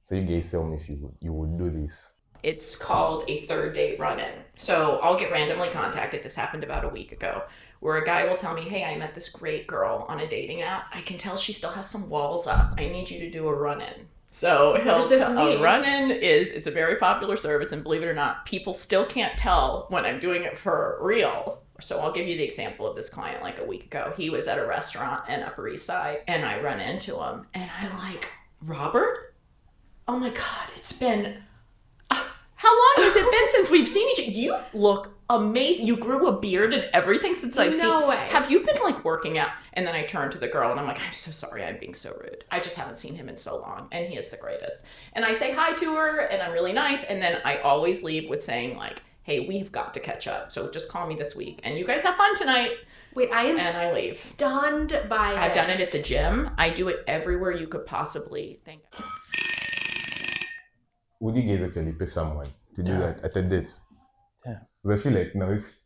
So you guys tell me if you would do this. It's called a third date run-in. So I'll get randomly contacted. This happened about a week ago, where a guy will tell me, hey, I met this great girl on a dating app. I can tell she still has some walls up. I need you to do a run-in. So a run-in it's a very popular service, and believe it or not, people still can't tell when I'm doing it for real. So I'll give you the example of this client like a week ago. He was at a restaurant in Upper East Side, and I run into him, and I'm like, Robert? Oh my God, it's been... How long has it been since we've seen each other? You look amazing. You grew a beard and everything since I've seen. No way. Have you been like working out? And then I turn to the girl and I'm like, I'm so sorry, I'm being so rude. I just haven't seen him in so long, and he is the greatest. And I say hi to her, and I'm really nice. And then I always leave with saying like, hey, we've got to catch up. So just call me this week, and you guys have fun tonight. Wait, I I leave. Stunned by it. I've done it at the gym. I do it everywhere you could possibly think of. Would you guys actually pay someone to do that at a date? Yeah. Because I feel like now this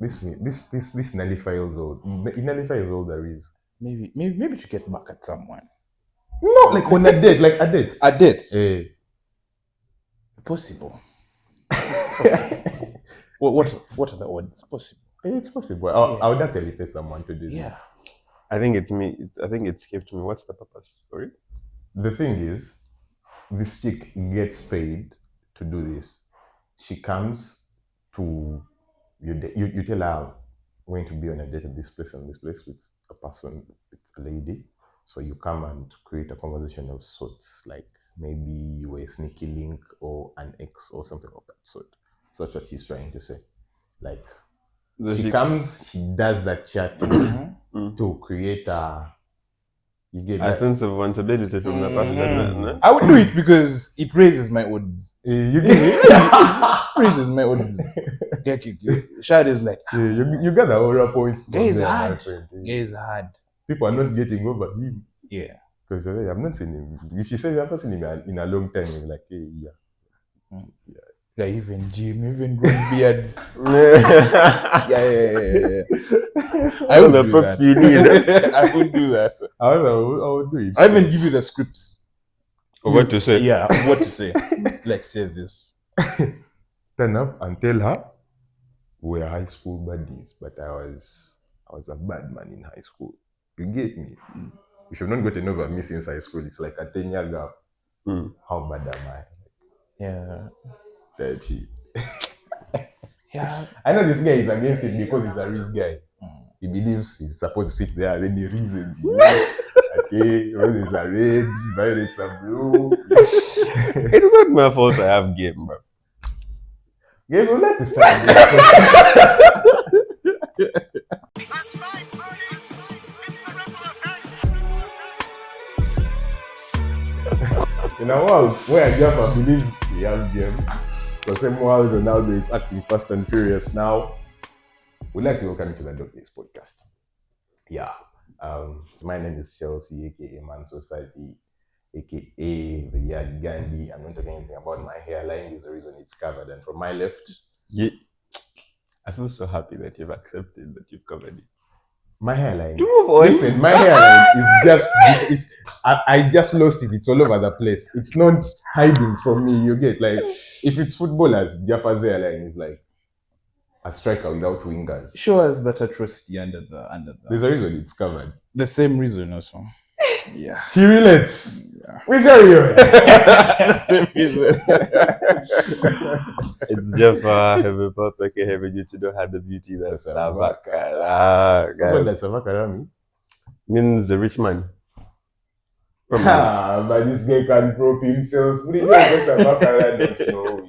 nullifies all. It nullifies all there is. Maybe to get back at someone. No, like on a date, like a date. A date. Eh. Possible. What are the odds? Possible. It's possible. I would actually pay someone to do this. Yeah. I think it's me. I think it's kept me. What's the purpose? Sorry? The thing is, this chick gets paid to do this. She comes to you tell her I'm going to be on a date at this place and this place with a person, with a lady. So you come and create a conversation of sorts, like maybe you were a sneaky link or an ex or something of that sort. So that's what she's trying to say. Like she comes, she does that chatting to create you get a sense of vulnerability from the person. I would do it because it raises my odds. You get it? Raises my odds. Shad is like, you got the aura points. Guy is hard. Guy is hard. People are not getting over him. Yeah. Because I've not seen him. If you say you haven't seen him in a long time, you're like, hey, yeah. Yeah, even gym, even growing beards. Yeah. I would do that. You need. I would do that. I would do it. I even give you the scripts. What to say? Yeah, what to say. Like, say this. Turn up and tell her we're high school buddies, but I was a bad man in high school. You get me? If you've not gotten over me since high school, it's like a 10-year gap. How bad am I? Yeah. Type shit. Yeah. I know this guy is against it because he's a rich guy. He believes he's supposed to sit there, then he reasons. Okay, roses are red, violets are blue. It's not my fault I have game, bro. Guys, we'd like to start. In a world where Jaffa believes he has game, so same world Ronaldo is acting fast and furious now. We'd like to welcome you to the Dog Days podcast. Yeah. My name is Chelsea, aka Man Society, aka the Yard Gandhi. I'm not talking anything about my hairline, is the reason it's covered. And from my left, Yeah. I feel so happy that you've accepted that you've covered it. my hairline. Move on. Listen, my hairline is just I just lost it. It's all over the place. It's not hiding from me. You get like if it's footballers, Jaffa's hairline is like a striker without wingers. Show us that atrocity under the. There's a reason it's covered. The same reason also. Yeah. He relates. Yeah. We carry on. It's just heavy perfect, heavy duty don't have the beauty that's Savakara. That's what that Savakara means. Means the rich man. But this guy can prop himself. What do you know Savakara don't know?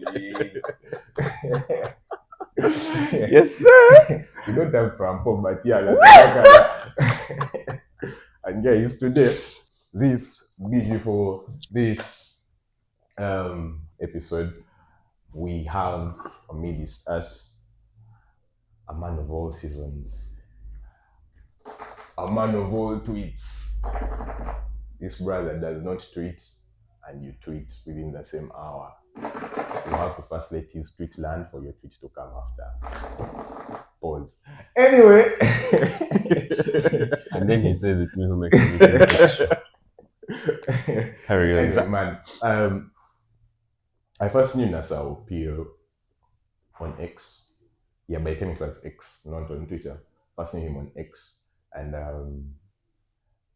Yes, sir. We don't have Prampo, but yeah, that's Savakara. And guys, today, this episode, we have amidst us a man of all seasons, a man of all tweets. This brother does not tweet, and you tweet within the same hour. You have to first let his tweet land for your tweet to come after. Pause. Anyway. And then he says it's me who makes it. Carry on. Anyway, man. I first knew Nasser Opiyo on X. Yeah, by the time it was X, not on Twitter. First knew him on X. And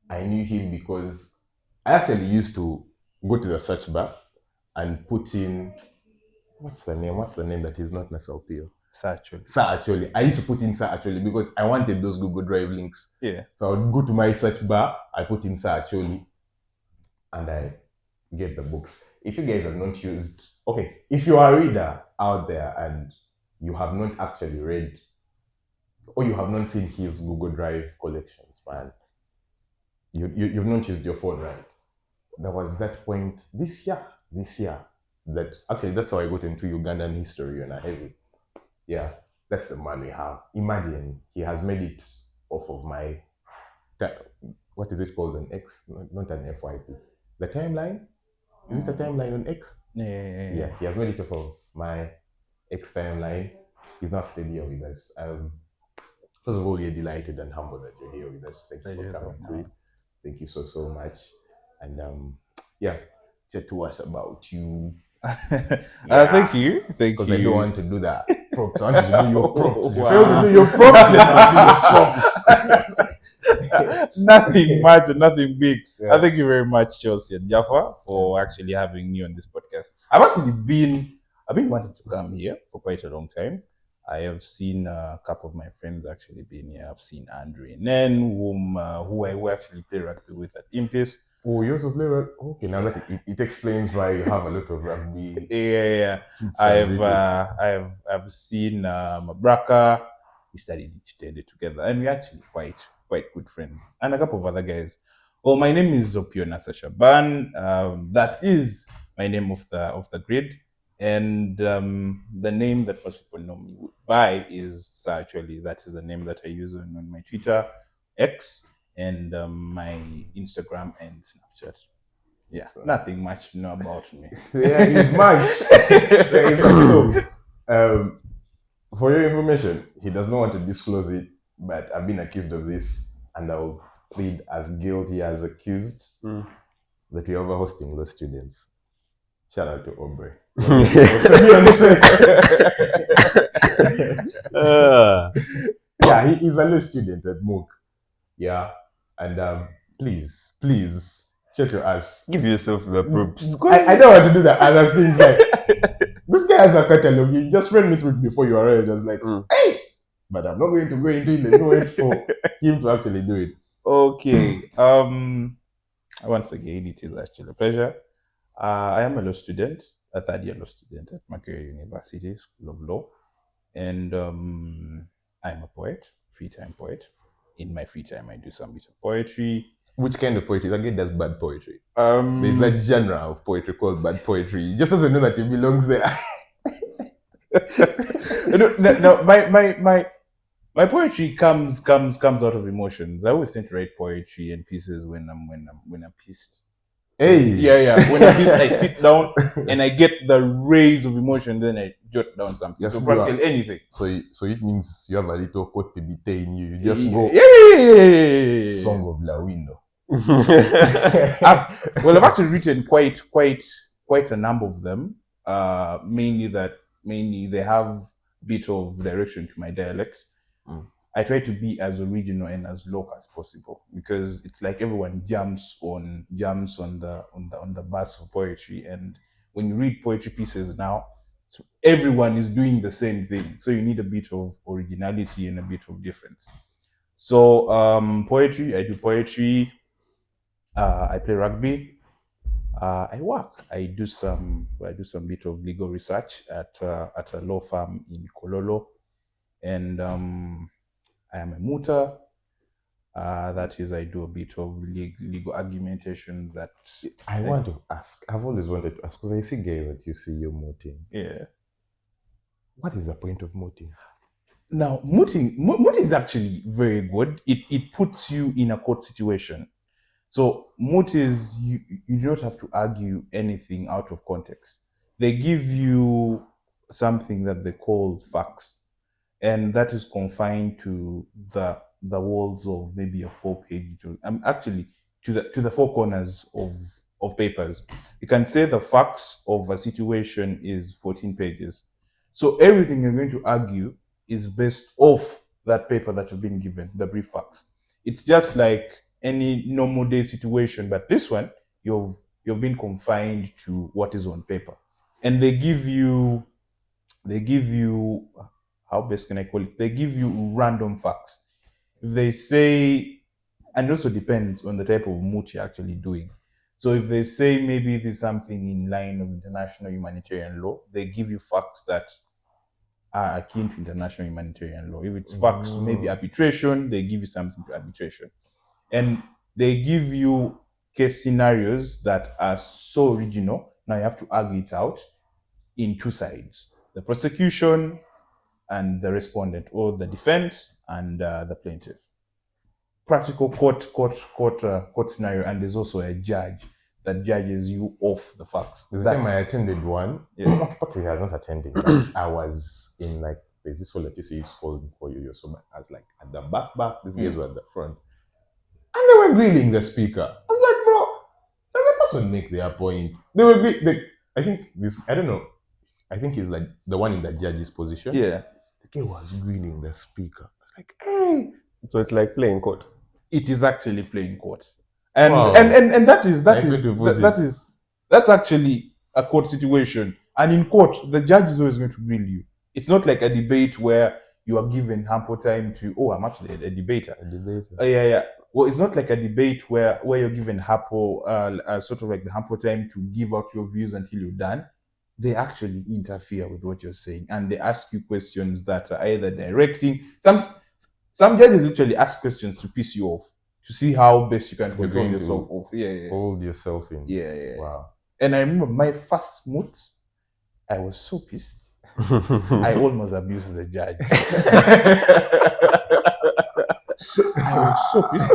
I knew him because I actually used to go to the search bar and put in, what's the name that is not Nasser Opiyo? Actually. Sir Acholi. I used to put in Sir Acholi because I wanted those Google Drive links. Yeah. So I would go to my search bar, I put in Sir Acholi, and I get the books. If you guys have not used, okay, if you are a reader out there and you have not actually read or you have not seen his Google Drive collections, man, you've not used your phone, right? There was that point this year, that actually that's how I got into Ugandan history on a heavy. Yeah, that's the man we have. Imagine he has made it off of my, what is it called on X? Not an FYP. The timeline? Is it a timeline on X? Yeah. He has made it off of my X timeline. He's not still here with us. First of all, we're delighted and humbled that you're here with us. Thank you for coming through. Thank you so much. And chat to us about you. Thank you. Because I don't want to do that. Props. I want you to do your props. If you fail to do your props, then I'll do your props. Nothing much and nothing big. Yeah. Thank you very much, Chelsea and Jaffa, for actually having me on this podcast. I've been wanting to come here for quite a long time. I have seen a couple of my friends actually been here. I've seen Andre Nen, who I actually play rugby with at Impis. Oh, you also play rugby? Okay, now that it explains why you have a lot of rugby. Yeah. I've seen Mabraka. We studied Chitende together, and we're actually quite good friends. And a couple of other guys. Well, my name is Opiyo Nasser Shaban. That is my name of the grid. And the name that most people know me by is Actually. That is the name that I use on my Twitter, X, and my Instagram and Snapchat. Yeah, so nothing much to know about me. There is much. So, for your information, he does not want to disclose it, but I've been accused of this, and I'll plead as guilty as accused that we are overhosting law students. Shout out to Aubrey. Yeah, he is a law student at MOOC. Yeah, and please, shut your ass. Give yourself the props. I don't want to do the other things. Like, this guy has a catalog. He just ran me through it before you arrived. I was like, hey! But I'm not going to go into it. There's no way for him to actually do it. Okay. Once again, it is actually a pleasure. I am a law student, a third-year law student at Makerere University School of Law, and I'm a poet, free-time poet. In my free time, I do some bit of poetry. Which kind of poetry? Again, that's bad poetry. There's a genre of poetry called bad poetry. He just doesn't know that it belongs there. No, my poetry comes out of emotions. I always tend to write poetry and pieces when I'm pissed. Hey. Yeah. When I'm pissed, I sit down and I get the rays of emotion. Then I jot down something. Yes, so practically anything. So it means you have a little quote PBT in you. You just go. Yeah. Song of Lawino. I've actually written quite a number of them. Mainly they have a bit of direction to my dialect. I try to be as original and as local as possible because it's like everyone jumps on the bus of poetry, and when you read poetry pieces now, so everyone is doing the same thing. So you need a bit of originality and a bit of difference. So poetry, I do poetry. I play rugby. I work. I do some bit of legal research at a law firm in Kololo, and I am a muta. That is, I do a bit of legal argumentations that I want to ask. I've always wanted to ask because I see guys that you see you're mooting. Yeah. What is the point of mooting? Now, mooting is actually very good. It puts you in a court situation. So moot is you do not have to argue anything out of context. They give you something that they call facts, and that is confined to the walls of maybe a 4-page, actually to the four corners of of papers. You can say the facts of a situation is 14 pages. So everything you're going to argue is based off that paper that you've been given, the brief facts. It's just like any normal day situation, but this one, you've been confined to what is on paper. And they give you, how best can I call it? They give you random facts. They say, and it also depends on the type of moot you're actually doing. So if they say maybe there's something in line of international humanitarian law, they give you facts that are akin to international humanitarian law. If it's facts to maybe arbitration, they give you something to arbitration. And they give you case scenarios that are so original. Now you have to argue it out in two sides: the prosecution and the respondent, or the defense and the plaintiff. Practical court scenario, and there's also a judge that judges you off the facts. The time I attended one, Patrick has not attended, but I was in like, there's this one that you see it's called for you, so I was like at the back, these guys were at the front. And they were grilling the speaker. I was like, bro, let the person make their point. They were I think this, I don't know, I think he's like the one in the judge's position. Yeah. The guy was grilling the speaker. I was like, hey. So it's like playing court. It is actually playing court. And Wow. and that's actually a court situation. And in court, the judge is always going to grill you. It's not like a debate where you are given ample time to, I'm actually a debater. Yeah. Well, it's not like a debate where you're given ample, sort of like the ample time to give out your views until you're done. They actually interfere with what you're saying, and they ask you questions that are either directing. Some judges literally ask questions to piss you off, to see how best you can control yourself off. Yeah. Hold yourself in. Yeah. Wow. And I remember my first moot, I was so pissed. I almost abused the judge. I was so pissed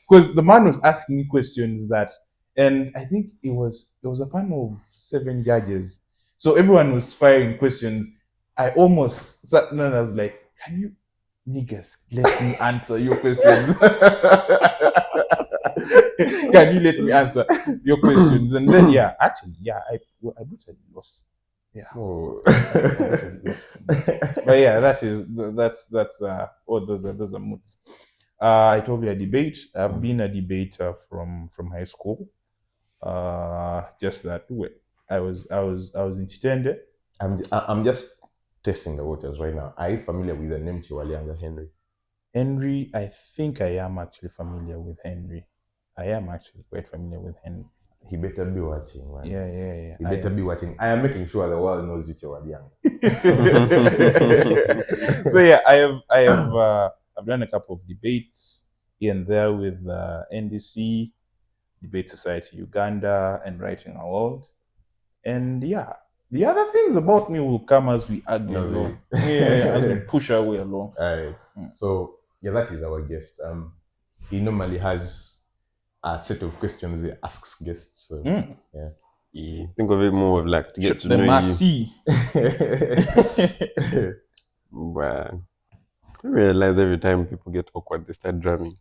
because the man was asking me questions that, and I think it was a panel of 7 judges, so everyone was firing questions. I almost sat down and I was like, "Can you niggas let me answer your questions? Can you let me answer your questions?" And then I brutally lost. Yeah. Oh. But yeah, that's those are moots. I told you a debate. I've been a debater from high school. Just that I was in Chitende. I'm just testing the waters right now. Are you familiar with the name Chiwalianga Henry? Henry, I think I am actually familiar with Henry. I am actually quite familiar with Henry. He better be watching, man. Yeah. He better be watching. I am making sure the world knows you, Chiwalianga. So yeah, I've done a couple of debates here and there with NDC, Debate Society Uganda, and Writing a World. And yeah, the other things about me will come as we argue along. As we push our way along. All right. So yeah, that is our guest. He normally has a set of questions he asks guests. So Yeah. Think of it more of like to get to the know mercy. you. But I realize every time people get awkward, they start drumming.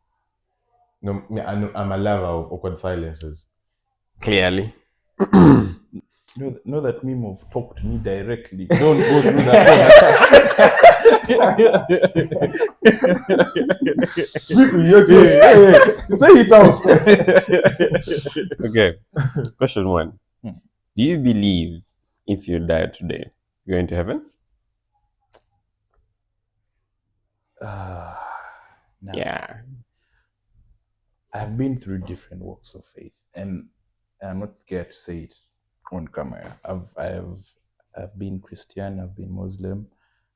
No, I'm a lover of awkward silences. Clearly. Know that meme of talk to me directly. Don't go through that. Say it out. Okay. Question 1. Do you believe if you die today, you're going to heaven? No. Yeah. I've been through different walks of faith, and I'm not scared to say it on camera. I've been Christian, I've been Muslim,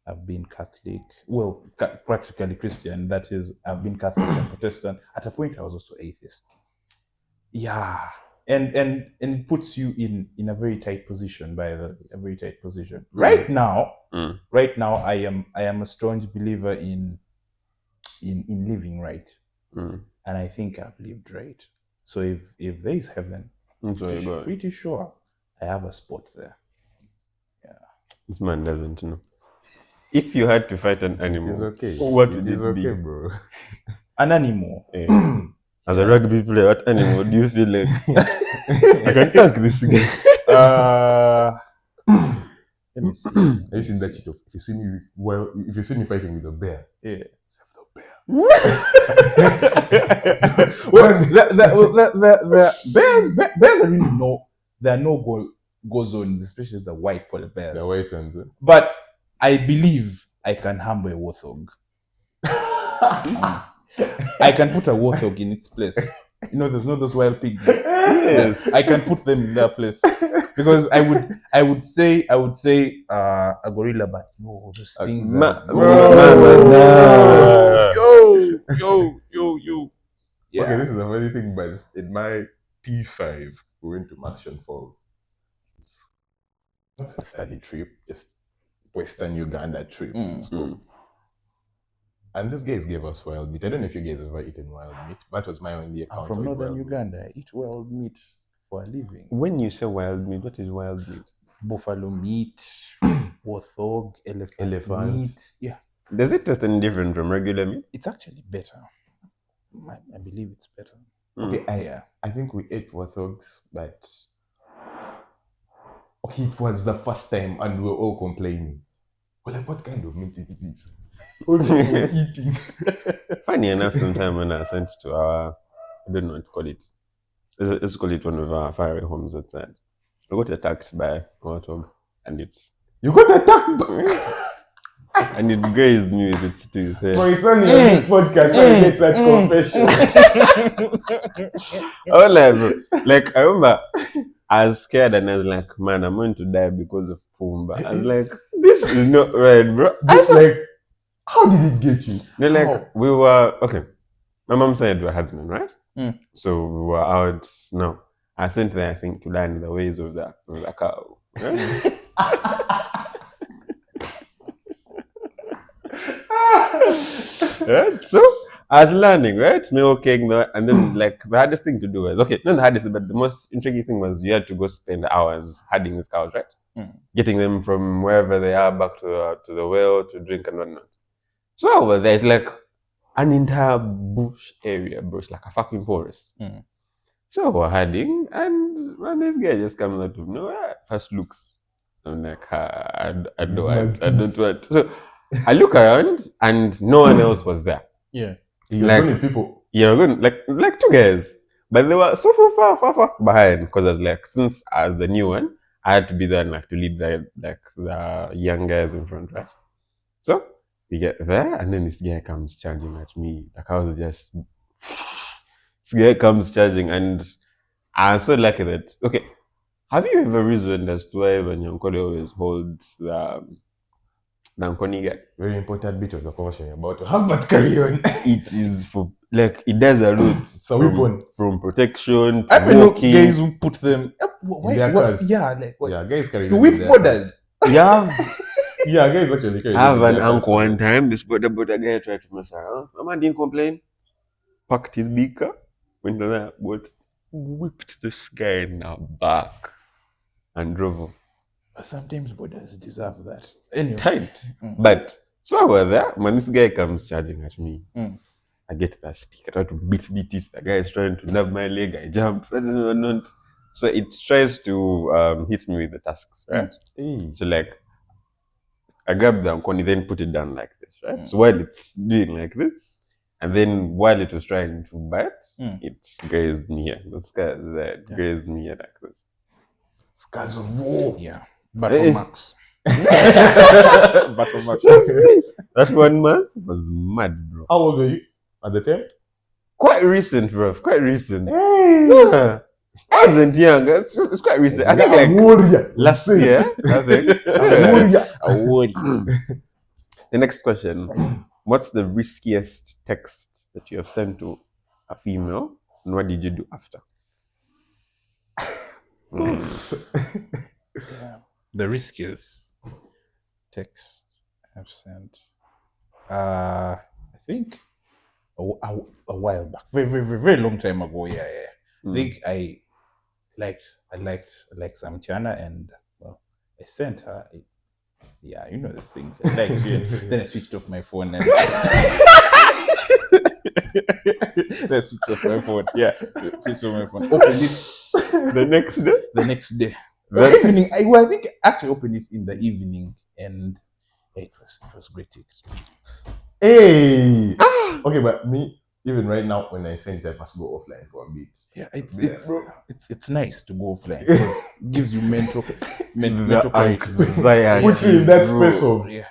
I've been Catholic. Well, practically Christian. That is, I've been Catholic and Protestant. At a point, I was also atheist. Yeah, and it puts you in a very tight position. A very tight position. Right now, I am a strong believer in living right, and I think I've lived right. So if there is heaven, I'm pretty sure I have a spot there. Yeah. This man doesn't know. If you had to fight an animal, It's okay. what It would is it be? okay, bro. An animal. As a rugby player, what animal do you feel like I can tank this guy? Let me see. Have you seen that shit of if you see me fighting with a bear? Yeah. Save the bear. Well, the bears are really there are no go zones, especially the white polar bears. The white ones. But I believe I can humble a warthog. I can put a warthog in its place. You know, there's not those wild pigs. Yes. I can put them in their place because I would say a gorilla, but no, those things are yo. Yeah. Okay, this is a funny thing, but in my P5, we went to Marshall Falls. Not a study trip, just Western Uganda trip. So, and these guys gave us wild meat. I don't know if you guys ever eaten wild meat. That was my only account. I'm from of northern wild Uganda. I eat wild meat for a living. When you say wild meat, what is wild meat? Buffalo meat, warthog, elephant meat. Yeah, Does it taste any different from regular meat? it's actually better. I believe it's better. meat. Okay, I think we ate warthogs, but okay, it was the first time, and we were all complaining. We're like, what kind of meat is this? What are we eating? Funny enough, sometime when I sent to our, I don't know what to call it. Let's call it one of our fiery homes outside. I got attacked by a warthog, and You got attacked and it grazed me with its teeth. But it's only on this podcast so you get such confessions. Oh, like I remember I was scared and I was like, man, I'm going to die because of Pumba. I was like, this is not right, bro. But like, how did it get you? They're like, How? we were, okay, my mom said we were herdsmen, right? So we were out, no, I sent there, I think, to learn the ways of the cow. Right? Right? So I was learning, right? Milking, and then like the hardest thing to do was, okay, not the hardest, but the most intriguing thing was you had to go spend hours herding these cows, right? Getting them from wherever they are back to the well to drink and whatnot. So over there, it's like an entire bush area, bush, like a fucking forest. So we're herding, and this guy just comes out of nowhere, first looks. I'm like, I don't want. So I look around, and no one else was there. You're Like- going with people. Yeah, we're good, like two guys, but they were so far behind because I was like, since I was the new one, I had to be there and like to lead the young guys in front, right? So we get there, and then this guy comes charging at me. Like I was just, this guy comes charging, and I'm so lucky that, okay, have you ever reasoned as to why when your Nkoli always holds the Nkoni guy? Very important bit of the conversation you're about to have, but carry on. It is for, like, it does a lot. It's a weapon. From protection to I mean, look, walking. guys who put them why, their cars. Yeah, like what? Yeah, guys carry To them whip in their borders. Yeah. Yeah, guys actually carry I have them in an their cars. uncle one time, this border guy tried to mess around. My man didn't complain. Packed his beaker, went to that boat, whipped this guy in the back, and drove off. Sometimes borders deserve that. Anyway. Tight. But, so I was there, when this guy comes charging at me, I get that stick, I try to beat it. The guy is trying to nab my leg, I jump, so it tries to hit me with the tusks, right? So like, I grab the Nkoni, then put it down like this, right? So while it's doing like this, and then while it was trying to bite, it grazed me here. The scars there grazed me here like this. Scars of war. Yeah. Battle Max. Battle Max. That 1 month was mad, bro. How old were you at the time? Quite recent, bro. Quite recent. Hey! Yeah. I wasn't young. It's quite recent. I think like warrior. last year. I think. Warrior. A warrior. The next question. What's the riskiest text that you have sent to a female, and what did you do after? Yeah. The riskiest text I've sent. I think a while back, very long time ago. Yeah. I think I liked some China, and well, I sent her. Yeah, you know these things. I liked it. Then I switched off my phone and Let's switch off my phone. Yeah, switch off my phone. Open it The next day. the next day. That- The evening. I think I actually opened it in the evening, and it was great. Hey. Okay, but me, even right now, when I send it, I must go offline for a bit. Yeah, Yeah, bro. it's nice to go offline because it gives you mental The clarity. anxiety, Puts you in that bro. space of Yeah,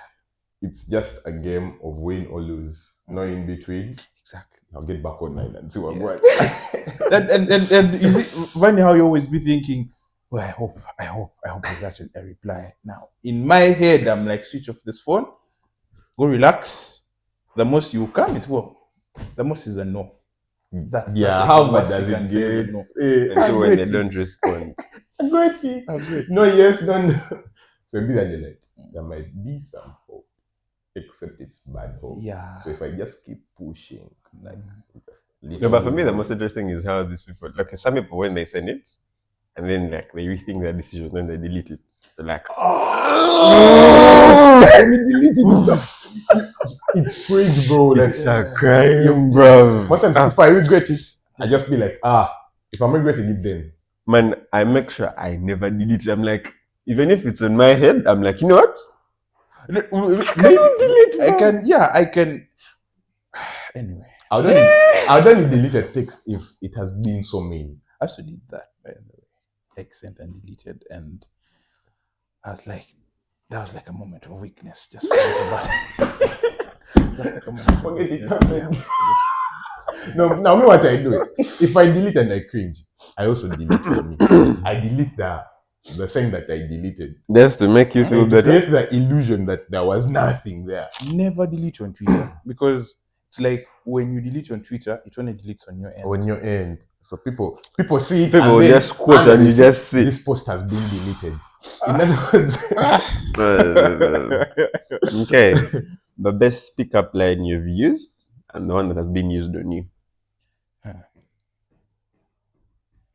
it's just a game of win or lose, no in between. exactly. I'll get back online and see what I'm going. And you see, funny how you always be thinking, well, I hope there's actually a reply. Now, in my head, I'm like, switch off this phone, go relax. The most you come is the most is a no. That's How the bad most you does can it say is a get? no. And so when they Agreed. don't respond, Agreed. Agreed. No, yes, no, no. So maybe that you're like, there might be some hope, except it's bad hope. Yeah. So if I just keep pushing, like, just no, but for me, the most interesting is how these people, like some people, when they send it, and then like they rethink their decision, then they delete it. They're like, let me delete it. It's crazy, bro. it's Like, a crime, bro. most times, if I regret it, I just be like, if I'm regretting it, then Man, I make sure I never delete it. I'm like, even if it's in my head, I'm like, you know what? Maybe delete, I bro? can. Yeah, I can. Anyway, I would only delete a text if it has been so mean. I also did that, by the way. Like sent and deleted, and I was like, that was like a moment of weakness. Just forget about it. That's like a moment of Forget it weakness. happened. Yeah. No, now me what I do, if I delete and I cringe, I also delete for me. I delete the saying that I deleted. Just to make you feel To better. create the illusion that there was nothing there. Never delete on Twitter because it's like when you delete on Twitter, it only deletes on your end. On your end. So people see it People and then just quote under and you this, just see. this post has been deleted. In other words, Okay. The best pickup line you've used and the one that has been used on you.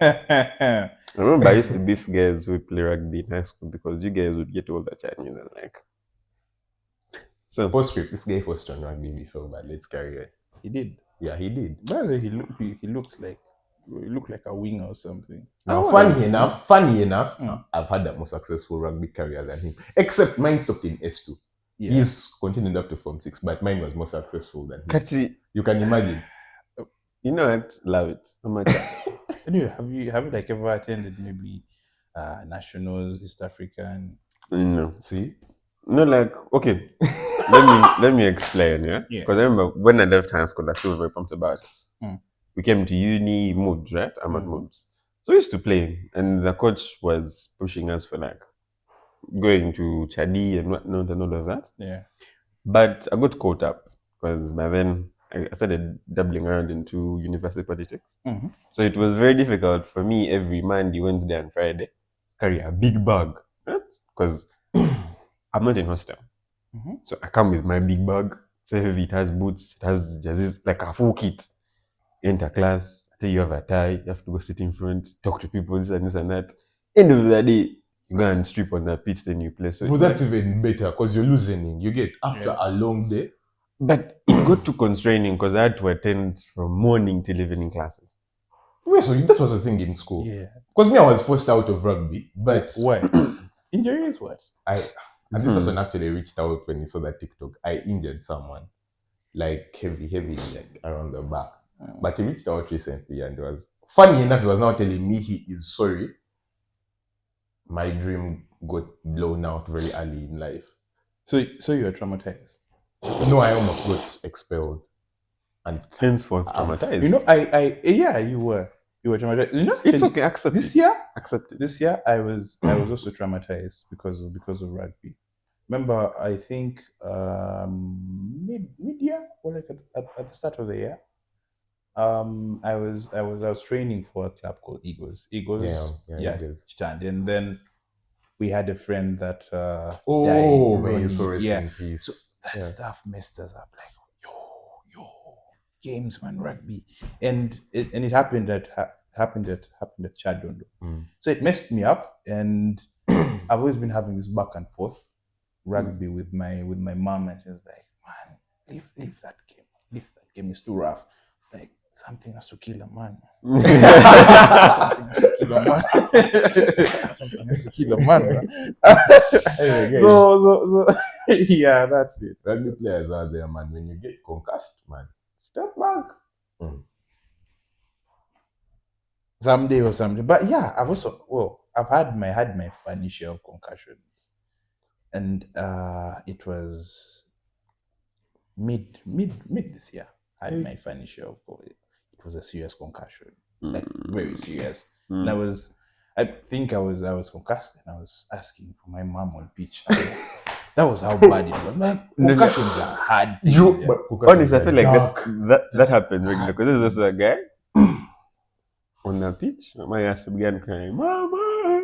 I remember I used to beef guys who play rugby in high school because you guys would get all the Chinese and like. So postscript, this guy first on rugby before, but let's carry on. He did. Yeah, he did. By the way, he looked like a winger or something. Now, Oh, funny enough, Mm. I've had a more successful rugby career than him. Except mine stopped in S2. Yeah. He's continued up to Form 6, but mine was more successful than his. Kati, You can imagine. you know what? Love it. How much? Anyway, have you like ever attended maybe nationals, East African? No. See? No, like, okay. let me explain, yeah? Yeah. Because I remember when I left high school, I still was very pumped about it. Mm. We came to uni moves, right? I'm at Mm. moves. So we used to play, and the coach was pushing us for like going to Chadi and whatnot and all of that. Yeah. But I got caught up because by then I started dabbling around into university politics. Mm-hmm. So it was very difficult for me every Monday, Wednesday, and Friday carry a big bag, right? Because I'm not in hostel. Mm-hmm. So I come with my big bag. So heavy, it has boots, it has jerseys, like a full kit. Enter class, I tell you have a tie, you have to go sit in front, talk to people, this and that. End of the day, you go and strip on the pitch, then you play. So Well, that's even better because you're losing. You get after a long day. But it got too constraining because I had to attend from morning till evening classes. Wait, so that was the thing in school. Yeah. Because me, I was forced out of rugby, but Why? Injuries? What? and this person actually reached out when he saw that TikTok. I injured someone, like heavy, like around the back. But he reached out recently and was funny enough, he was now telling me he is sorry. My dream got blown out very early in life. So you were traumatized. No, I almost got expelled. And Henceforth traumatized. You know, yeah, you were traumatized. You know, it's actually, okay, accept this it. year, Accept it. This year, I was also traumatized because of rugby. Remember, I think mid-year or like at the start of the year, I was training for a club called Eagles. Eagles, yeah, Eagles. stand. And then we had a friend that died. May you so Ronnie. rest Yeah. in peace. So that stuff messed us up. Like, yo, games, man, rugby, and it happened at Chadondo. So it messed me up, and I've always been having this back and forth rugby with my mom, and she was like, man, leave that game. game is too rough. Like, something has to kill a man. Something has to kill a man. Something has to kill a man. Anyway, So yeah, that's it. rugby players out there, man. When you get concussed, man, step back. Someday or something. But yeah, I've had my funny share of concussions, and it was mid this year. I had my funny share of it. It was a serious concussion, like very serious. And I think I was concussed, and I was asking for my mom on pitch. That was how bad it was. Like, concussions are hard. Honestly, I feel like that happened regularly because there's also a guy on the pitch. My ass began crying, "Mama, Mama!"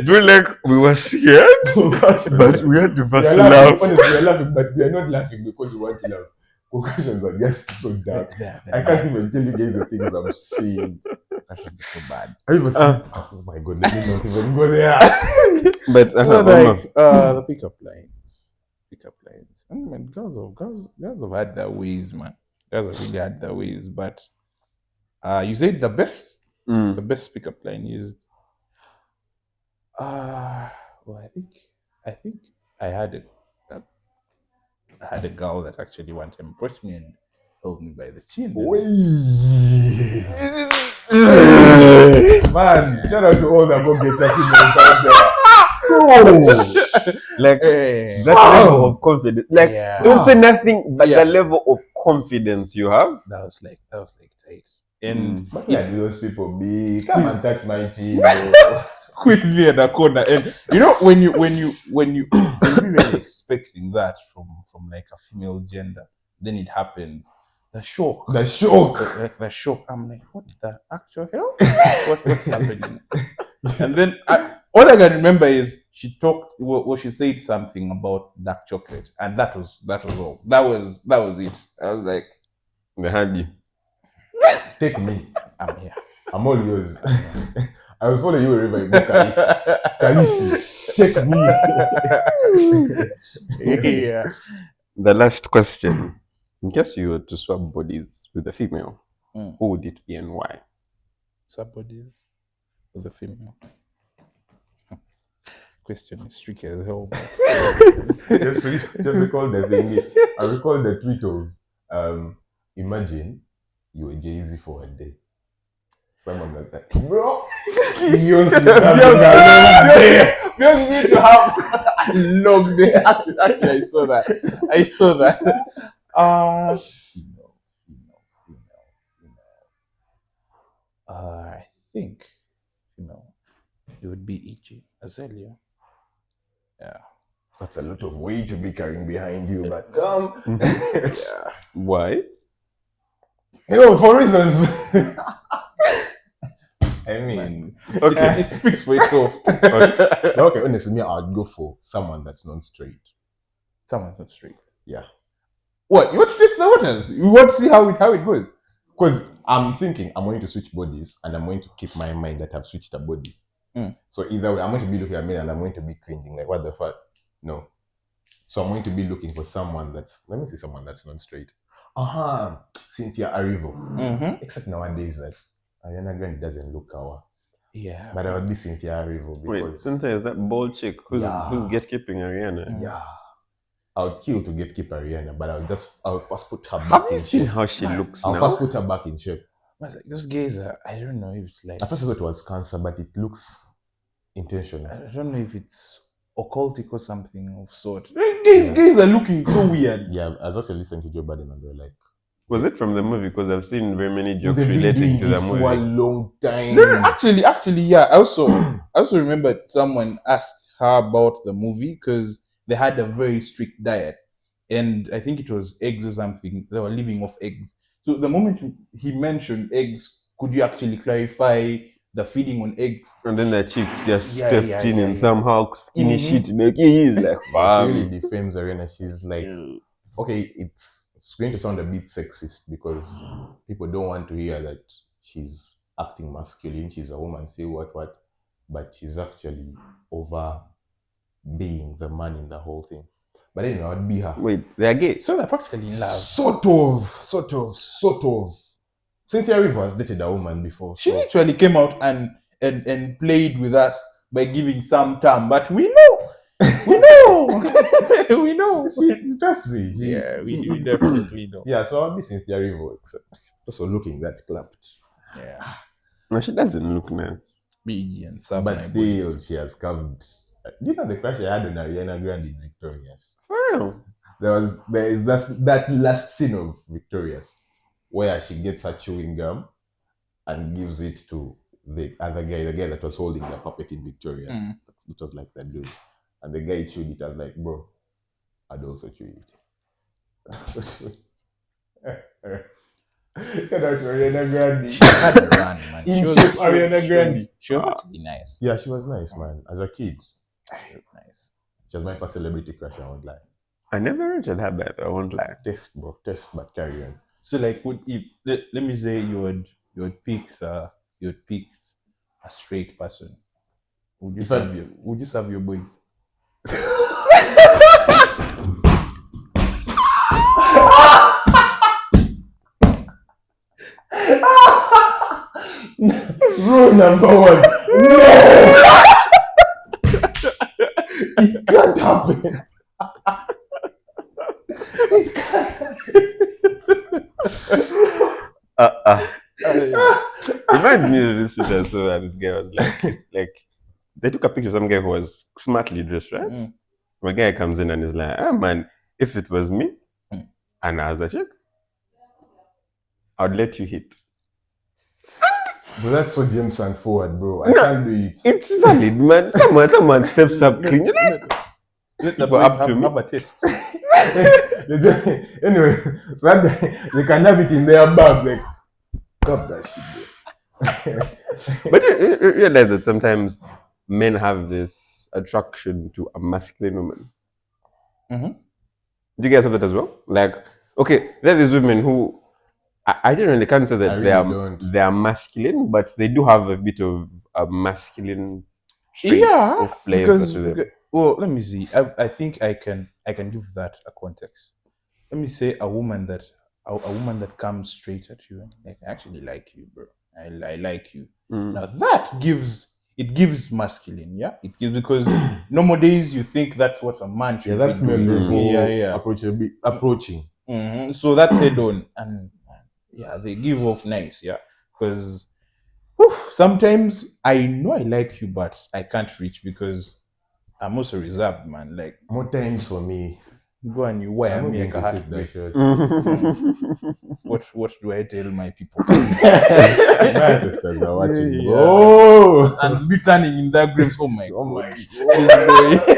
Bro, like we were scared, but we had to first laugh. Honestly, we are laughing, but we are not laughing because we want to laugh. Concussions are just so dark. I can't even tell you guys the things I'm seeing. Concussions are so bad. I even oh my god, let me not even go there. But The pickup lines. I mean, girls have had their ways, man. Girls have really had their ways. But you said the best pickup line used. Well, I think I had a girl that actually one time approached me and held me by the chin. Man, shout out to all the go-getter females out there. like that level of confidence. Like don't say nothing, but the level of confidence you have. That was like tight. And But yeah, those people be come and touch my chin. quiz me in the corner, and you know when you really expecting that from like a female gender, then it happens. The shock. Like the shock. I'm like, what the actual hell? What's happening? And then all I can remember is she talked. Well, she said something about dark chocolate, and that was all. That was it. I was like, They had you. Take me. I'm here. I'm all yours. I will follow you wherever you go, Kalisi. Take me. Yeah. The last question. In case you were to swap bodies with a female, who would it be and why? Swap bodies with a female. Question is tricky as hell. just recall the thing. I recall the tweet of imagine you were Jay-Z for a day. Someone was like, bro, Beyonce need to have a long day. I saw that. Female. I think female. It would be Ichi Azalea. Yeah. That's a lot of weight to be carrying behind you, but come. Yeah. Why? For reasons. I mean, it speaks for itself. Okay, honestly, me, I'd go for someone that's not straight. Someone's not straight. Yeah. What? You want to test the waters? You want to see how it goes? Because I'm thinking I'm going to switch bodies and I'm going to keep my mind that I've switched a body. So either way, I'm going to be looking at me and I'm going to be cringing. Like, what the fuck? No. So I'm going to be looking for someone that's, let me see someone that's not straight. Cynthia Erivo. Except nowadays that Ariana Grande doesn't look our. Yeah. But I would be Cynthia Erivo because. Wait, Cynthia is that bald chick who's gatekeeping Ariana? Yeah. I would kill to gatekeep Ariana, but I'll first put her back Have you in seen shape. how she looks I'll now? first put her back in shape. But like, those gays are, I don't know if it's like. At first I thought it was cancer, but it looks intentional. I don't know if it's occultic or something of sort. Gays are looking so weird. Yeah, I was actually listening to Joe Biden and they were like, Was it from the movie? Because I've seen very many jokes they've been relating to doing the it movie. for a long time. No, actually, yeah. I also remember someone asked her about the movie because they had a very strict diet, and I think it was eggs or something. They were living off eggs. So the moment he mentioned eggs, could you actually clarify the feeding on eggs? And then the chicks just Yeah, stepped yeah, in yeah, and yeah. somehow skinny shit. Like, he's like, She fam. really defends Ariana. She's like, okay, it's going to sound a bit sexist because people don't want to hear that she's acting masculine. She's a woman, say what, but she's actually over being the man in the whole thing. But then I'd be her. Wait, they are gay. So they're practically in love. Sort of. Cynthia Rivers dated a woman before. She so- literally came out and played with us by giving some term, but we know. We know. Trust me. We definitely know. Yeah, so I'll be Cynthia Rivers, except also looking that clapped. Yeah. No, she doesn't look nice. Big and sub. But still, she has carved. Do you know the crush I had on Ariana Grande in Victorious? For real. There is that last scene of Victorious where she gets her chewing gum and gives it to the other guy, the guy that was holding the puppet in Victorious. It was like that dude. And the guy chewed it. I was like, bro, I'd also chew it. Shout out to Ariana Grande. She had a run, man. Ariana Grande. She was actually nice. Yeah, she was nice, man. As a kid, She was nice. she was my first celebrity crush. I won't lie. I never rated her bad, I won't lie. Test, bro. Test, but carry on. So like, let me say you would pick a straight person. Would you serve your boys? Rule number one. No! It can't happen. Reminds me of this shit I saw that this guy was like they took a picture of some guy who was smartly dressed, right? The guy comes in and is like, oh man, if it was me and I was a chick, I'd let you hit. But that's so James and forward, bro. I can't do it. It's valid, man. Someone steps up clean. Let the People boys up to me. have a taste. Anyway, so that they can have it in their bag. Like, stop that shit, bro. But you realize that sometimes men have this attraction to a masculine woman. Mm-hmm. Do you guys have that as well? Like, okay, there are these women who I generally can't say that I really don't. they are masculine, but they do have a bit of a masculine traits Yeah, or flavor because to them. well, let me see. I think I can give that a context. Let me say a woman that comes straight at you and like, I actually like you, bro. I like you. Now that gives masculine, yeah. It gives, because normal days you think that's what a man should. Yeah, that's be men doing. level Yeah. approaching. So that's head on, and yeah, they give off nice, yeah. Because sometimes I know I like you, but I can't reach because I'm also reserved, man. Like, More times for me. go and you wear I'm me not like a going to shoot that heartbreak. shot. What do I tell my people? My ancestors are watching. Yeah. Oh, And be turning in that graves. Oh my my god. God.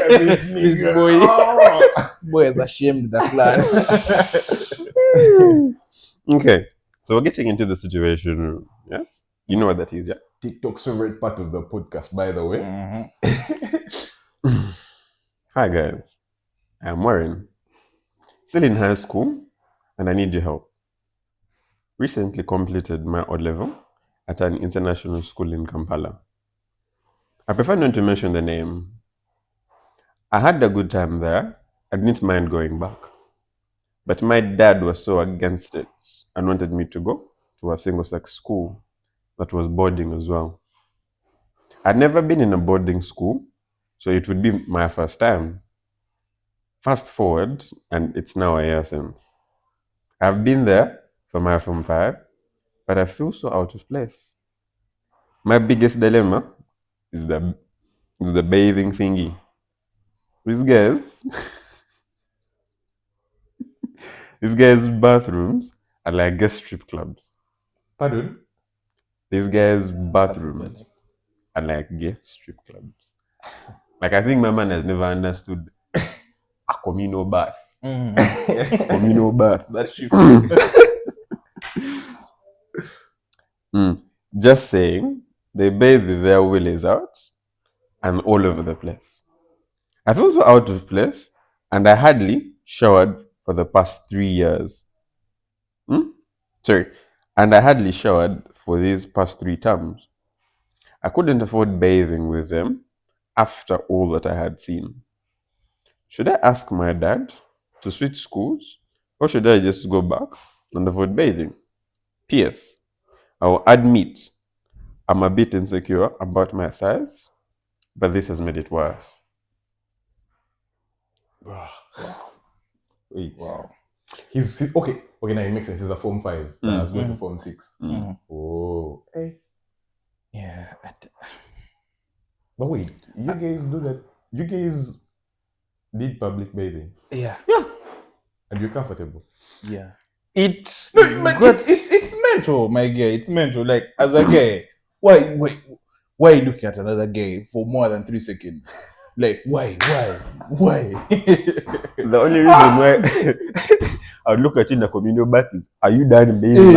This boy. This boy has ashamed the clan. Okay, so we're getting into the situation. Yes, you know what that is, yeah. TikTok's favorite part of the podcast, by the way. Hi guys, I'm Warren. Still in high school, and I need your help. Recently completed my O-level at an international school in Kampala. I prefer not to mention the name. I had a good time there. I didn't mind going back. But my dad was so against it and wanted me to go to a single-sex school that was boarding as well. I'd never been in a boarding school, so it would be my first time. Fast forward, and it's now a year since. I've been there for my Form 5, but I feel so out of place. My biggest dilemma is the bathing thingy. These guys' bathrooms are like guest strip clubs. Pardon? These guys' bathrooms are like gay strip clubs. Like, I think my man has never understood a communal bath. Communal bath. That shit. Just saying, they bathe their willies out and all over the place. I feel so out of place, and I hardly showered for the past 3 years. And I hardly showered for these past 3 terms. I couldn't afford bathing with them after all that I had seen. should I ask my dad to switch schools or should I just go back and avoid bathing? P.S. I will admit I'm a bit insecure about my size, but this has made it worse. Wait. Wow. He's okay. Okay, now it makes sense. He's a Form 5 that has gone to Form 6. Oh. Hey. Yeah. But wait, you guys do that? You guys did public bathing Yeah. and you're comfortable? Yeah. It's It's mental, my guy. It's mental. Like, as a guy, why are you looking at another guy for more than 3 seconds? Like, why? the only reason why I would look at you in a communal bath is, are you done bathing?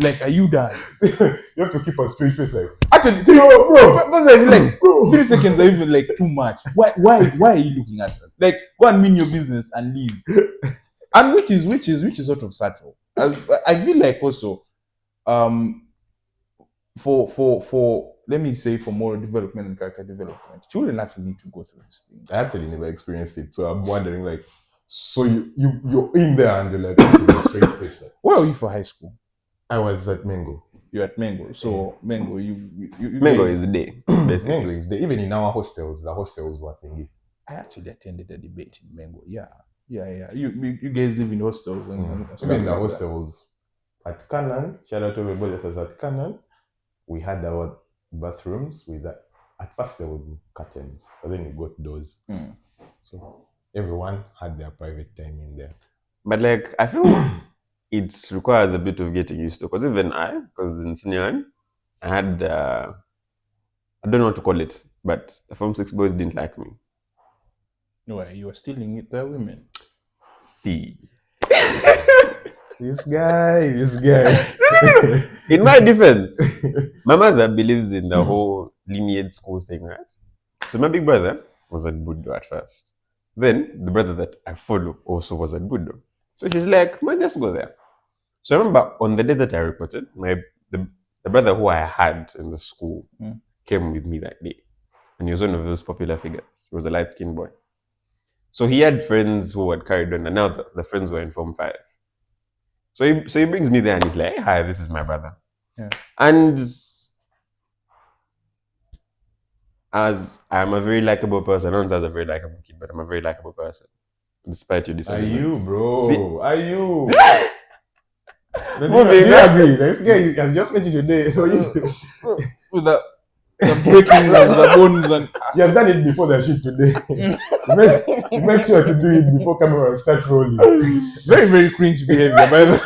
Like, are you done? You have to keep a straight face like, Actually, because I feel like 3 seconds are even like too much. Why are you looking at them? Like, go and mean your business and leave. And which is sort of subtle. I feel like also, for let me say, for moral development and character development, children actually need to go through this thing. I actually never experienced it, so I'm wondering like, so you're in there and you're like with a straight face like. Where were you for high school? I was at Mango. You're at Mango. So Mango, you Mango guys- is the day. Mango is there. Even in our hostels, the hostels were thingy. I actually attended a debate in Mango. Yeah. You guys live in hostels and stuff Even the like that. hostels at Canaan, shout out to everybody that was at Canaan, we had our bathrooms with that. At first there were curtains, but then we got doors. So everyone had their private time in there. But like, I feel it requires a bit of getting used to. Because even because in senior, I had, I don't know what to call it, but the Form 6 boys didn't like me. No, you were stealing it, the women. See. This guy. In my defense, my mother believes in the whole lineage school thing, right? So my big brother was at Budo at first. Then the brother that I follow also was at Budo. So she's like, man, just go there. So I remember on the day that I reported, the brother who I had in the school came with me that day. And he was one of those popular figures. He was a light-skinned boy. So he had friends who had carried on, and now the friends were in Form 5. So he brings me there and he's like, hey, hi, this is my brother. Yeah. And as I'm a very likable person, I don't say as a very likable kid, but I'm a very likable person. Despite your Are disagreements. you, bro? See- Are you? Do Moving you on. agree? This guy has just met you today. So With the breaking of the bones and you have done it before the shoot today. Make sure to do it before camera starts rolling. very, very cringe behavior, by the way.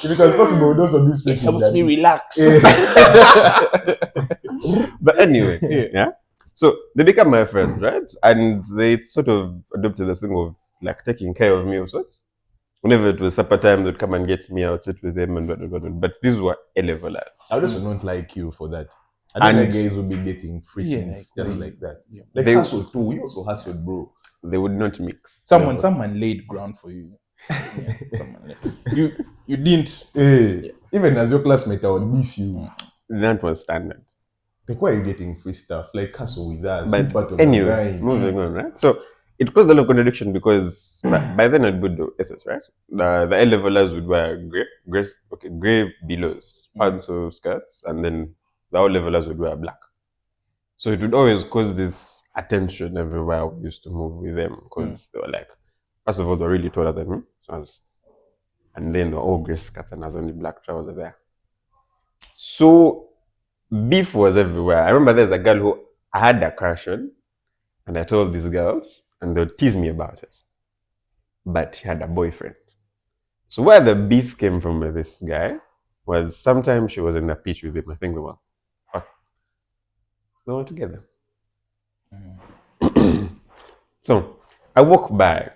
If it was possible, those of these It people helps me relax. But anyway, yeah. So they become my friends, right? And they sort of adopted this thing of like taking care of me of sorts. Whenever it was supper time, they'd come and get me, I would sit with them and blah. But these were A-level lads. I would also not like you for that. I don't And- like guys who be getting free Yeah, things like just they- like that. yeah. Like They- hustle too. We also hustled, bro. They would not mix. Someone laid ground for you. Yeah, someone you didn't. Hey, even as your classmate, I would beef you. That was standard. Like, why are you getting free stuff? Like, hustle with us. Be part But of the anyway, grind. moving on, right? So it caused a lot of contradiction because by then at Budo SS, right? The A-levelers would wear grey belows, pants or skirts, and then the O-levelers would wear black. So it would always cause this attention everywhere we used to move with them because they were like, first of all, they were really taller than me. And then they were all grey skirts and I was only black trousers there. So beef was everywhere. I remember there's a girl who I had a crush on, and I told these girls, and they would tease me about it. But she had a boyfriend. So where the beef came from with this guy was sometimes she was in the pitch with him. I think they were together. So I walk by.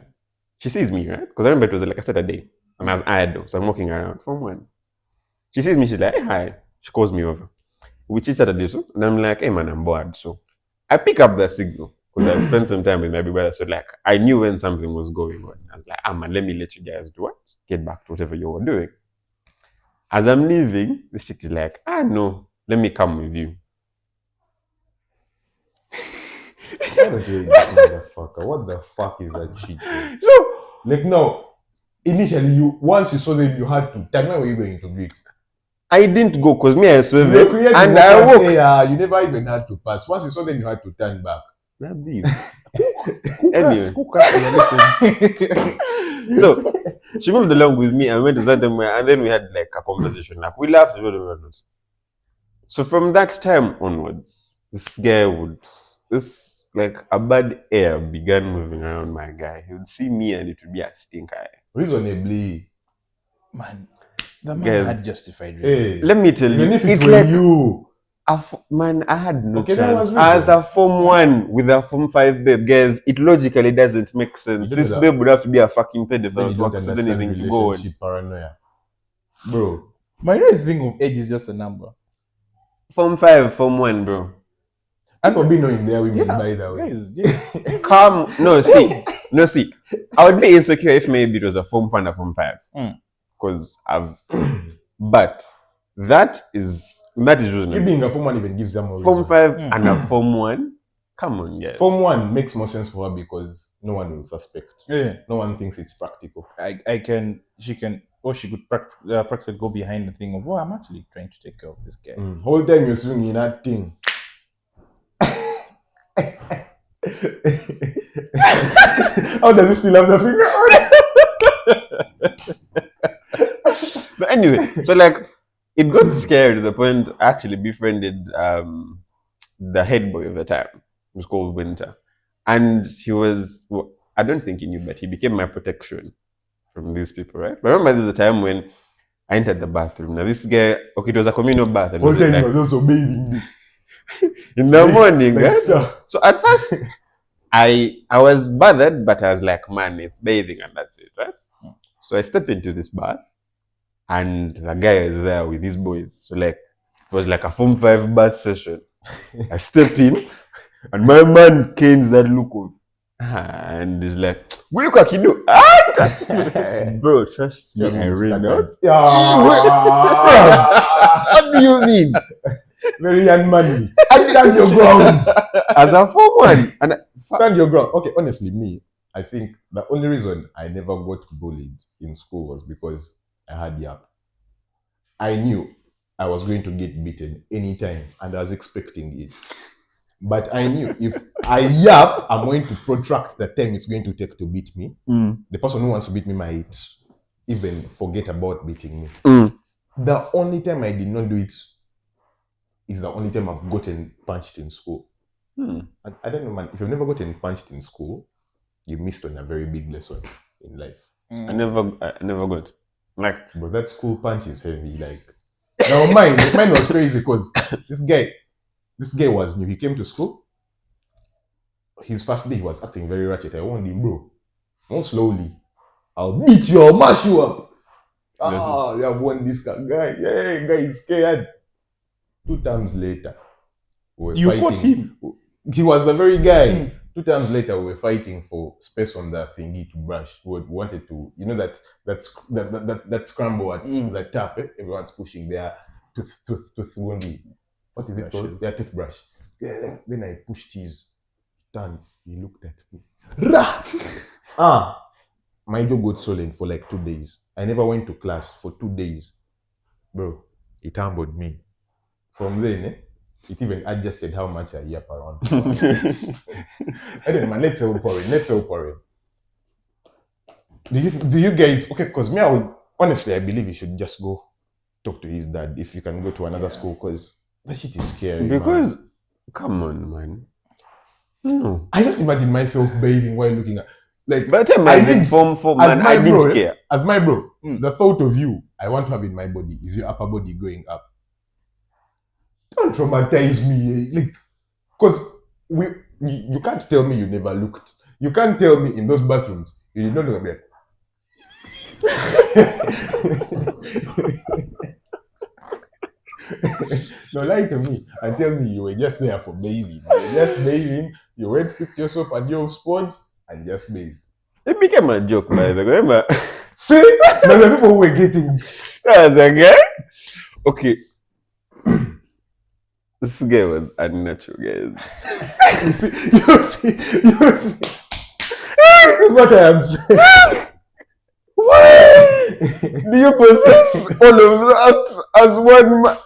She sees me, right? Because I remember it was like a Saturday, and I was idle, so I'm walking around from one. She sees me, she's like, hey, hi. She calls me over. We chit chat a little, and I'm like, hey man, I'm bored. So I pick up the signal because I spent some time with my big brother. So like I knew when something was going on. I was like, man, let me let you guys do what? Get back to whatever you were doing. As I'm leaving, the chick is like, no, let me come with you. Why don't you this motherfucker? What the fuck is that shit? Man? So Like no, initially once you saw them, you had to turn. Where were you going to greet? I didn't go because me I saw You were them creating and I awkward walked. air. You never even had to pass. Once you saw them, you had to turn back. Anyway. So she moved along with me and went to Zanzibar, and then we had like a conversation. Like we laughed. So from that time onwards, this like a bad air began moving around my guy. He would see me and it would be a stink eye. Reasonably, man, the man Guys, had justified reason. hey, Let me tell you, even if it it's were like you, man, I had no Okay, that was chance. reason. As a Form 1 with a Form 5 babe, guys, it logically doesn't make sense. You don't This know that. babe would have to be a fucking then pedophile you to don't accept understand anything to go on. relationship paranoia, bro. My next thing of age is just a number. Form 5, Form 1, bro. And for being knowing their women, Yeah, by the way. guys, yeah. Calm. No, see. I would be insecure if maybe it was a Form 1 or Form 5. Because but that is You reasonable. being a Form 1 even gives them more Form reason. 5 and a Form 1? Come on, guys. Form 1 makes more sense for her because no one will suspect. Yeah. No one thinks it's practical. She could practically go behind the thing of, I'm actually trying to take care of this guy. Whole time you're swinging that thing. How does it still have the finger? But anyway, so like it got scared to the point I actually befriended the head boy of the time. It was called Winter. And he was, well, I don't think he knew, but he became my protection from these people, right? But I remember there's a time when I entered the bathroom. Now this guy, okay, it was a communal bath. And it Whole was time like, you was also bathing. in the morning, Like, right? so. So at first, I was bothered, but I was like, man, it's bathing and that's it, right? So I stepped into this bath, and the guy is there with his boys. So like, it was like a Form 5 bath session. I stepped in, and my man canes that look of, and he's like, "What you can do?" Bro, trust me, I ran out. What do you mean? Very unmanly. Stand your ground. As a Form 1, and Stand your ground. Okay, honestly, me, I think the only reason I never got bullied in school was because I had yap. I knew I was going to get beaten anytime, and I was expecting it. But I knew if I yap, I'm going to protract the time it's going to take to beat me. The person who wants to beat me might even forget about beating me. The only time I did not do it is the only time I've gotten punched in school. I don't know, man. If you've never gotten punched in school, you missed on a very big lesson in life. I never got. Like, But that school punch is heavy. Like, now mine was crazy because this guy was new. He came to school. His first day, he was acting very ratchet. I warned him, bro, not slowly. I'll beat you. I'll mash you up. You have won this guy. Yeah, guy is scared. 2 times later, we were You fighting. caught him. He was the very guy. 2 times later, we were fighting for space on the thingy to brush. We wanted to, you know, that scramble at the tap. Everyone's pushing their tooth only. What is it called? Their toothbrush. Yeah, then I pushed his. Turned. He looked at me. My jaw got swollen for like 2 days. I never went to class for 2 days. Bro, it humbled me. From then, it even adjusted how much I yap around. Anyway, man, let's say Upori. Do you guys, okay, because me, honestly, I believe you should just go talk to his dad if you can go to another school, because that shit is scary. because, man. come on, man. No. I don't imagine myself bathing while looking at, like, By the time I was in Form 4, man, I didn't care. As my bro, the thought of you I want to have in my body is your upper body going up. Don't traumatize me, like, because you can't tell me you never looked. You can't tell me in those bathrooms you did not look at No, lie to me and tell me you were just there for bathing. You were just bathing. You went, picked yourself and your sponge and just bathed. It became a joke, by the way. Remember? See, now the people who were getting That's a guy. Okay. This guy was unnatural, guys. You see. This is what I am saying. Why do you possess all of that as one man?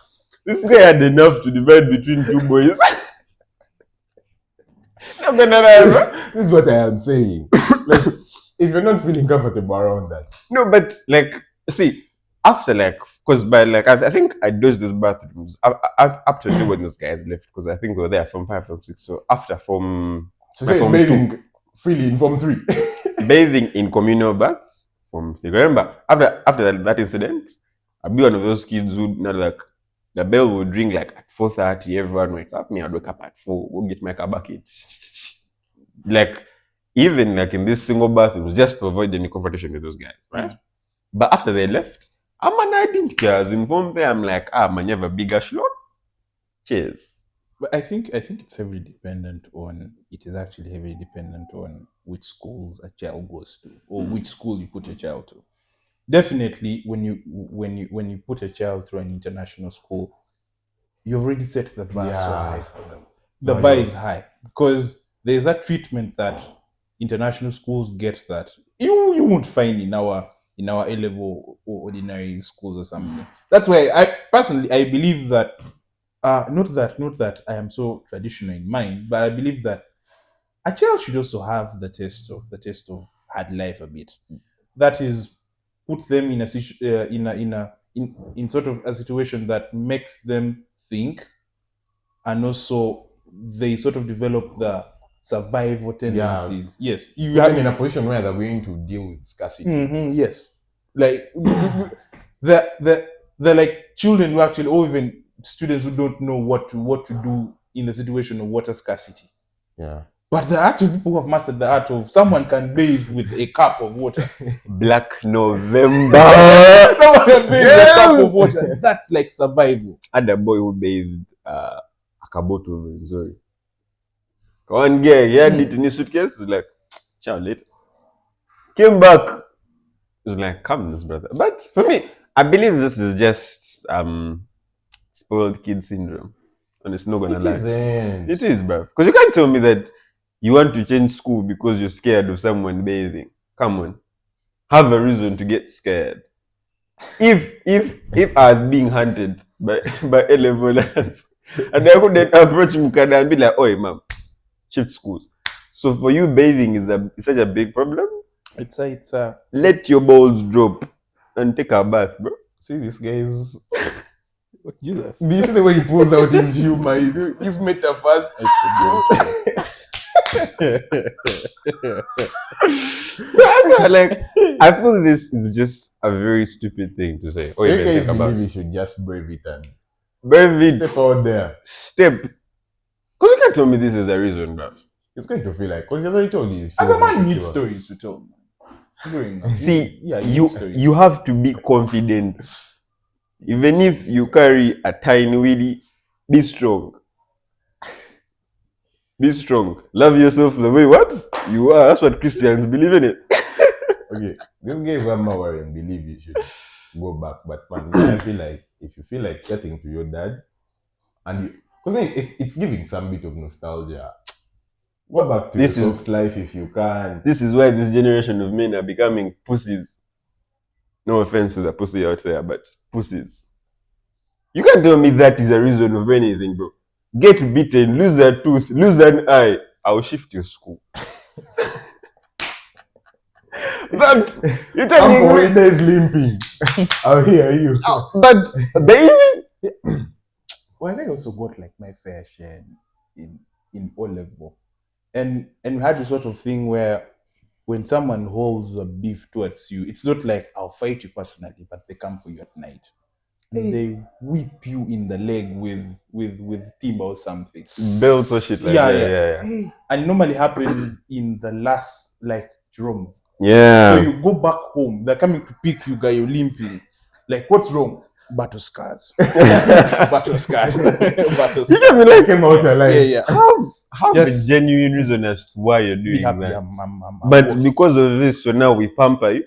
This guy had enough to divide between two boys. Not gonna lie, bro. This is what I am saying. Like, if you're not feeling comfortable around that, No, but like, see, after like, because by like, I think I dodged those bathrooms up to the when those guys left, because I think they were there from 5, from 6. So after from so like say from bathing freely in Form 3. bathing in communal baths from 6. Remember, after that incident, I'd be one of those kids who not like the bell would ring like at 4:30. Everyone wake up. Me, I'd wake up at 4. Go get my car bucket. Like even like in this single bathroom, just to avoid any confrontation with those guys, right? But after they left, I didn't care. As informed there, I'm like, man, you have a bigger show. Cheers. But I think it's heavily dependent on. It is actually heavily dependent on which schools a child goes to, or which school you put your child to. Definitely, when you put a child through an international school, you've already set the bar so Yeah. high for them. The bar is high because there's that treatment that international schools get that you won't find in our A level or ordinary schools or something. That's why I personally believe that. Not that I am so traditional in mind, but I believe that a child should also have the taste of hard life a bit. That is, put them in in sort of a situation that makes them think, and also they sort of develop the survival tendencies. Yes, you Put have them in a position where they're going to deal with scarcity. yes, like the like children who actually, or even students who don't know what to do in the situation of water scarcity. Yeah. But there are actually people who have mastered the art of someone can bathe with a cup of water. Black November. Someone can bathe with a cup of water. That's like survival. I had a boy who bathed a kaboto. Sorry. One guy, he had it in his suitcase. He's like, ciao, later. Came back. It was like, calmness, brother. But for me, I believe this is just spoiled kid syndrome. And it's not gonna lie. It is, bro. Because you can't tell me that you want to change school because you're scared of someone bathing. Come on. Have a reason to get scared. If I was being hunted by A-levelers and I couldn't approach Mukada and be like, oi, ma'am, shift schools. So for you, bathing is such a big problem? It's a Let your balls drop and take a bath, bro. See, this guy is. Jesus. Do you see the way he pulls out his humor? His metaphors. So, like, I feel this is just a very stupid thing to say. So you guys believe you should just brave it and brave it. step out there. Step. Because you can't tell me this is a reason, bro. It's going to feel like, because he's already told you. As a man, you need stories to tell. See, you need stories. you have to be confident. Even if you carry a tiny willy, be strong. Be strong. Love yourself the way what you are. That's what Christians believe in it. Okay, this guy is one more and believe you should go back. But man, I feel like if you feel like chatting to your dad, and because if it's giving some bit of nostalgia, go back to This your is- soft life if you can. This is why this generation of men are becoming pussies. No offense to the pussy out there, but pussies. You can't tell me that is a reason of anything, bro. Get beaten, lose a tooth, lose an eye. I'll shift your school. But you're telling me, Amber is limping. I'll hear you. but baby, Well, I also got like my fair share in O level, and we had this sort of thing where when someone holds a beef towards you, it's not like I'll fight you personally, but they come for you at night. They whip you in the leg with timber or something. belts or shit like that. Yeah. And it normally happens in the last, like, Jerome. Yeah. So you go back home, they're coming to pick you, guy, you're limping. Like, what's wrong? Battle scars. Battle scars. Battle You scars. can be like, Came out alive. Yeah. have Just a genuine reason as to why you're doing Be happy. that. I'm But okay. because of this, so now we pamper you.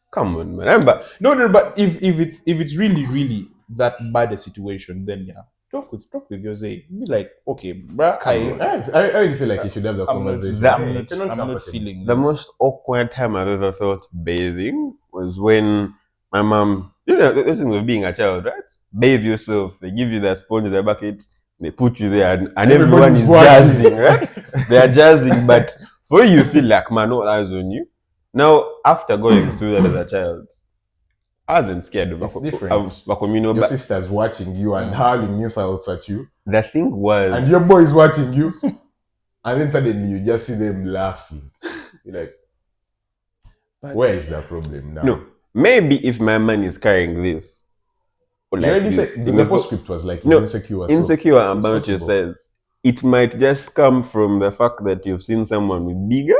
Come on, man. No, but if it's really that bad a situation, then yeah, talk with your say. Be like, okay, bruh, I really feel like you should have the I'm not, conversation. I'm not feeling The this. most awkward time I've ever felt bathing was when my mom, this thing of being a child, right? Bathe yourself. They give you that sponge in the bucket, they put you there, and everyone Everybody's is watching. jazzing, right? They are jazzing, but for you feel like, man, all eyes on you. Now, after going through that as a child, I wasn't scared of It's different. a communal, Your but sister's watching you and hurling insults at you, the thing was, and your boy is watching you, and then suddenly you just see them laughing. You're like, where is the problem now? no, maybe if my man is carrying this, or You like already this, said the postscript was like No, insecure. insecure so it's about possible. yourself. It might just come from the fact that you've seen someone with bigger,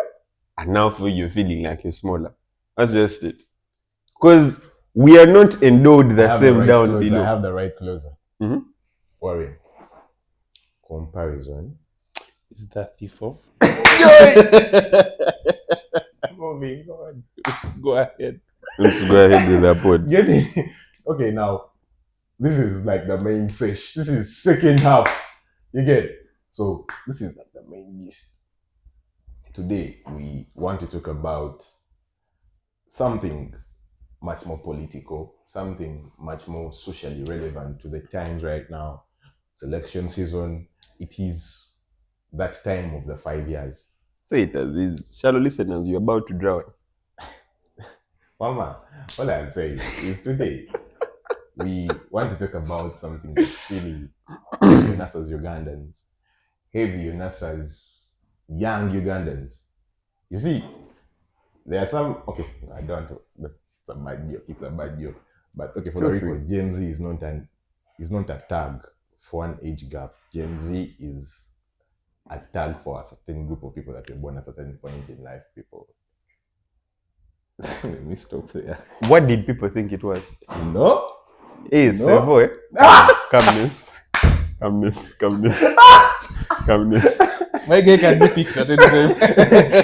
and now for you, you're feeling like you're smaller. That's just it. Because we are not endowed I the have same right down closer. below. I have the right closer. Mhm. Worry. Comparison. Is that thief of? Moving on. Go ahead. Let's go ahead with that pod. Get it? Okay, now this is like the main sesh. This is second half. You get it? So this is like the main gist. Today we want to talk about something much more political, something much more socially relevant to the times right now. It's election season. It is that time of the 5 years. Say it as is. Shallow listeners, you're about to drown. Mama, all I'm saying is today we want to talk about something that's really heavy on us as Ugandans, heavy on us as young Ugandans. You see, there are some, okay, I don't know, it's a bad joke, But okay, for the record, Gen Z is not a tag for an age gap. Gen Z is a tag for a certain group of people that were born at a certain point in life, people. Let me stop there. What did people think it was? No. Hey, No. Sevo, eh? Calmness. My guy can be picked at any time.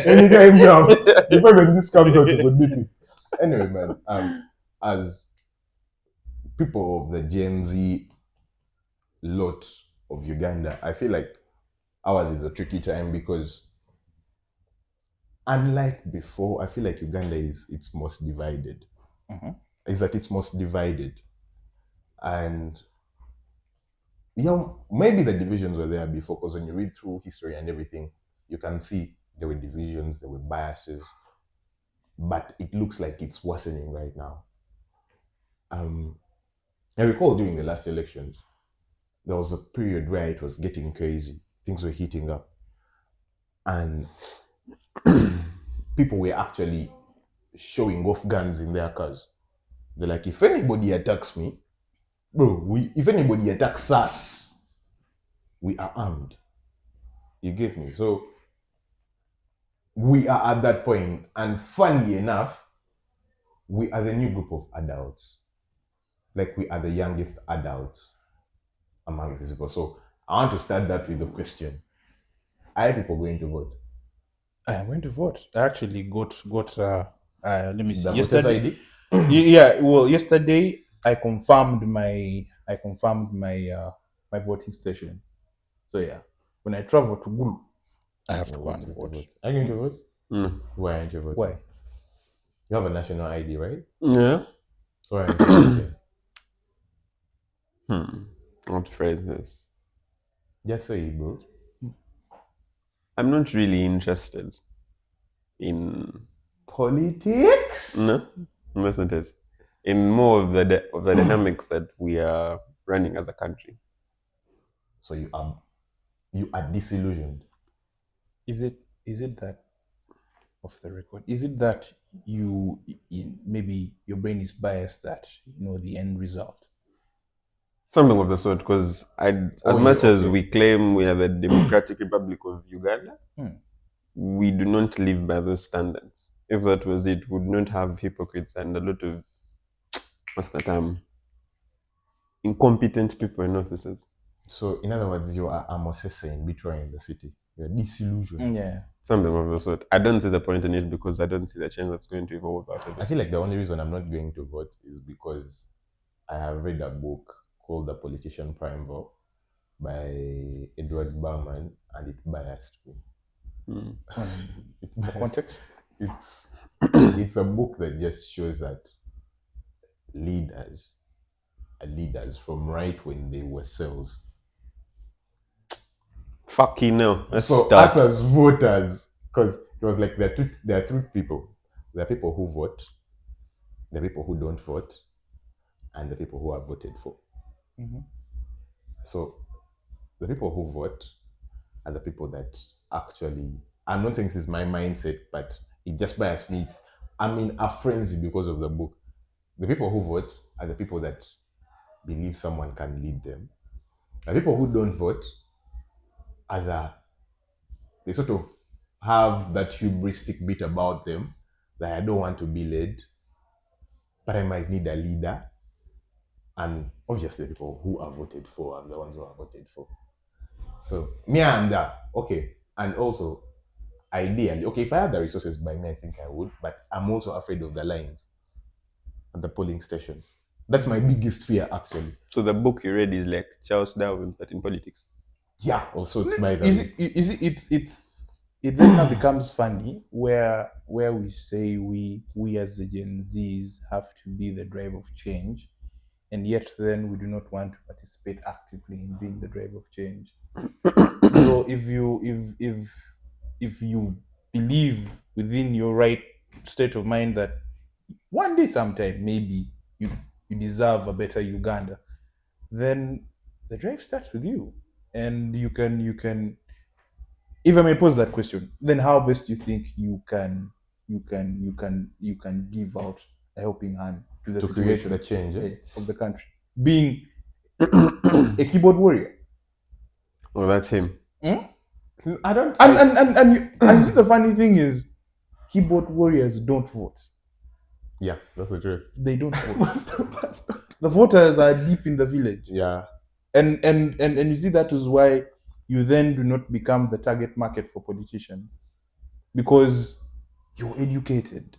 Anytime now. Before when this comes out, it would be picked. Anyway, man, as people of the Gen Z lot of Uganda, I feel like ours is a tricky time because unlike before, I feel like Uganda is its most divided. Is at its most divided. And yeah, maybe the divisions were there before, because when you read through history and everything, you can see there were divisions, there were biases, but it looks like it's worsening right now. I recall during the last elections, there was a period where it was getting crazy. Things were heating up. And people were actually showing off guns in their cars. They're like, if anybody attacks me, if anybody attacks us, we are armed. You get me? So we are at that point, and funny enough, we are the new group of adults. Like, we are the youngest adults among these people. So I want to start that with a question. Are people going to vote? I am going to vote. I actually got let me see. The voter's ID? Yeah, well, yesterday I confirmed my my voting station. So yeah, when I travel to Gulu, I have to go and vote. Are you going to vote? No. Why aren't you voting? Why? You have a national ID, right? Yeah. So why aren't you voting? How to phrase this? Just say it, bro. I'm not really interested in Politics? no, that's not it. In more of the dynamics that we are running as a country. So you are disillusioned. Is it that, off the record, is it that maybe your brain is biased that you know the end result? Something of the sort, because as much as we claim we are the Democratic Republic of Uganda, we do not live by those standards. If that was it, we would not have hypocrites and a lot of, incompetent people in offices. So, in other words, you are Amosese betraying the city. You're disillusioned. Yeah. Something of the sort. I don't see the point in it because I don't see the change that's going to evolve out of it. I feel like the only reason I'm not going to vote is because I have read a book called The Politician Primeval. by Edward Berman, and it biased me. It biased. Context? It's a book that just shows that leaders are leaders from right when they were cells. Fucking no. Let's So start. us as voters, because it was like there are three people. There are people who vote, there are people who don't vote, and the people who are voted for. So the people who vote are the people that actually, I'm not saying this is my mindset, but it just biased me. I'm in a frenzy because of the book. The people who vote are the people that believe someone can lead them. The people who don't vote are they sort of have that hubristic bit about them that I don't want to be led, but I might need a leader. And obviously, the people who are voted for are the ones who are voted for. So, me and that, okay. And also, ideally, okay, if I had the resources by me, I think I would, but I'm also afraid of the lines at the polling stations. That's my biggest fear, actually. So the book you read is like Charles Darwin, but in politics. Yeah, also it's by the It then now becomes funny where we say we as the Gen Zs have to be the drive of change, and yet then we do not want to participate actively in being the drive of change. So if you believe within your right state of mind that one day sometime maybe you deserve a better Uganda, then the drive starts with you, and you can. If I may pose that question, then how best do you think you can give out a helping hand to the to create situation the change. of the country, being a keyboard warrior? Oh, that's him. I don't. And you see, the funny thing is, keyboard warriors don't vote. Yeah, that's the truth. They don't vote. The voters are deep in the village. Yeah. And you see, that is why you then do not become the target market for politicians, because you're educated.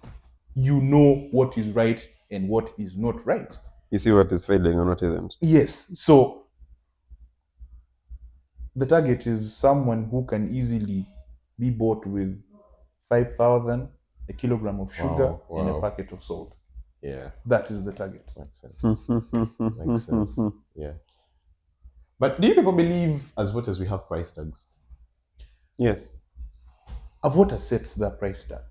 You know what is right and what is not right. You see what is failing and what isn't. Yes. So the target is someone who can easily be bought with 5,000, a kilogram of sugar, and a packet of salt. Yeah. That is the target. Makes sense. Makes sense. Yeah. But do you people believe as voters we have price tags? Yes. A voter sets the price tag.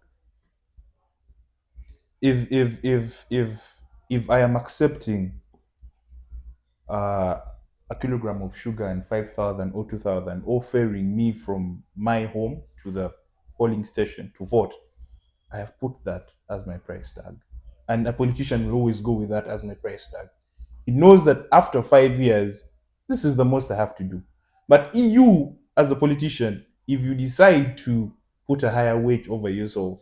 If I am accepting a kilogram of sugar and 5,000 or 2,000 offering me from my home to the polling station to vote, I have put that as my price tag. And a politician will always go with that as my price tag. He knows that after 5 years, this is the most I have to do. But you, as a politician, if you decide to put a higher weight over yourself,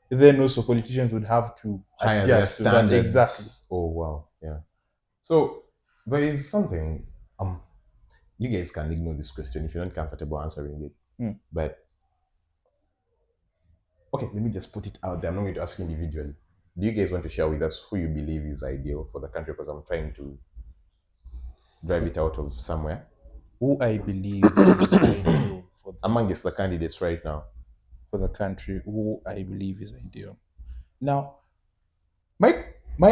then also politicians would have to adjust to that. Exactly. Oh wow, yeah. So there is something. You guys can ignore this question if you're not comfortable answering it. But okay, let me just put it out there. I'm not going to ask you individually. Do you guys want to share with us who you believe is ideal for the country? Because I'm trying to drive it out of somewhere. Who I believe is ideal amongst the candidates right now for the country, who I believe is ideal. Now, my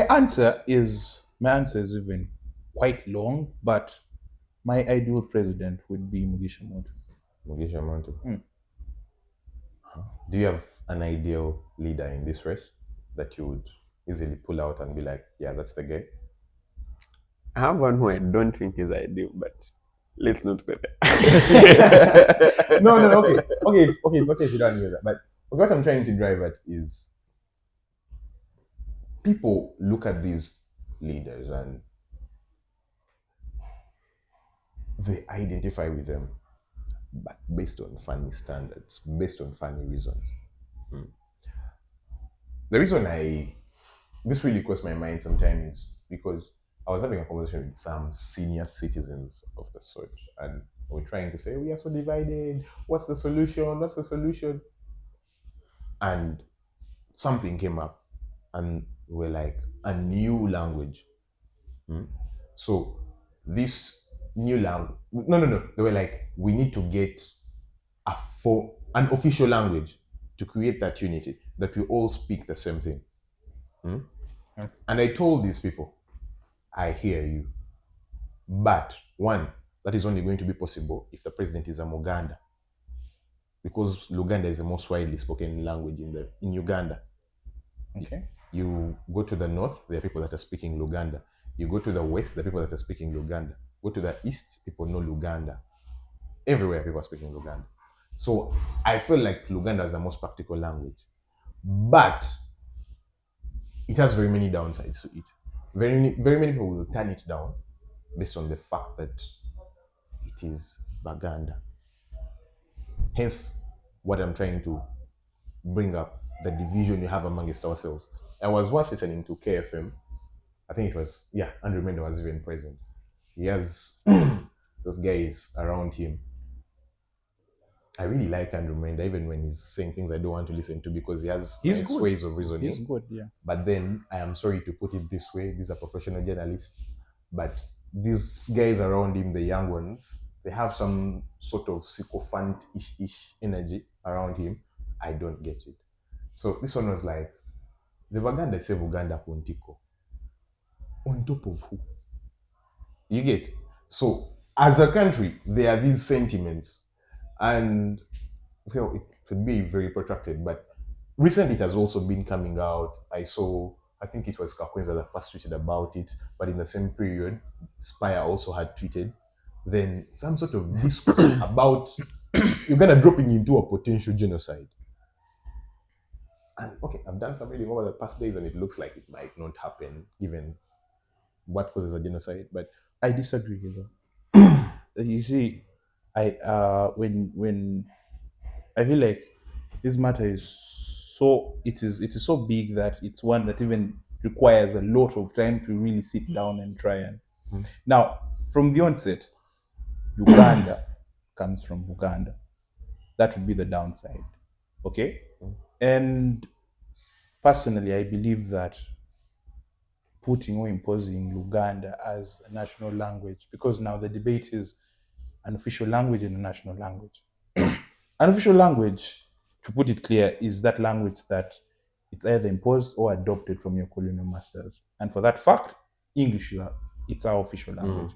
answer is even quite long, but my ideal president would be Mugisha Muntu. Do you have an ideal leader in this race that you would easily pull out and be like, yeah, that's the guy? I have one who I don't think is ideal, but let's not go there. No, okay. It's okay if you don't hear that. But what I'm trying to drive at is people look at these leaders and they identify with them, but based on funny standards, based on funny reasons. The reason this really crossed my mind sometimes is because I was having a conversation with some senior citizens of the sort, and we're trying to say, we are so divided. What's the solution? And something came up, and we're like, a new language. So this new language. No. They were like, we need to get an official language to create that unity, that we all speak the same thing. Yeah. And I told these people, I hear you. But one, that is only going to be possible if the president is a Muganda. Because Luganda is the most widely spoken language in Uganda. Okay. You go to the north, there are people that are speaking Luganda. You go to the west, there are people that are speaking Luganda. Go to the east, people know Luganda. Everywhere, people are speaking Luganda. So I feel like Luganda is the most practical language. But it has very many downsides to it. Very many people will turn it down based on the fact that it is Baganda. Hence, what I'm trying to bring up, the division we have amongst ourselves. I was once listening to KFM. I think it was, Andrew Mendo was even present. He has those guys around him. I really like Andrew Mendo, even when he's saying things I don't want to listen to, because he has nice ways of reasoning. He's good, yeah. But then, I am sorry to put it this way, these are professional journalists, but these guys around him, the young ones, they have some sort of sycophant-ish energy around him. I don't get it. So this one was like, the Baganda say Uganda Pontiko. On top of who? You get? So, as a country, there are these sentiments. And, well, it could be very protracted, but recently it has also been coming out. I think it was Kakwenza that first tweeted about it, but in the same period, Spire also had tweeted. Then some sort of discourse about Uganda dropping into a potential genocide. And okay, I've done some reading over the past days, and it looks like it might not happen given what causes a genocide. But I disagree with that. You see, when I feel like this matter is it is so big that it's one that even requires a lot of time to really sit down and try and. Now, from the onset, Uganda comes from Uganda. That would be the downside. Okay? And personally, I believe that putting or imposing Luganda as a national language, because now the debate is an official language and a national language. An official language, to put it clear, is that language that it's either imposed or adopted from your colonial masters. And for that fact, English, it's our official language.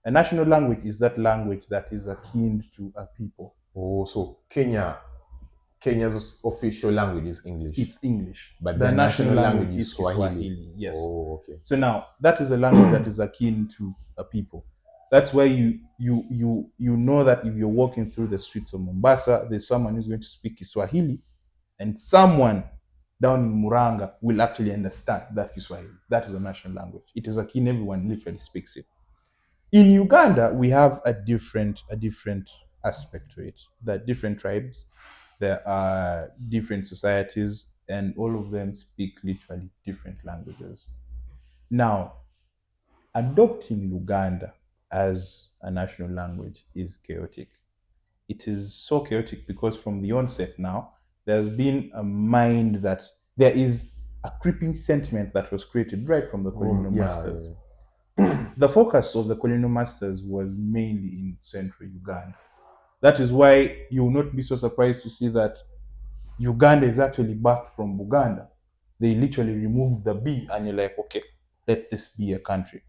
A national language is that language that is akin to a people. Oh, so Kenya's official language is English. It's English. But the national language is Swahili. Yes. Oh, okay. So now that is a language that is akin to a people. That's why you know that if you're walking through the streets of Mombasa, there's someone who's going to speak Kiswahili, and someone down in Muranga will actually understand that Kiswahili. That is a national language. It is akin, everyone literally speaks it. In Uganda, we have a different aspect to it. There are different tribes, there are different societies, and all of them speak literally different languages. Now, adopting Luganda as a national language is chaotic. It is so chaotic because from the onset now, there's been a mind that there is a creeping sentiment that was created right from the colonial masters. The focus of the colonial masters was mainly in central Uganda. That is why you will not be so surprised to see that Uganda is actually birthed from Buganda. They literally removed the B, and you're like, okay, let this be a country.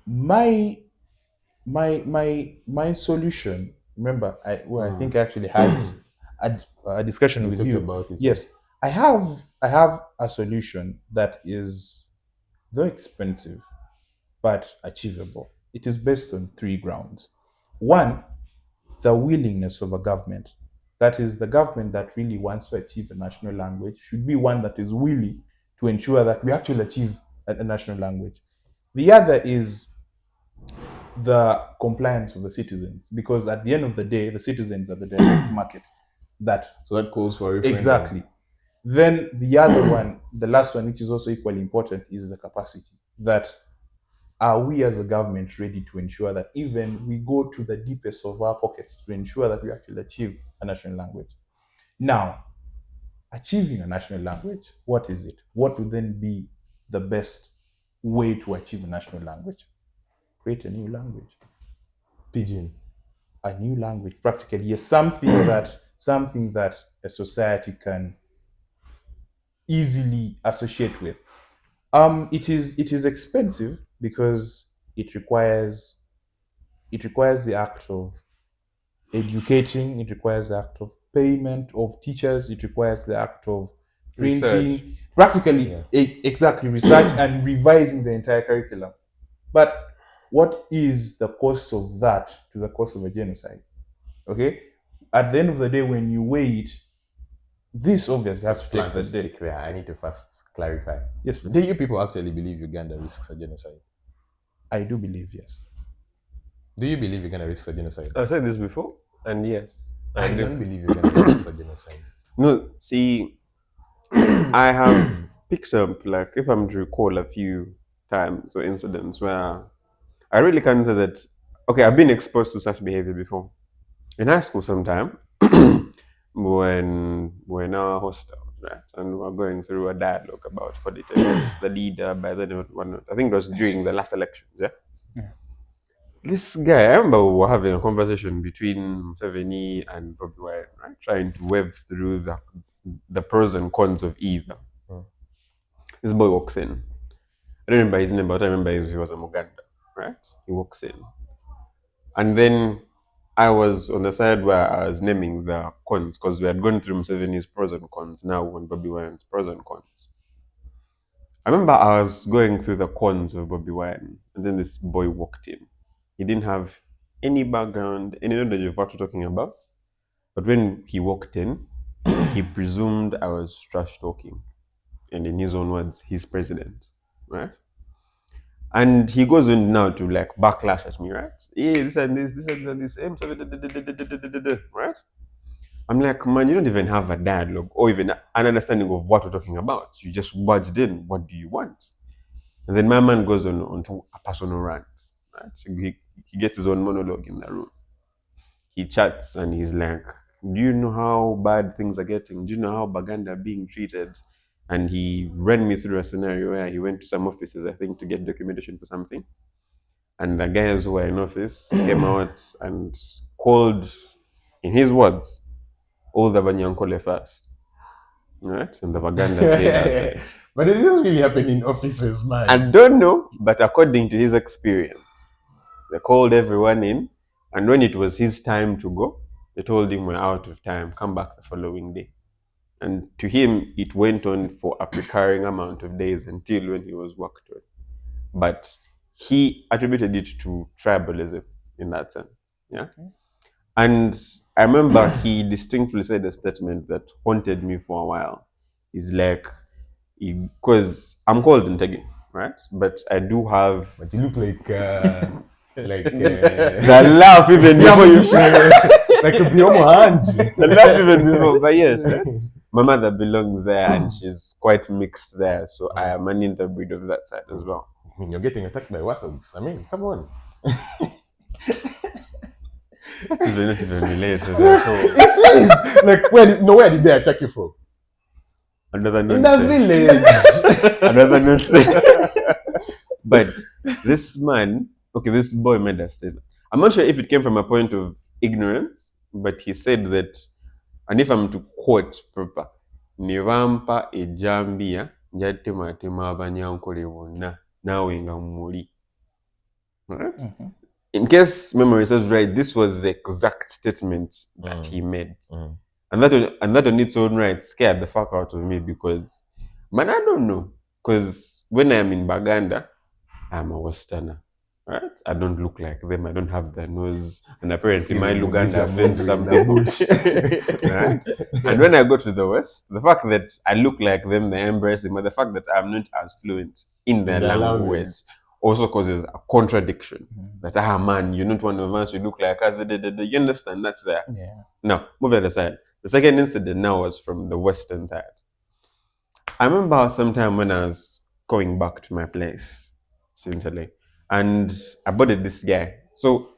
My solution. Remember, I think I actually had a discussion with you about it. Yes, I have a solution that is though expensive, but achievable. It is based on 3 grounds. One, the willingness of a government. That is, the government that really wants to achieve a national language should be one that is willing to ensure that we actually achieve a national language. The other is the compliance of the citizens, because at the end of the day, the citizens are the direct market. So that calls for a referendum. Exactly. Then the other one, the last one, which is also equally important, is the capacity. That are we as a government ready to ensure that even we go to the deepest of our pockets to ensure that we actually achieve a national language? Now, achieving a national language, what is it? What would then be the best way to achieve a national language? create a new language. Pigeon. A new language, practically, yes, something that a society can easily associate with. It is expensive because it requires the act of educating, it requires the act of payment of teachers, it requires the act of printing, Research. practically, Yeah. exactly, research and revising the entire curriculum. But what is the cost of that to the cost of a genocide? Okay, at the end of the day, when you weigh it, this obviously has to take Plant the a day. stick there. I need to first clarify. Yes, Do please. you people actually believe Uganda risks a genocide? I do believe, yes. Do you believe Uganda risks a genocide? I've said this before, and yes, I do. don't believe Uganda risks a genocide. No, see, I have picked up, like, if I'm to recall a few times or incidents where I really can't say that, okay, I've been exposed to such behavior before. In high school sometime, when we're in our hostel, right, and we're going through a dialogue about politics, the leader, by then, I think it was during the last elections, yeah? This guy, I remember we were having a conversation between Museveni and Bobby Wine, right? Trying to wave through the pros and cons of either. This boy walks in. I don't remember his name, but I remember he was a Uganda, right? He walks in. And then I was on the side where I was naming the cons because we had gone through Museveni's pros and cons, now on Bobby Wine's pros and cons. I remember I was going through the cons of Bobby Wine, and then this boy walked in. He didn't have any background, any knowledge of what we're talking about. But when he walked in, he presumed I was trash talking. And in his own words, he's president, right? And he goes in now to like backlash at me, right? Yeah, this and this, right? I'm like, man, you don't even have a dialogue or even an understanding of what we're talking about. You just barged in. What do you want? And then my man goes onto a personal rant, right? So he gets his own monologue in the room. He chats and he's like, do you know how bad things are getting? Do you know how Baganda are being treated? And he ran me through a scenario where he went to some offices, I think, to get documentation for something. And the guys who were in office came out and called, in his words, all the Banyankole first. Right? And the Bagandas stayed outside. But does this really happen in offices, man? I don't know, but according to his experience, they called everyone in, and when it was his time to go, they told him we're out of time, come back the following day. And to him, it went on for a recurring amount of days until when he was worked on. But he attributed it to tribalism in that sense. Yeah. And I remember he distinctly said a statement that haunted me for a while. He's like, because I'm called Ntege, right? But I do have But you look like the laugh even before you like a Biomo Hanji. the laugh even before, but yes, right? My mother belongs there and she's quite mixed there, so I am an interbreed of that side as well. I mean, you're getting attacked by Wathogs. I mean, come on. They're not even related at all. It is! Like, where did they attack you from? Another In the nonsense. village. Another nonsense. But this man, okay, this boy made a statement. I'm not sure if it came from a point of ignorance, but he said that, and if I'm to quote proper, Nivampa ejambia njatematema abanyankole bonna nawe nga muli. Right? Mm-hmm. In case memory serves right, this was the exact statement that he made. And that on its own right scared the fuck out of me because, man, I don't know. Because when I'm in Baganda, I'm a Westerner, right? I don't look like them. I don't have the nose. And apparently my Uganda offends some people. Right? And when I go to the West, the fact that I look like them, they embrace them, but the fact that I'm not as fluent in their language also causes a contradiction. That, man, you're not one of us, you look like us. You understand? That's there. Yeah. Now, move it aside. The second incident now was from the Western side. I remember sometime when I was going back to my place, essentially, and I boarded this guy. So,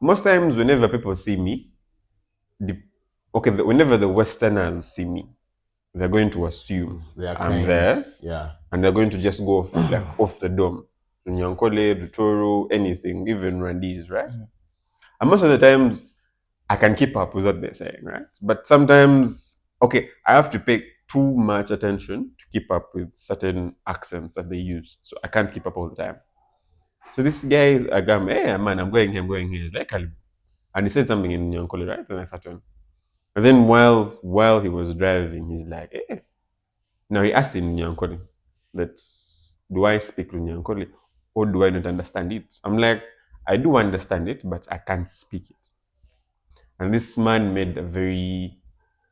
most times whenever people see me, whenever the Westerners see me, they're going to assume I'm there, yeah, and they're going to just go off the dome. Nyankole, Rutoro, anything, even Rwandese, right? And most of the times, I can keep up with what they're saying, right? But sometimes, okay, I have to pay too much attention to keep up with certain accents that they use. So I can't keep up all the time. So this guy is, I go, hey man, I'm going here, I'm going here. Like, and he said something in Nyankole, right? And I sat on. And then while he was driving, he's like, hey. Now he asked in Nyankole that, do I speak Nyankole or do I not understand it? I'm like, I do understand it, but I can't speak it. And this man made a very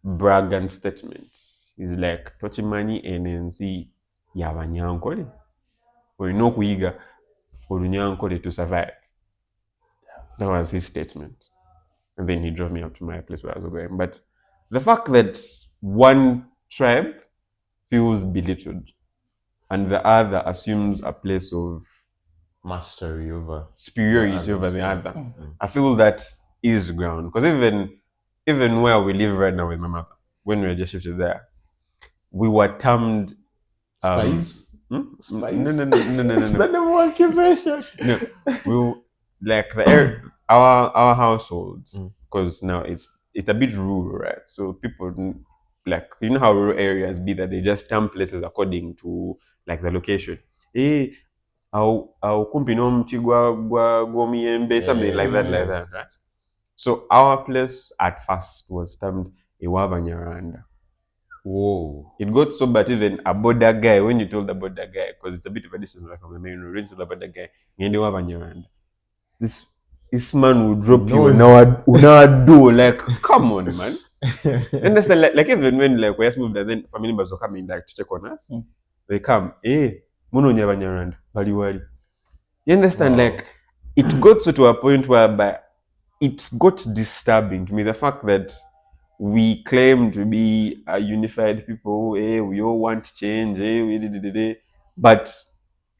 braggant statement. He's like, Tochimani NNC Yabanyankole. Or no kuiga Olunyankole to survive. That was his statement. And then he drove me up to my place where I was going. But the fact that one tribe feels belittled and the other assumes a place of Mastery over superiority over the other, I feel that is ground. Because even where we live right now with my mother, when we were just shifted there, we were termed spies. Spice? No. It's the number one accusation. No, we like the air, our households, because now it's a bit rural, right? So people like, you know how rural areas be that they just term places according to like the location. Hey, au kumpi no mti gwa gomiembe, something like that, right? So our place at first was termed Iwabanyaranda. Whoa. It got so bad even a border guy, when you told the border guy, because it's a bit of a distance like from the main road, into the border guy, this man will drop you now do like, come on, man. Understand? Like even when like we just moved and then family members were coming like to check on us, they come, muno nyabanyaranda, baliwali. You understand? Wow. Like it got to a point whereby it got disturbing to me, the fact that we claim to be a unified people, we all want change, but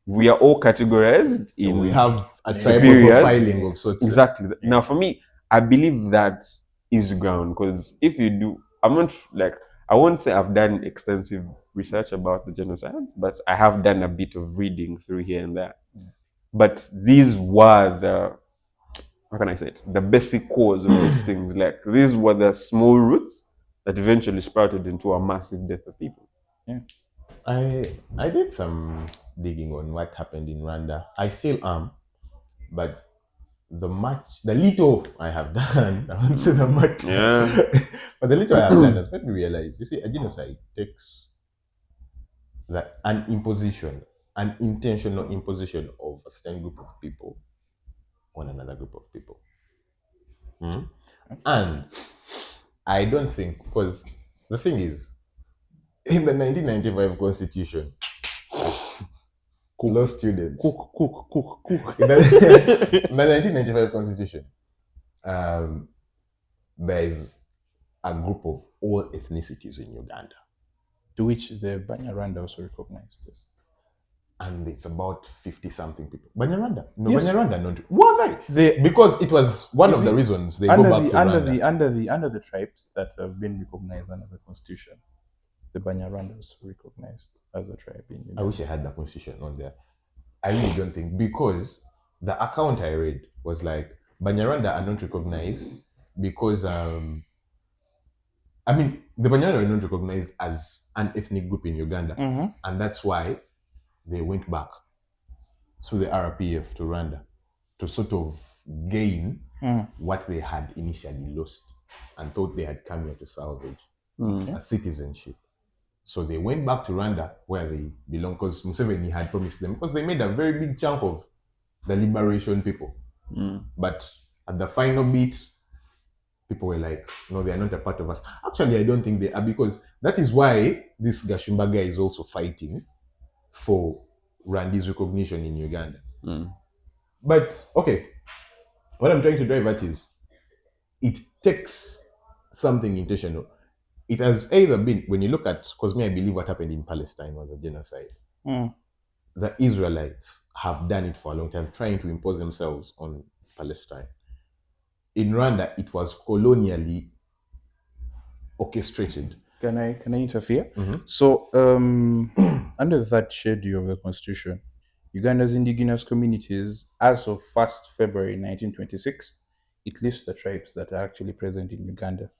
we are all categorized in We have a tribal superiors. profiling of sorts. Exactly. Now, for me, I believe that is ground, because if you do, I'm not like, I won't say I've done extensive research about the genocides, but I have done a bit of reading through here and there. But these were the, how can I say it, the basic cause of these things. Like these were the small roots that eventually sprouted into a massive death of people. Yeah. I did some digging on what happened in Rwanda. I still am, but the little I have done, I won't say the much, but the little I have done has made me realize, you see, a genocide takes an intentional imposition of a certain group of people on another group of people. And I don't think, because the thing is, in the 1995 Constitution, law students. Cook. In the 1995 Constitution, there is a group of all ethnicities in Uganda. To which the Banyarwanda also recognized this. And it's about 50-something people. Banyarwanda? No, Yes. Banyarwanda not. What are they? Because it was one of the reasons they go back to Rwanda. Under the tribes that have been recognized under the Constitution, the Banyarwanda was recognized as a tribe in Uganda. I wish I had the Constitution on there. I really don't think, because the account I read was like, Banyarwanda are not recognized because, the Banyarwanda are not recognized as an ethnic group in Uganda. And that's why they went back through the RPF to Rwanda to sort of gain what they had initially lost and thought they had come here to salvage, a citizenship. So they went back to Rwanda where they belong, because Museveni had promised them, because they made a very big chunk of the liberation people. But at the final bit, people were like, no, they are not a part of us. Actually, I don't think they are, because that is why this Gashumba guy is also fighting for Rwanda's recognition in Uganda. But, okay, what I'm trying to drive at is, it takes something intentional. It has either been, when you look at, because I believe what happened in Palestine was a genocide. The Israelites have done it for a long time, trying to impose themselves on Palestine. In Rwanda, it was colonially orchestrated. Can I interfere? So, under the third schedule of the Constitution, Uganda's indigenous communities, as of 1st February 1926, it lists the tribes that are actually present in Uganda.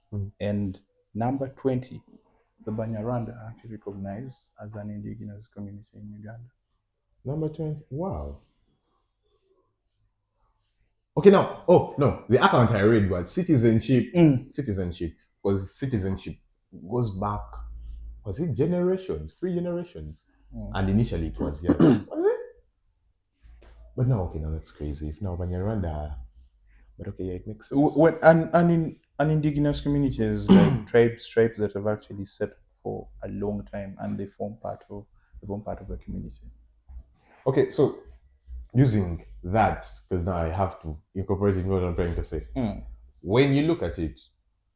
And number 20, the Banyarwanda are actually recognized as an indigenous community in Uganda. Number 20. Wow. Okay, now, oh no, the account I read was citizenship. Citizenship, because citizenship goes back, was it generations, 3 generations? And initially it was, yeah. Was it? But now, okay, now that's crazy. If now Banyarwanda, but okay, yeah, it makes sense. When an indigenous communities like tribes that have actually set for a long time and they form part of the community. Okay, so using that, because now I have to incorporate in what I'm trying to say. When you look at it,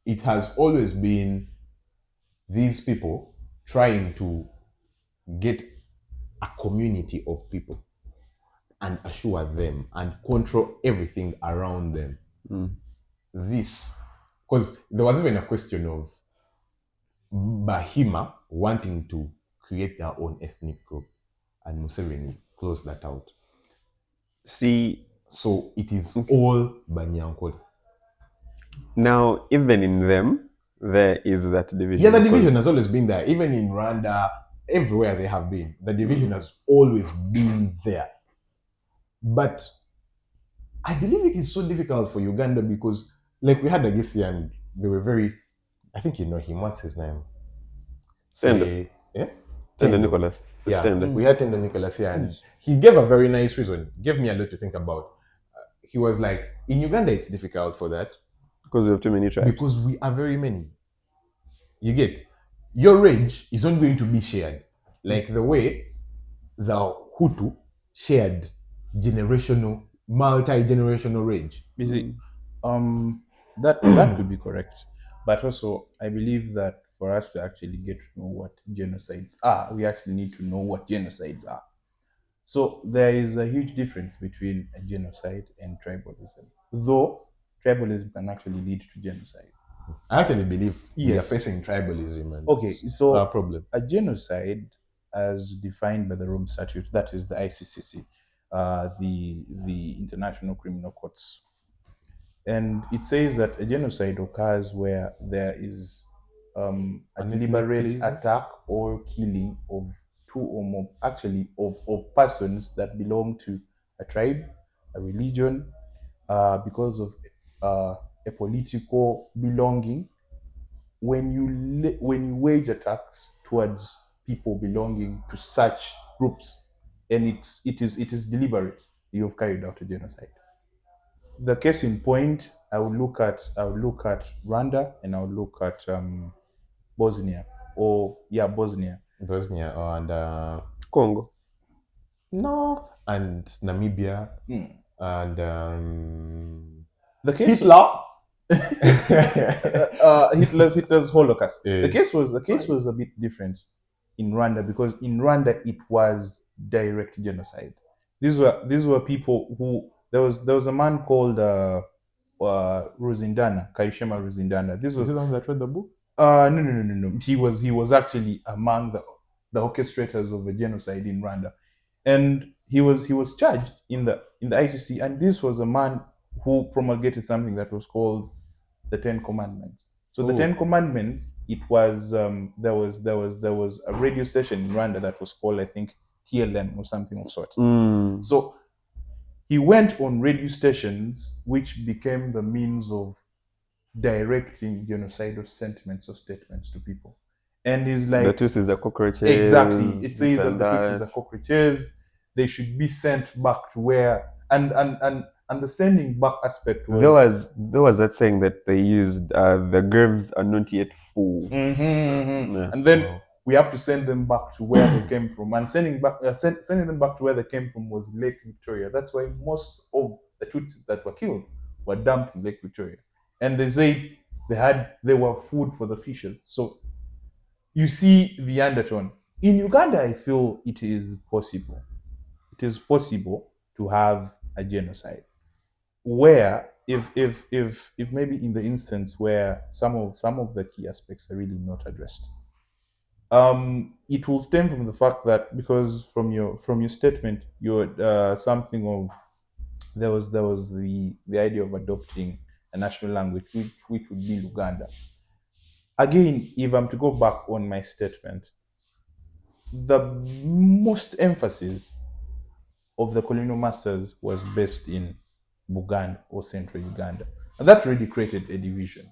it has always been these people trying to get a community of people and assure them and control everything around them. This, because there was even a question of Bahima wanting to create their own ethnic group, and Museveni closed that out. See, so it is all Banyankole. Now, even in them, there is that division. Yeah, the division has always been there. Even in Rwanda, everywhere they have been, the division has always been there. But I believe it is so difficult for Uganda because, like, we had Agisi and they were very, I think you know him, what's his name? Tendo. Yeah? Tendo Nicholas. Yeah, Tendo. we had Tendo Nicholas here and he gave a very nice reason. Gave me a lot to think about. He was like, in Uganda it's difficult for that. Because we have too many tribes. Because we are very many. You get, your rage is not going to be shared. Like the way the Hutu shared multi-generational rage. You see, that could be correct. But also, I believe that for us to actually get to know what genocides are, we actually need to know what genocides are. So there is a huge difference between a genocide and tribalism. Though tribalism can actually lead to genocide. I actually believe we are facing tribalism. And okay, so our problem. A genocide, as defined by the Rome Statute, that is the ICCC, the International Criminal Courts. And it says that a genocide occurs where there is a deliberate attack or killing of two or more, actually, of persons that belong to a tribe, a religion, because of a political belonging. When you wage attacks towards people belonging to such groups, and it is deliberate, you have carried out a genocide. The case in point, I would look at Rwanda and I would look at Bosnia. Bosnia and Congo. No, and Namibia and the case Hitler. Hitler's Holocaust. The case was a bit different in Rwanda because in Rwanda it was direct genocide. These were people who there was a man called Ruzindana, Kayishema Ruzindana. Is it the one that read the book? No. He was actually among the orchestrators of the genocide in Rwanda, and he was charged in the ICC. And this was a man who promulgated something that was called the Ten Commandments. So the Ten Commandments, it was there was a radio station in Rwanda that was called, I think, TLM or something of sort. So he went on radio stations, which became the means of directing genocidal sentiments or statements to people. And he's like, the truth is the cockroaches. Exactly. It says that the truth is the cockroaches. They should be sent back to where and the sending back aspect was there was that saying that they used the graves are not yet full. Yeah. And then we have to send them back to where they came from, and sending them back to where they came from was Lake Victoria. That's why most of the Tutsis that were killed were dumped in Lake Victoria, and they say they were food for the fishes. So you see the undertone. In Uganda, I feel it is possible. It is possible to have a genocide where if maybe in the instance where some of the key aspects are really not addressed. It will stem from the fact that, because from your statement, you're something of, there was the idea of adopting a national language, which would be Luganda. Again, if I'm to go back on my statement, the most emphasis of the colonial masters was based in Buganda or central Uganda. And that really created a division.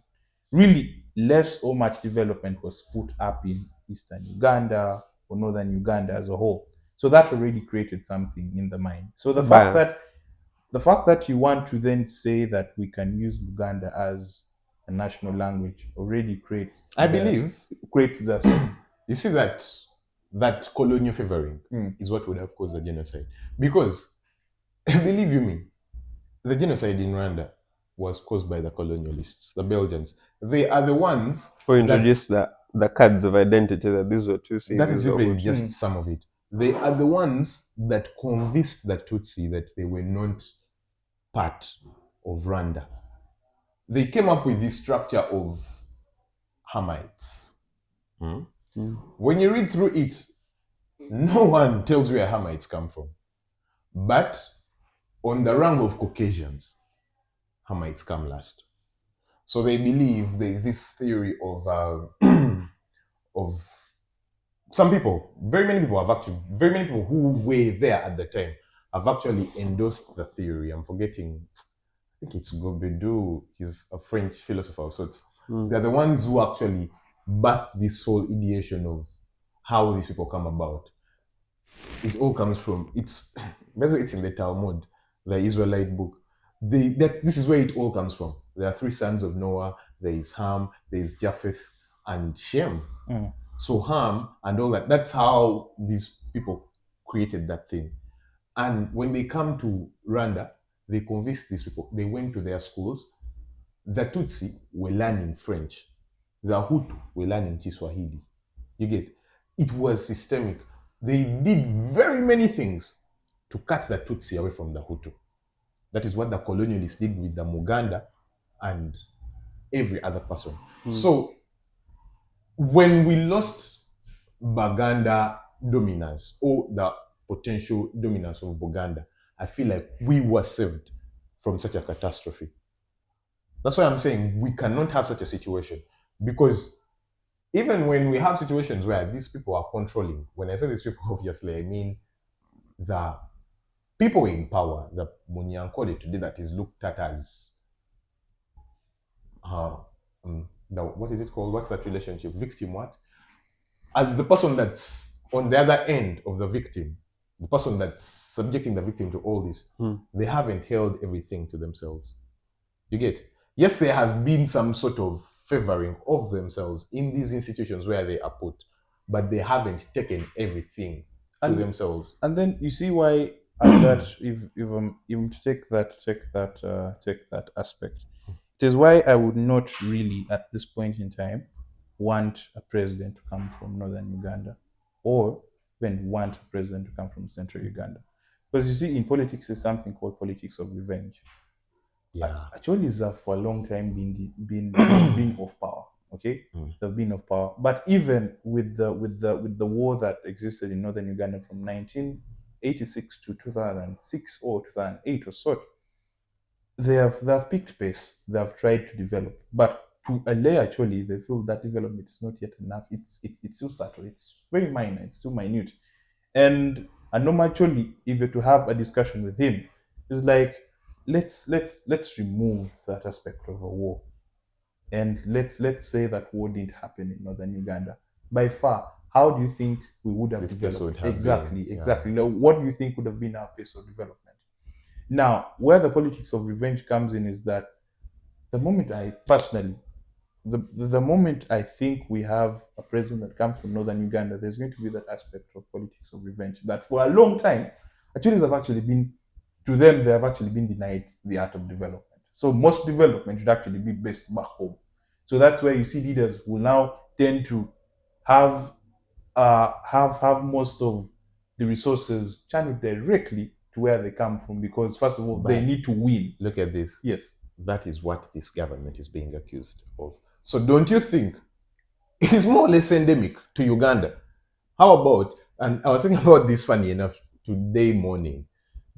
Really, less or much development was put up in eastern Uganda or northern Uganda as a whole. So that already created something in the mind. So Bias. the fact that you want to then say that we can use Luganda as a national language already creates I believe creates the you see that colonial favoring Mm. is what would have caused the genocide. Because believe you me, the genocide in Rwanda was caused by the colonialists, the Belgians. They are the ones Who introduced the cards of identity that these were Tutsi. that these is were even Hutu. just some of it. They are the ones that convinced the Tutsi that they were not part of Rwanda. They came up with this structure of Hamites. When you read through it, no one tells where Hamites come from. But on the rank of Caucasians, Hamites come last. So they believe there is this theory of of some people, very many people who were there at the time have actually endorsed the theory. I'm forgetting, I think it's Gobineau, he's a French philosopher of sorts. They're the ones who actually birthed this whole ideation of how these people come about. It all comes from, whether it's in the Talmud, the Israelite book. This is where it all comes from. There are three sons of Noah. There is Ham, there is Japheth, and Shem. So Ham and all that, that's how these people created that thing. And when they come to Rwanda, they convinced these people. They went to their schools. The Tutsi were learning French. The Hutu were learning Kiswahili. You get? It was systemic. They did very many things to cut the Tutsi away from the Hutu. That is what the colonialists did with the Muganda and every other person. So when we lost Baganda dominance or the potential dominance of Buganda, I feel like we were saved from such a catastrophe. That's why I'm saying we cannot have such a situation, because even when we have situations where these people are controlling, when I say these people, obviously, I mean the people in power, the Munyankole today that is looked at as, what is it called? What's that relationship? Victim what? As the person that's on the other end of the victim, the person that's subjecting the victim to all this, they haven't held everything to themselves. You get? Yes, there has been some sort of favoring of themselves in these institutions where they are put, but they haven't taken everything to themselves. And then you see why that if I'm even to take that aspect, it is why I would not really at this point in time want a president to come from northern Uganda, or even want a president to come from central Uganda, because you see, in politics there's something called politics of revenge. Yeah. Acholi have for a long time been of power. Okay, they've been of power. But even with the war that existed in northern Uganda from 1986 to 2006 or 2008 or so, they have picked pace. They have tried to develop, but to allay actually, they feel that development is not yet enough. It's still subtle. It's very minor. It's still minute. And actually, if you're to have a discussion with him, it's like, let's remove that aspect of a war, and let's say that war didn't happen in northern Uganda. By far, how do you think we would have This pace developed? would have Exactly. been, Now, what do you think would have been our pace of development? Now, where the politics of revenge comes in is that the moment the moment I think we have a president that comes from northern Uganda, there's going to be that aspect of politics of revenge that for a long time, actually, they have actually been denied the art of development. So most development should actually be based back home. So that's where you see leaders will now tend to have most of the resources channeled directly to where they come from, because first of all, they need to win. Look at this. Yes. That is what this government is being accused of. So don't you think it is more or less endemic to Uganda. How about, and I was thinking about this funny enough today morning.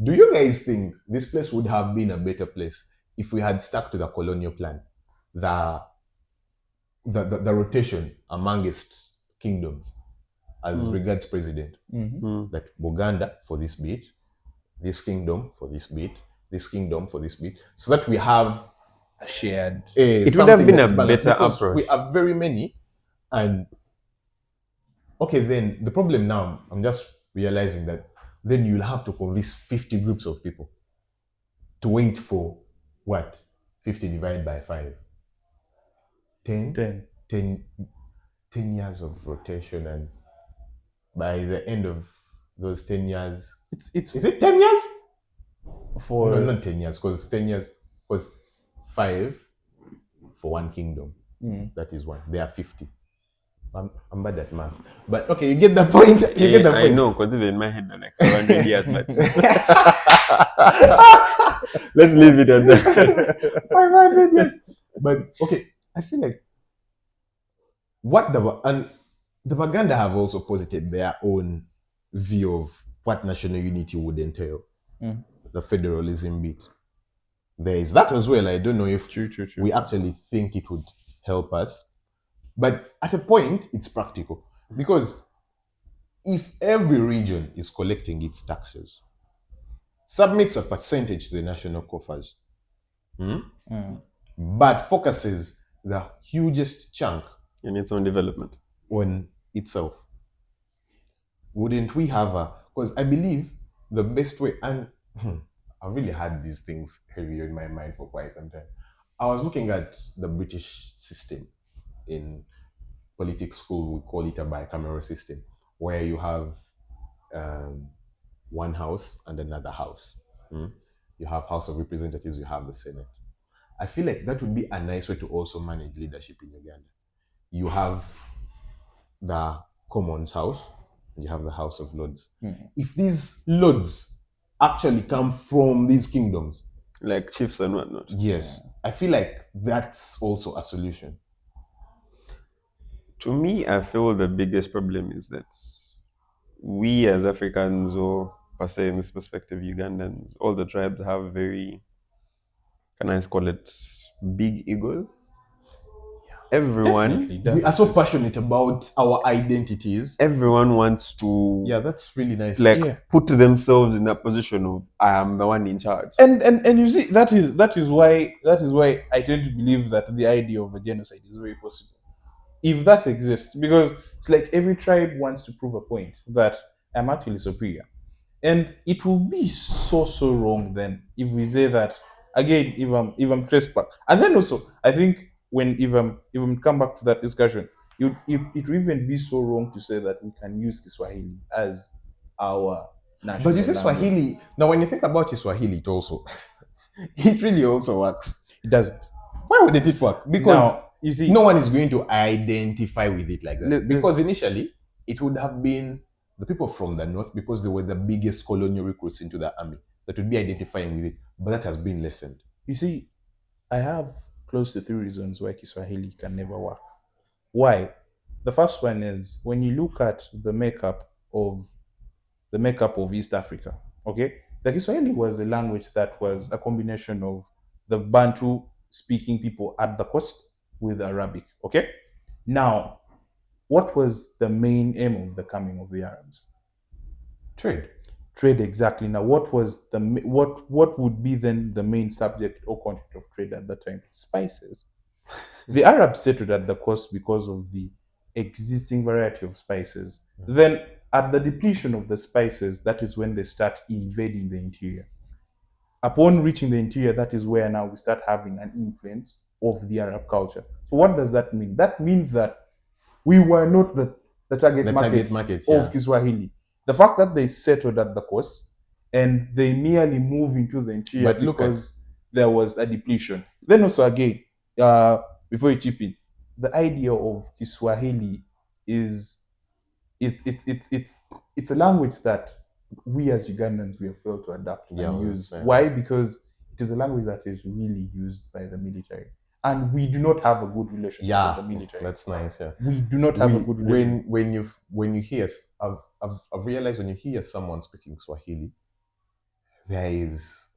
Do you guys think this place would have been a better place if we had stuck to the colonial plan? The rotation amongst kingdoms as regards president. Like Buganda for this bit, this kingdom for this bit, this kingdom for this bit, so that we have A shared. It would have been a better because approach. we are very many, and okay, then the problem now, I'm just realizing that then you'll have to convince 50 groups of people to wait for what? 50 divided by 5. 10 years of rotation, and by the end of those 10 years, It's is it 10 years? for No, not 10 years, because 10 years was 5 for one kingdom. That is one. There are 50. I'm bad at math. But okay, you get the point. You get the point. I know, because even in my head, they're like 500 years, but let's leave it at that. 500 years. But okay, I feel like the Baganda have also posited their own view of what national unity would entail. The federalism bit. There is that as well. I don't know if True. we actually think it would help us. But at a point, it's practical. Because if every region is collecting its taxes, submits a percentage to the national coffers, but focuses the hugest chunk In its own development. on itself, wouldn't we have because I believe the best way, and I've really had these things heavy in my mind for quite some time. I was looking at the British system. In politics school, we call it a bicameral system, where you have one house and another house. You have House of Representatives, you have the Senate. I feel like that would be a nice way to also manage leadership in Uganda. You have the Commons House, and you have the House of Lords. If these lords actually come from these kingdoms, Like chiefs and whatnot. yes, I feel like that's also a solution. To me, I feel the biggest problem is that we as Africans, or per se in this perspective, Ugandans, all the tribes have very, can I call it, big ego. Everyone, We are so passionate about our identities. everyone wants to Yeah, that's really nice. put themselves in a position of I am the one in charge. And you see that is why I tend to believe that the idea of a genocide is very possible, if that exists, because it's like every tribe wants to prove a point that I'm actually superior, and it will be so wrong then if we say that again, if I'm traced back. And then also I think when if I'm come back to that discussion, it will even be so wrong to say that we can use Kiswahili as our national But you see, language. Swahili, now when you think about Swahili, it also, it really also works. It doesn't. Why wouldn't it work? Because Now, you see, no one is going to identify with it like that. Let's- Because initially, it would have been the people from the north, because they were the biggest colonial recruits into the army, that would be identifying with it. But that has been lessened. you see, I have close to 3 reasons why Kiswahili can never work. Why? The first one is when you look at the makeup of East Africa. Okay, the Kiswahili was a language that was a combination of the Bantu speaking people at the coast with Arabic. Okay, now what was the main aim of the coming of the Arabs? Trade, exactly. Now, what would be then the main subject or content of trade at that time? Spices. The Arabs settled at the coast because of the existing variety of spices. Then, at the depletion of the spices, that is when they start invading the interior. Upon reaching the interior, that is where now we start having an influence of the Arab culture. So, what does that mean? That means that we were not the target market of Kiswahili. The fact that they settled at the coast and they merely move into the interior because there was a depletion. Then also again, before you chip in, the idea of Kiswahili is it's a language that we as Ugandans we have failed to adapt and use. Fair. Why? Because it is a language that is really used by the military. and we do not have a good relationship Yeah, with the military. that's nice. Yeah. We do not have a good relationship. When you hear, I've realized when you hear someone speaking Swahili, there is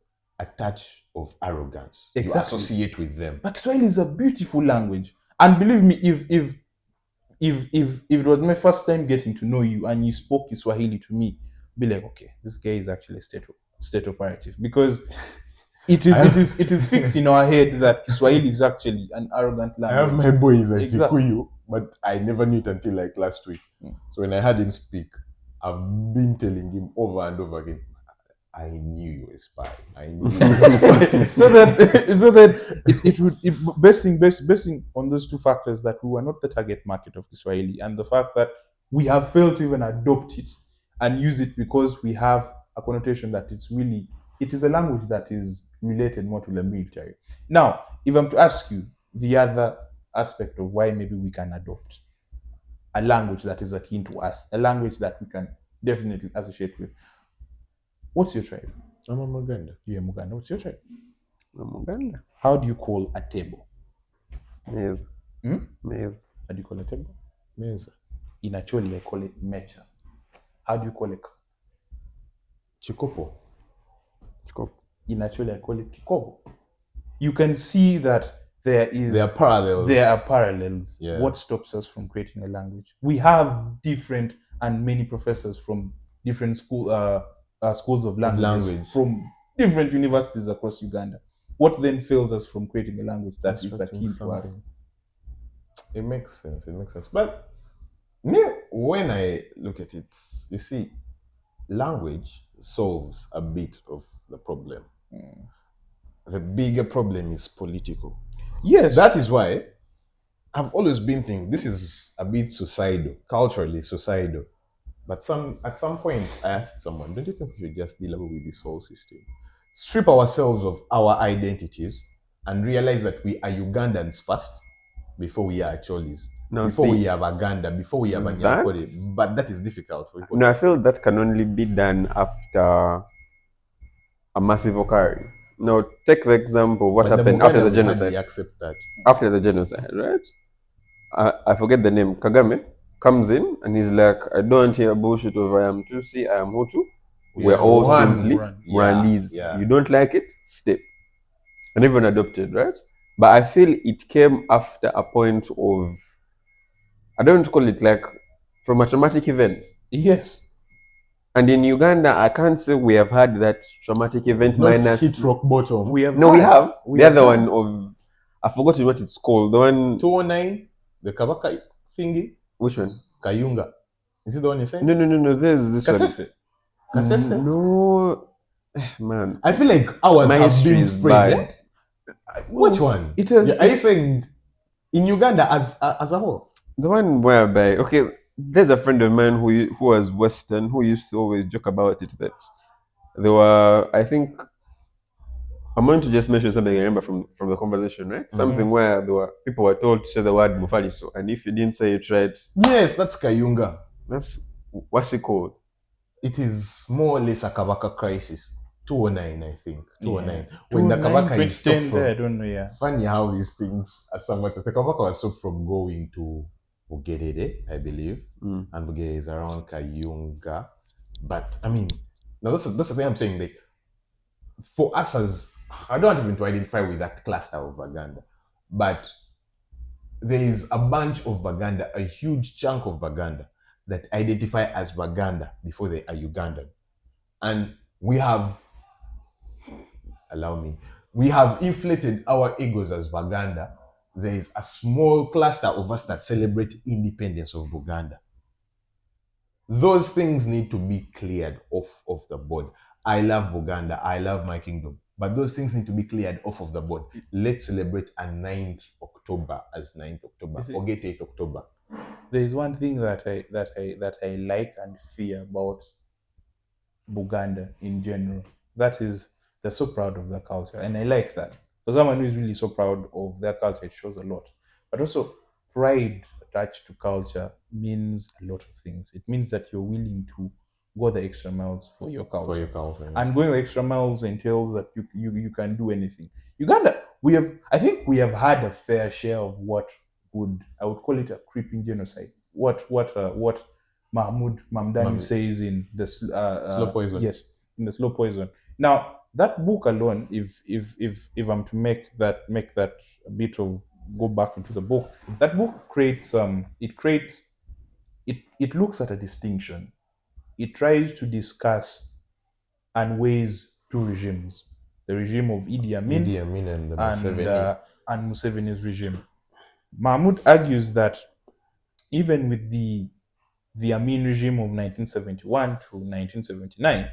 a touch of arrogance you Exactly. associate with them. But Swahili is a beautiful language, and believe me, if it was my first time getting to know you and you spoke Swahili to me, be like, okay, this guy is actually a state operative, because it is fixed in our head that Swahili is actually an arrogant I have language. my boy is a Exactly. Kikuyu, but I never knew it until like last week. So when I heard him speak, I've been telling him over and over again, I knew you were a spy. I knew you were a spy. so that it would basing on those two factors, that we were not the target market of Kiswahili, and the fact that we have failed to even adopt it and use it because we have a connotation that it is a language that is related more to the military. Now, if I'm to ask you the other aspect of why maybe we can adopt a language that is akin to us, a language that we can definitely associate with. What's your tribe? I'm a Muganda. You're Muganda. What's your tribe? I'm Uganda. How do you call a table? Maize. Maize. How do you call a table? Meza. In Acholi, I call it mecha. How do you call it? Chikopo. In Acholi, I call it kikobo. You can see that there are parallels. Yeah. What stops us from creating a language? We have different and many professors from different schools of language from different universities across Uganda. What then fails us from creating a language that is akin to us? It makes sense. But me, when I look at it, you see, language solves a bit of the problem. The bigger problem is political. Yes. That is why I've always been thinking this is a bit suicidal, culturally suicidal. But at some point, I asked someone, don't you think we should just deal with this whole system? Strip ourselves of our identities and realize that we are Ugandans first before we are Acholis, before we are Baganda, before we are Banyakore. But that is difficult for people. No, I feel that can only be done after a massive occurring. Now, take the example of what happened after the genocide. Accept that. After the genocide, right? I forget the name. Kagame comes in and he's like, I don't hear bullshit of I am Tutsi, I am Hutu. We're all simply Rwandese. Yeah. You don't like it? Stay. And everyone adopted, right? But I feel it came after a point of, I don't call it like from a traumatic event. Yes. And in Uganda, I can't say we have had that traumatic event Not minus hit rock bottom. we have. The other one of, I forgot what it's called. The one 209, the Kabaka thingy. Which one? Kayunga. Is it the one you're saying? No. There's this Kasese. one. Kasese? No, man. I feel like ours My have history been is spread. bad. Which one? It has. Are you saying in Uganda as a whole? The one whereby, okay, there's a friend of mine who was Western who used to always joke about it that there were, I think, I'm going to just mention something I remember from the conversation, right? Something where people were told to say the word Mufaliso, and if you didn't say it right, Yes, that's Kayunga. that's what's it called? It is more or less a Kabaka crisis. 209, I think. 209. Yeah. When the Kabaka is stopped 2010 from... there, I don't know, yeah. Funny how these things are somewhat... The Kabaka was stopped from going to Bugerere, I believe. And Bugerere is around Kayunga. But, I mean, now that's the thing I'm saying. Like, for us as... I don't want even to identify with that cluster of Baganda. But there is a bunch of Baganda, a huge chunk of Baganda that identify as Baganda before they are Ugandan. And we have inflated our egos as Baganda. There is a small cluster of us that celebrate independence of Buganda. Those things need to be cleared off of the board. I love Buganda. I love my kingdom. But those things need to be cleared off of the board. Let's celebrate a 9th October as 9th October. Forget 8th October. There is one thing that I like and fear about Buganda in general. That is, they're so proud of their culture, and I like that. For someone who is really so proud of their culture, it shows a lot. But also, pride attached to culture means a lot of things. It means that you're willing to go the extra miles for your culture. Yeah. And going the extra miles entails that you can do anything. Uganda, I think we have had a fair share of what I would call it a creeping genocide. What Mahmoud Mamdani says in the Slow Poison. Yes, in the Slow Poison. Now that book alone, if I'm to make that a bit of go back into the book, that book creates it looks at a distinction. It tries to discuss and weighs two regimes: the regime of Idi Amin, Idi Amin and the Museveni. and Museveni's regime. Mahmoud argues that even with the Amin regime of 1971 to 1979,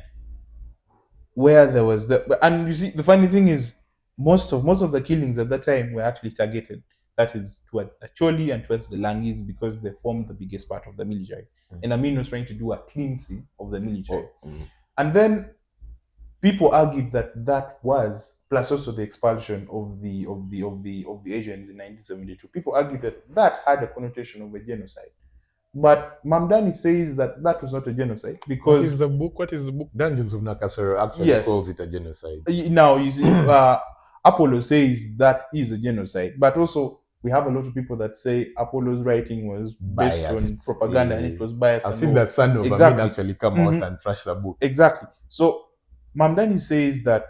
where there was and you see the funny thing is most of the killings at that time were actually targeted. That is towards Acholi and towards the Langis because they formed the biggest part of the military. And Amin was trying to do a cleansing of the military. And then people argued that was, plus also the expulsion of the Asians in 1972. People argued that had a connotation of a genocide. But Mamdani says that was not a genocide because What is the book? Dungeons of Nakasero actually calls it a genocide. Now you see, Apollo says that is a genocide, but also we have a lot of people that say Apollo's writing was based on propaganda and it was biased. I've seen that son of Exactly. Amin actually come out and trash the book. Exactly. So Mamdani says that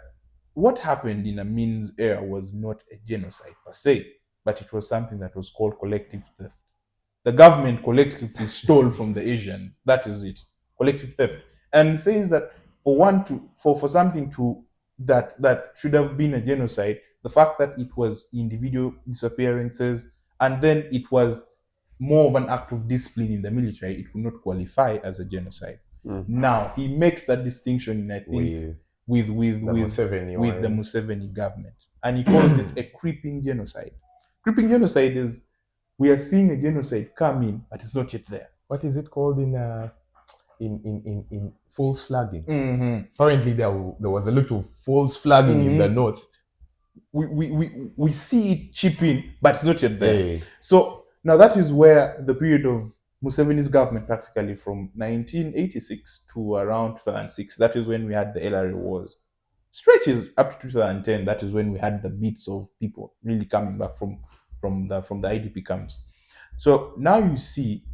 what happened in Amin's era was not a genocide per se, but it was something that was called collective theft. The government collectively stole from the Asians. That is it, collective theft. And says that for something to that should have been a genocide, the fact that it was individual disappearances and then it was more of an act of discipline in the military, it would not qualify as a genocide. Now he makes that distinction, I think, with the Museveni government, and he calls it a creeping genocide. Creeping genocide is we are seeing a genocide come in, but it's not yet there. What is it called in false flagging? Apparently there was a lot of false flagging in the north. We see it chipping, but it's not yet there. So now that is where the period of Museveni's government, practically from 1986 to around 2006, that is when we had the LRA wars, stretches up to 2010. That is when we had the beats of people really coming back from the IDP camps. So now you see,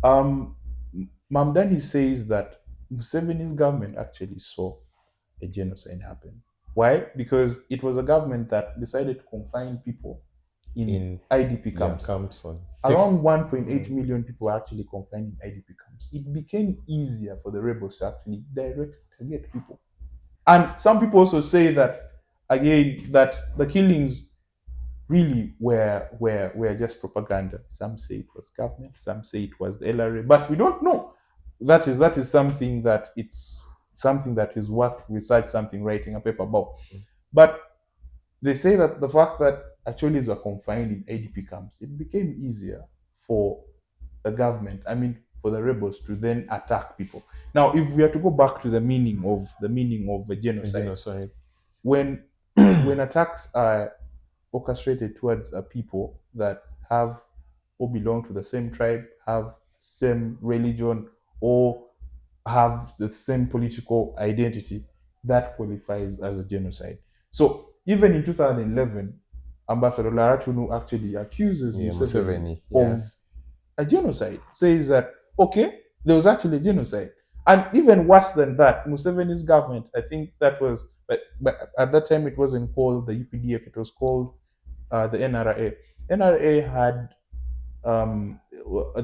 Mamdani says that Museveni's government actually saw a genocide happen. Why? Because it was a government that decided to confine people in IDP camps. Around 1.8 million people are actually confined in IDP camps. It became easier for the rebels to actually direct target people. And some people also say that, again, that the killings really were just propaganda. Some say it was government, some say it was the LRA, but we don't know. That is something that is worth research, something writing a paper about. But they say that the fact that Acholis were confined in ADP camps, it became easier for the government, for the rebels to then attack people. Now, if we are to go back to the meaning of a genocide, when attacks are orchestrated towards a people that have or belong to the same tribe, have same religion, or have the same political identity, that qualifies as a genocide. So even in 2011, Ambassador Laratunu actually accuses Museveni of a genocide, says that, okay, there was actually a genocide. And even worse than that, Museveni's government, I think that was, but at that time it wasn't called the UPDF, it was called the NRA. NRA had,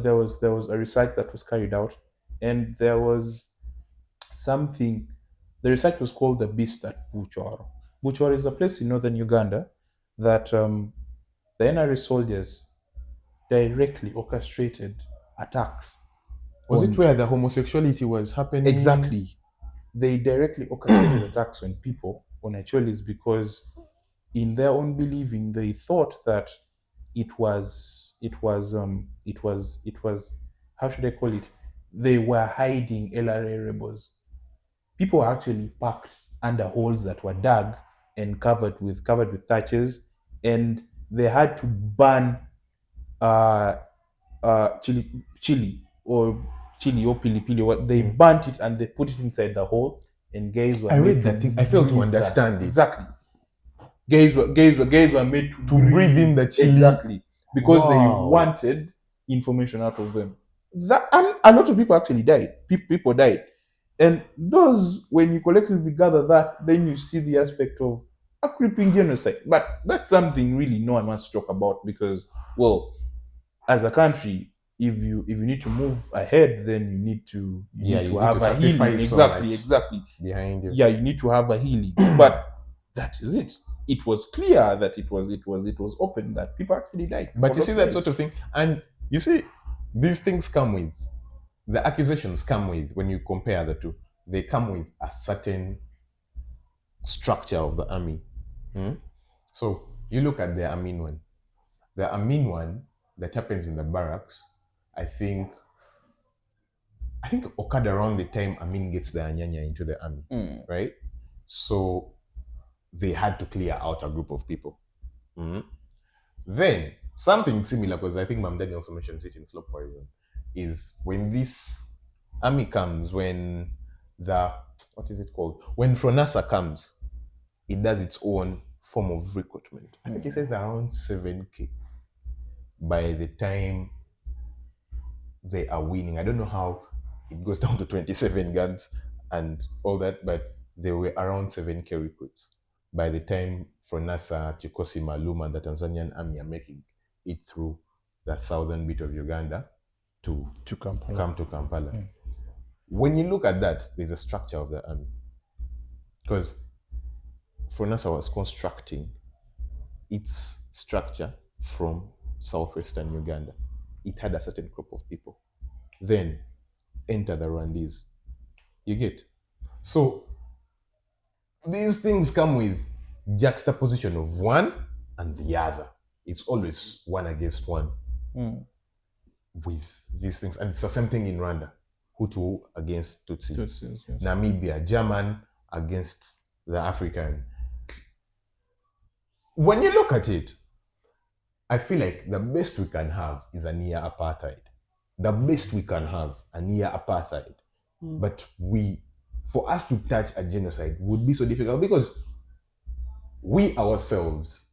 there was a research that was carried out, and there was something, the research was called the beast at Buchoro. Buchoro is a place in northern Uganda that the NRA soldiers directly orchestrated attacks. Was it where the homosexuality was happening? Exactly. They directly orchestrated attacks on people, on Acholis, because in their own believing, they thought that it was how should I call it? They were hiding LRA rebels. People were actually packed under holes that were dug and covered with thatches, and they had to burn chili or pili. What they burnt it and they put it inside the hole, and guys were. I read that thing. I failed to understand it. Exactly. Gays were made To breathe in the chili. Exactly. Because they Wow. wanted information out of them. That, and a lot of people actually died. People died. And those, when you collectively gather that, then you see the aspect of a creeping genocide. But that's something really no one wants to talk about because, well, as a country, if you need to move ahead, then you need to have a healing. Exactly. Behind you. Yeah, you need to have a healing. But that is it. It was clear that it was open that people actually died. But you see that sort of thing, and you see these things come with the accusations come with, when you compare the two, they come with a certain structure of the army. So you look at the Amin one. The Amin one that happens in the barracks, I think occurred around the time Amin gets the Anyanya into the army, right? So they had to clear out a group of people. Then something similar, because I think Mam Dani also mentions it in Slow Poison, is when this army comes, when the, what is it called? When Fronasa comes, it does its own form of recruitment. I think it says around 7K by the time they are winning. I don't know how it goes down to 27 guns and all that, but they were around 7K recruits by the time Fronasa, Chikosi Maluma, and the Tanzanian army are making it through the southern bit of Uganda to Kampala. come to Kampala. When you look at that, there's a structure of the army. Because Fronasa was constructing its structure from southwestern Uganda. It had a certain group of people. Then enter the Rwandese. You get? So these things come with juxtaposition of one and the other. It's always one against one with these things. And it's the same thing in Rwanda. Hutu against Tutsi. Yes. Namibia, German against the African. When you look at it, I feel like the best we can have is a near apartheid. The best we can have a near apartheid. But for us to touch a genocide would be so difficult because we ourselves,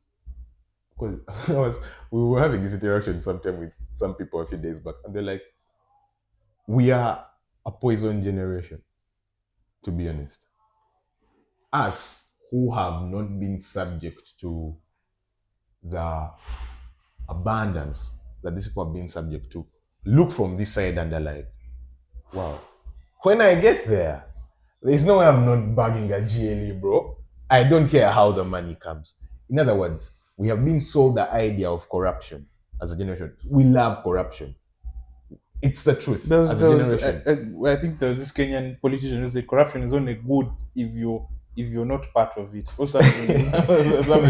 because we were having this interaction sometime with some people a few days back, and they're like, we are a poison generation, to be honest. Us who have not been subject to the abundance that these people have been subject to, look from this side and they're like, wow, when I get there's no way I'm not bagging a GLE, bro. I don't care how the money comes. In other words, we have been sold the idea of corruption as a generation. We love corruption. It's the truth. As a generation. I think there's this Kenyan politician who said corruption is only good if you're not part of it. Or something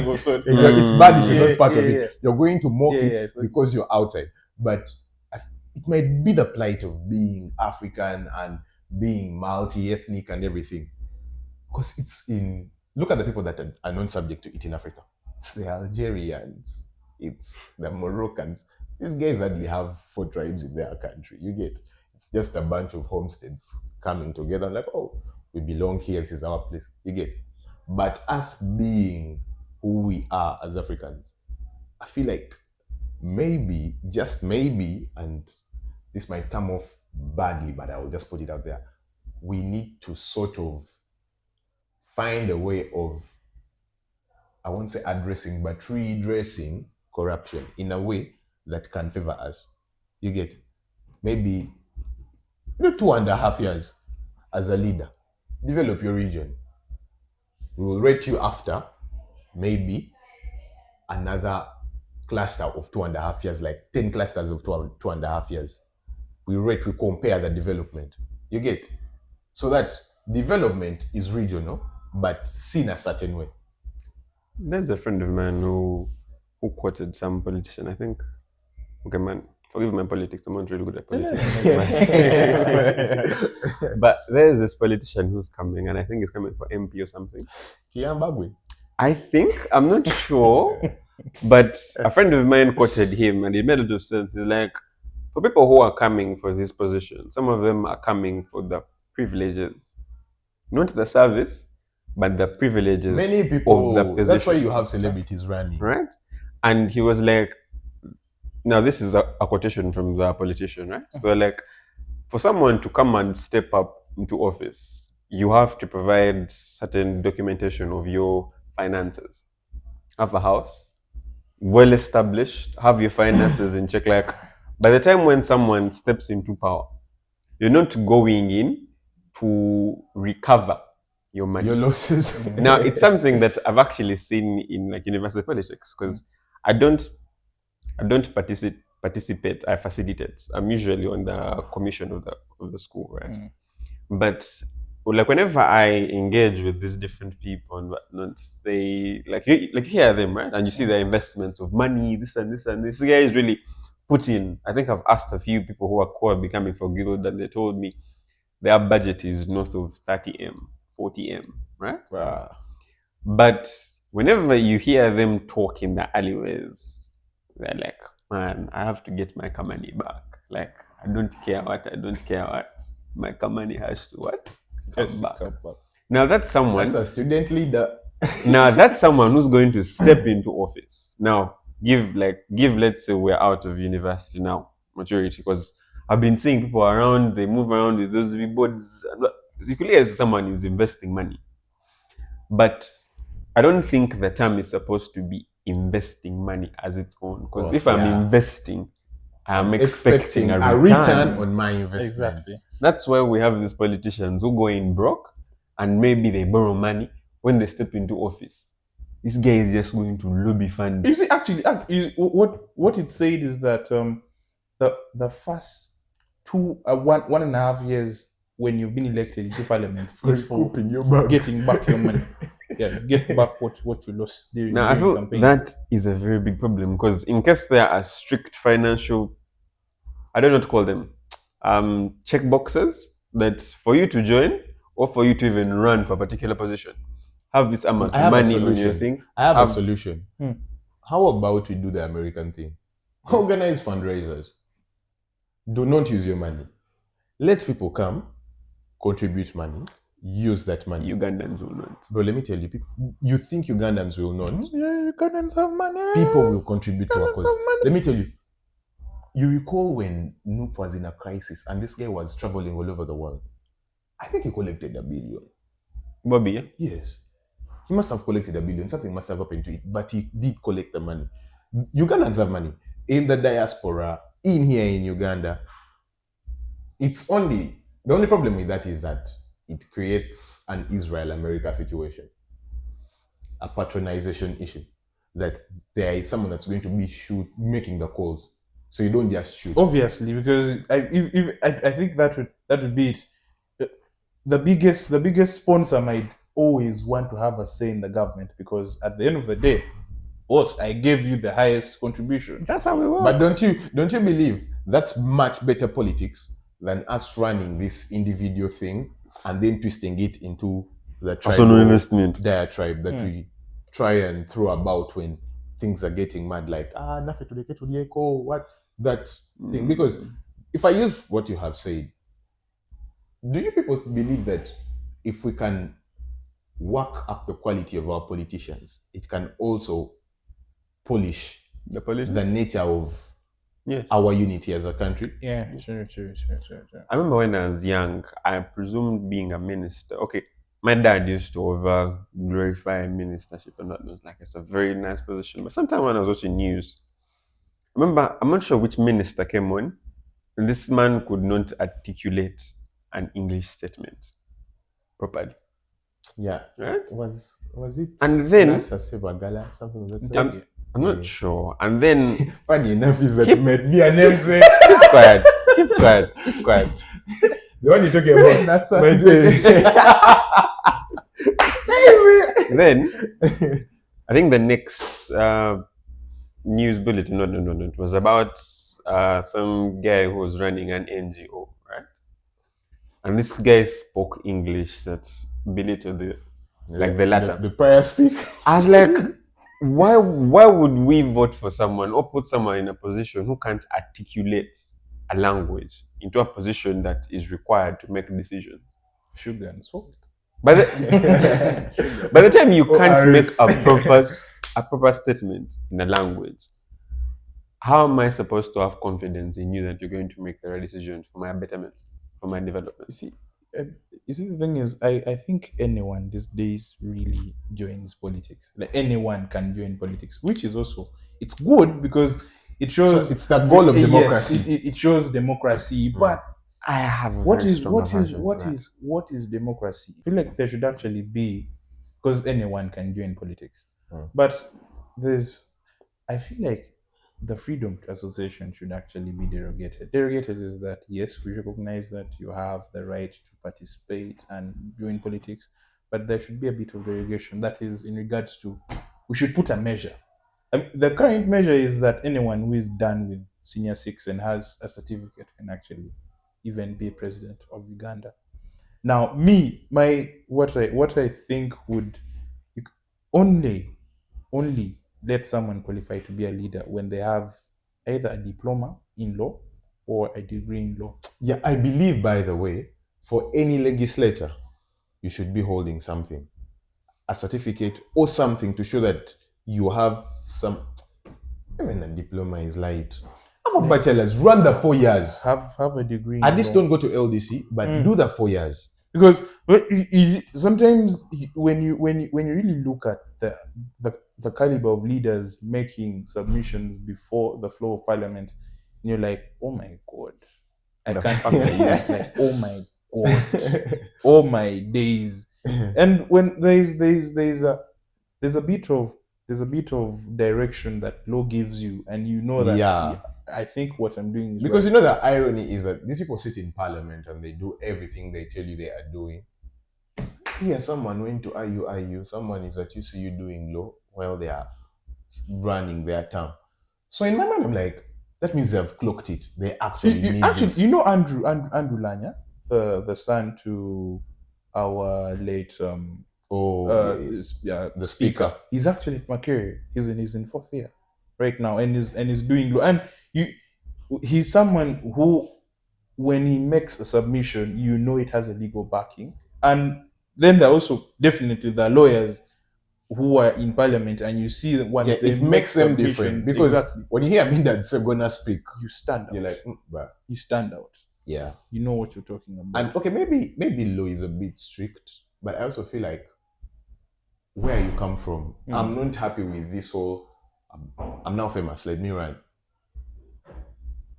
also. It's bad if you're not part of it. Yeah. You're going to mock it so because you're outside. But it might be the plight of being African and being multi-ethnic and everything. Because look at the people that are not subject to it in Africa. It's the Algerians. It's the Moroccans. These guys hardly have 4 tribes in their country. You get? It's just a bunch of homesteads coming together and like, oh, we belong here. This is our place. You get? But us being who we are as Africans, I feel like maybe, just maybe, and this might come off badly, but I will just put it out there. We need to sort of find a way of, I won't say addressing, but redressing corruption in a way that can favor us. You get? Maybe 2.5 years as a leader, develop your region. We will rate you after maybe another cluster of 2.5 years, like 10 clusters of 2.5 years. We compare the development. You get? So that development is regional, but seen a certain way. There's a friend of mine who quoted some politician, I think. Okay, man, forgive my politics. I'm not really good at politics. But there's this politician who's coming, and I think he's coming for MP or something. Kiambagwe. I think, I'm not sure, but a friend of mine quoted him, and it made a lot of sense. He's like, for people who are coming for this position, some of them are coming for the privileges, not the service, but the privileges Many people. of the position. That's why you have celebrities running. Right? And he was like, now this is a quotation from the politician, right? So like, for someone to come and step up into office, you have to provide certain documentation of your finances. Have a house, well established, have your finances in check. Like, by the time when someone steps into power, you're not going in to recover your money. Your losses. Now, it's something that I've actually seen in like university politics, because I don't participate. I facilitate. I'm usually on the commission of the school, right? But like whenever I engage with these different people and whatnot, they like you hear them, right? And you see the investments of money, this and this and this. Guy is really put in. I think I've asked a few people who are becoming for guild, and they told me their budget is north of 30M, 40M, right? Wow. But whenever you hear them talk in the alleyways, they're like, man, I have to get my money back. Like, I don't care what, my money has to what? Come back. Now that's someone. That's a student leader. Now that's someone who's going to step into office. Now, give let's say we're out of university now, maturity, because I've been seeing people around, they move around with those billboards. You could hear someone is investing money. But I don't think the term is supposed to be investing money as its own. Because if I'm investing, I'm expecting a return on my investment. Exactly. That's why we have these politicians who go in broke and maybe they borrow money when they step into office. This guy is just going to lobby fund. You see, actually, what it said is that the first 1.5 years when you've been elected into parliament is for getting back your money. Yeah, get back what you lost during Now, I feel campaign. that is a very big problem, because in case there are strict financial, I don't know what to call them, check boxes that for you to join or for you to even run for a particular position, have this amount of money on your thing. I have a solution. How about we do the American thing? Organize fundraisers. Do not use your money. Let people come, contribute money, use that money. Ugandans will not. Bro, let me tell you, you think Ugandans will not? Yeah, Ugandans have money. People will contribute to our cause. Let me tell you, you recall when Noop was in a crisis and this guy was traveling all over the world. I think he collected $1 billion. Bobby, yeah? Yes. He must have collected $1 billion. Something must have happened to it, but he did collect the money. Ugandans have money. In the diaspora, in here in Uganda, the only problem with that is that it creates an Israel-America situation. A patronization issue. That there is someone that's going to be making the calls. So you don't just shoot. Obviously, because I think that would be it. The biggest sponsor might always want to have a say in the government, because at the end of the day, I gave you the highest contribution. That's how it works. But don't you believe that's much better politics than us running this individual thing and then twisting it into the tribal investment diatribe that we try and throw about when things are getting mad, like what that thing. Because if I use what you have said, do you people believe that if we can work up the quality of our politicians, it can also polish the nature of our unity as a country? Yeah, sure. I remember when I was young, I presumed being a minister. Okay, my dad used to over glorify ministership and that was like, it's a very nice position. But sometimes when I was watching news, I remember, I'm not sure which minister came on, and this man could not articulate an English statement properly. Yeah. Right? Was it? And then Nasser Opiyo, something like that. I'm not sure. And then funny enough is that it might be a name say. Keep quiet. The one you're talking about, Nasser. Then I think the next news bulletin, no, it was about some guy who was running an NGO, right? And this guy spoke English that's belittled the latter. The prior speak. I was like, why would we vote for someone or put someone in a position who can't articulate a language into a position that is required to make decisions? Sugar and salt. By the time you can't make a proper statement in a language, how am I supposed to have confidence in you that you're going to make the right decisions for my betterment, for my development? You see, the thing is, I think anyone these days really joins politics. Like anyone can join politics, which is also it's good because it shows So it's the goal of yes, democracy. it shows democracy. But I have a what very is strong what is aversion to what that. is what is democracy? I feel like there should actually be, because anyone can join politics, but I feel like the freedom to association should actually be derogated. Derogated is that yes, we recognize that you have the right to participate and join politics, but there should be a bit of derogation. That is in regards to, we should put a measure. I mean, the current measure is that anyone who is done with senior six and has a certificate can actually even be president of Uganda. Now, what I think would, you only let someone qualify to be a leader when they have either a diploma in law or a degree in law. Yeah, I believe, by the way, for any legislator, you should be holding something, a certificate or something to show that you have some. Even a diploma is light. Have a bachelor's, run the 4 years. Have a degree. At least don't go to LDC, but do the 4 years. Because sometimes when you really look at the caliber of leaders making submissions before the floor of parliament, you're like, oh my god, I can't it's like, oh my god, oh my days. And when there's a bit of direction that law gives you, and you know that I think what I'm doing is because right. you know the irony is that these people sit in parliament and they do everything they tell you they are doing. Here, someone went to IU, someone is at UCU doing law while they are running their term. So in my mind, I'm like, that means they've clocked it. They actually need this. You know Andrew Lanya, the son to our late the speaker. He's actually at Macquarie. He's in fourth year right now, and is doing law. And he's someone who, when he makes a submission, you know it has a legal backing. And then there are also definitely the lawyers who are in parliament, and you see that once they it makes them different, because when you hear Aminda Segona speak, you stand out. You're like, you stand out. Yeah, you know what you're talking about. And okay, maybe law is a bit strict, but I also feel like where you come from, I'm not happy with this whole. I'm now famous. Let me run.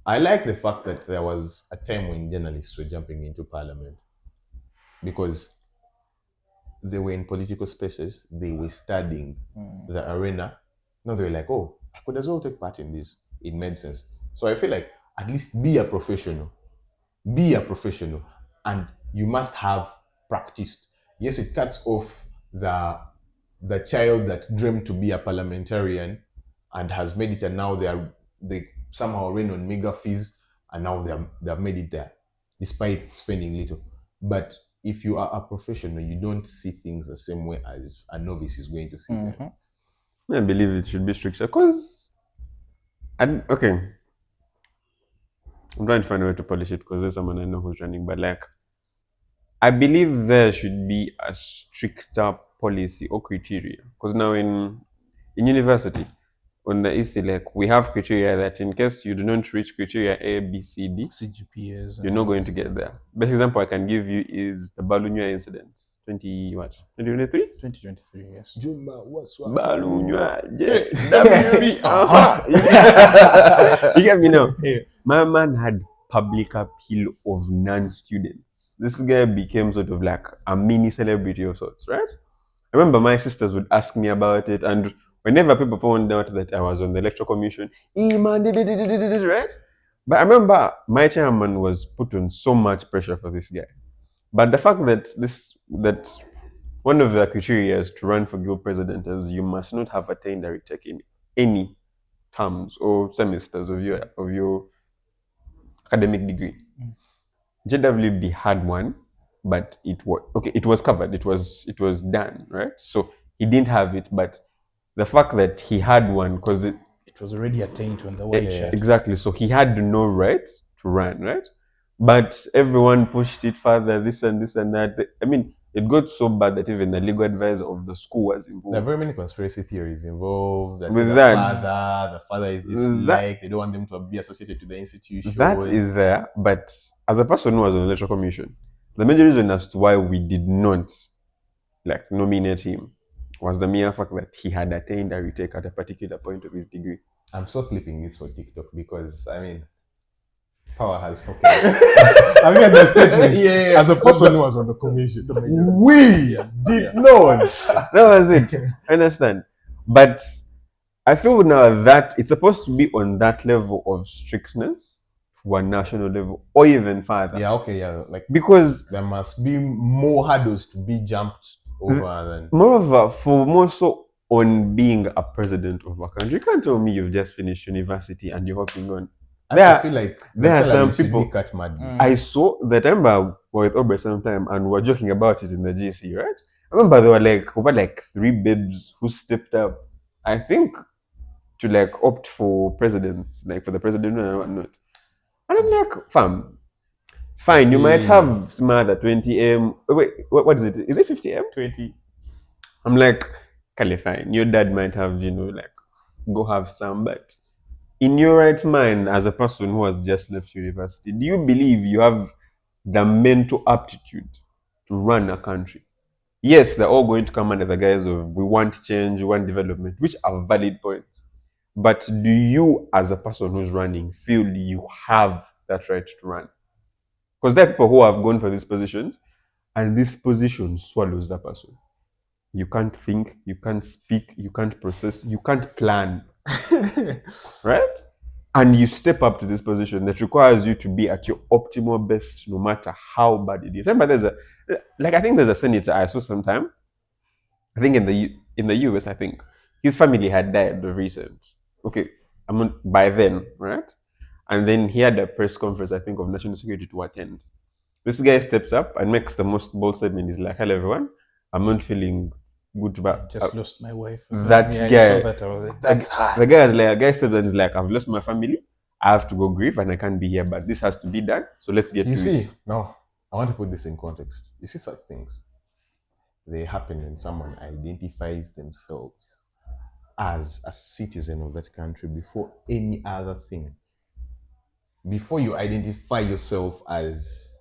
I like the fact that there was a time when journalists were jumping into parliament because they were in political spaces, they were studying the arena. Now they were like, oh, I could as well take part in this. It made sense. So I feel like at least be a professional. Be a professional. And you must have practiced. Yes, it cuts off the child that dreamed to be a parliamentarian and has made it, and now they somehow ran on mega fees, and now they have made it there, despite spending little. But if you are a professional, you don't see things the same way as a novice is going to see them. I believe it should be stricter because, okay, I'm trying to find a way to polish it because there's someone I know who's running, but like, I believe there should be a stricter policy or criteria, because now in university, on the EC, like, we have criteria that in case you do not reach criteria A, B, C, D, CGPAs, you're not going to get there. Best example I can give you is the Balunya incident. 2023? 2023, yes. Juma, what's what? Balunya, WB. You get me now? Yeah. My man had public appeal of non-students. This guy became sort of like a mini celebrity of sorts, right? I remember my sisters would ask me about it, and whenever people found out that I was on the electoral commission, man, right? But I remember my chairman was put on so much pressure for this guy. But the fact that one of the criteria is to run for guild president is you must not have attained a retake in any terms or semesters of your academic degree. JWB had one, but it was covered. It was done, right? So he didn't have it, but the fact that he had one, because it was already attained on the white shirt. Exactly. So he had no right to run, right? But everyone pushed it further, this and that. I mean, It got so bad that even the legal advisor of the school was There are involved. very many conspiracy theories involved. That With the that- father is disliked. They don't want them to be associated to the institution. That is there, but as a person who was on the electoral commission, the major reason as to why we did not nominate him was the mere fact that he had attained a retake at a particular point of his degree. I'm so clipping this for TikTok because I mean, power has spoken. I mean, the statement. Yeah. As a person who was on the commission, We did not. That was it. I understand. But I feel now that it's supposed to be on that level of strictness for a national level or even further. Yeah. Okay. Yeah. Like Because there must be more hurdles to be jumped over than. moreover, for more so on being a president of a country, you can't tell me you've just finished university and you're hopping on. I feel like there are the some salary should people- be cut madly. I saw that. I remember with Obre sometime and we were joking about it in the GC, right? I remember there were over 3 babes who stepped up, I think, to opt for presidents, for the president and whatnot. And I'm like, fam, fine, you might See. have some other 20M. Wait, what is it? Is it 50M? 20. I'm like, Kale, fine. Your dad might have, go have some, but in your right mind, as a person who has just left university, do you believe you have the mental aptitude to run a country? Yes, they're all going to come under the guise of we want change, we want development, which are valid points. But do you, as a person who's running, feel you have that right to run? Because there are people who have gone for these positions, and this position swallows that person. You can't think, you can't speak, you can't process, you can't plan. Right? And you step up to this position that requires you to be at your optimal best no matter how bad it is. Remember, I think there's a senator I saw sometime, I think in the US, I think, his family had died of recent. Okay, by then, right? And then he had a press conference, I think, of national security to attend. This guy steps up and makes the most bold statement. He's like, hello, everyone. I'm not feeling good about just lost my wife. that Yeah, guy. I saw that. I was like, that's hard. The guy steps up and is like, I've lost my family. I have to go grieve and I can't be here, but this has to be done. So let's get You to see, it. now I want to put this in context. You see, such things, they happen when someone identifies themselves as a citizen of that country before any other thing. Before you identify yourself as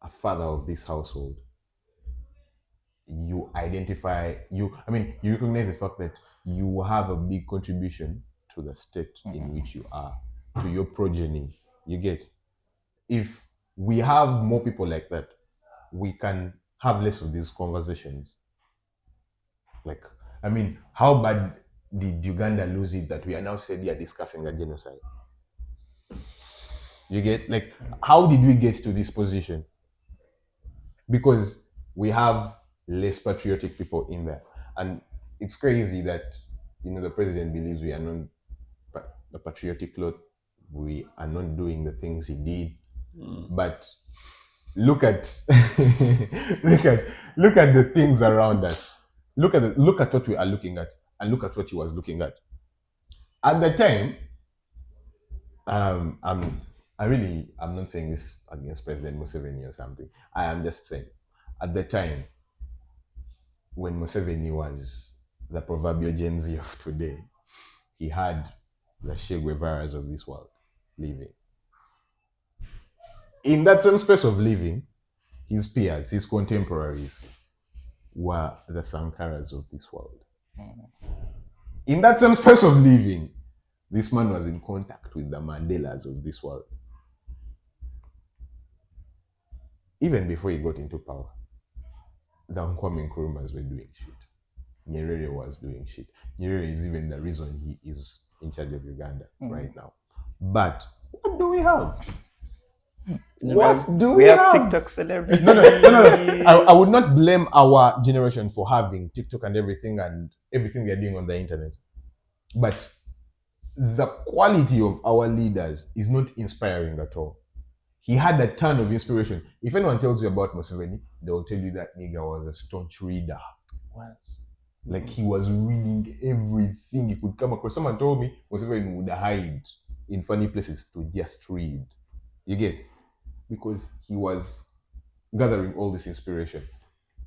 a father of this household, you recognize the fact that you have a big contribution to the state in which you are, to your progeny. You get? If we have more people like that, we can have less of these conversations. How bad did Uganda lose it that we are now steadily discussing a genocide? You get? How did we get to this position? Because we have less patriotic people in there. And it's crazy that, the president believes we are not the patriotic lot. We are not doing the things he did. But look at look at the things around us. Look at what we are looking at, and look at what he was looking at. At the time, I'm not saying this against President Museveni or something. I am just saying, at the time, when Museveni was the proverbial Gen Z of today, he had the Che Guevaras of this world living. In that same space of living, his peers, his contemporaries, were the Sankaras of this world. In that same space of living, this man was in contact with the Mandelas of this world. Even before he got into power, the Kwame Nkrumahs were doing shit. Nyerere was doing shit. Nyerere is even the reason he is in charge of Uganda right now. But what do we have? What do we have? TikTok celebrities. No. I would not blame our generation for having TikTok and everything we are doing on the internet. But the quality of our leaders is not inspiring at all. He had a ton of inspiration. If anyone tells you about Museveni, they will tell you that nigga was a staunch reader. He was reading everything he could come across. Someone told me Museveni would hide in funny places to just read. You get? Because he was gathering all this inspiration.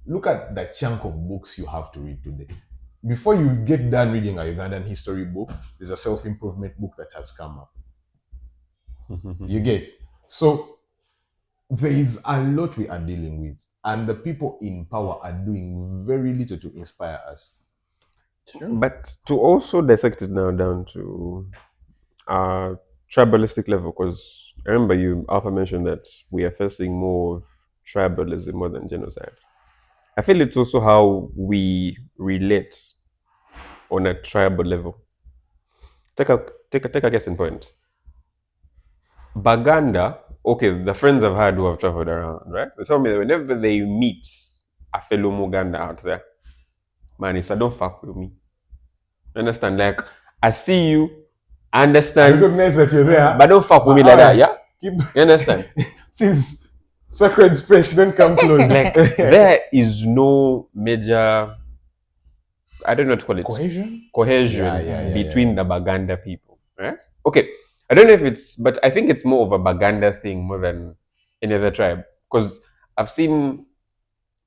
look at the chunk of books you have to read today. Before you get done reading a Ugandan history book, there's a self-improvement book that has come up. You get? So there is a lot we are dealing with, and the people in power are doing very little to inspire us. But to also dissect it now down to tribalistic level, because I remember you Alpha mentioned that we are facing more of tribalism more than genocide. I feel it's also how we relate on a tribal level. Take a case in point. Baganda, okay, the friends I've had who have traveled around, right? They tell me that whenever they meet a fellow Muganda out there, man, it's a don't fuck with me. Understand? Like, I see you, I I understand, recognize that you're there, but don't fuck with me like that, yeah? Keep You understand? since sacred space, don't come close. Like, there is no major, I don't know what to call it, Cohesion? cohesion between the Baganda people, right? Okay, I don't know if it's, but I think it's more of a Baganda thing more than any other tribe. Because I've seen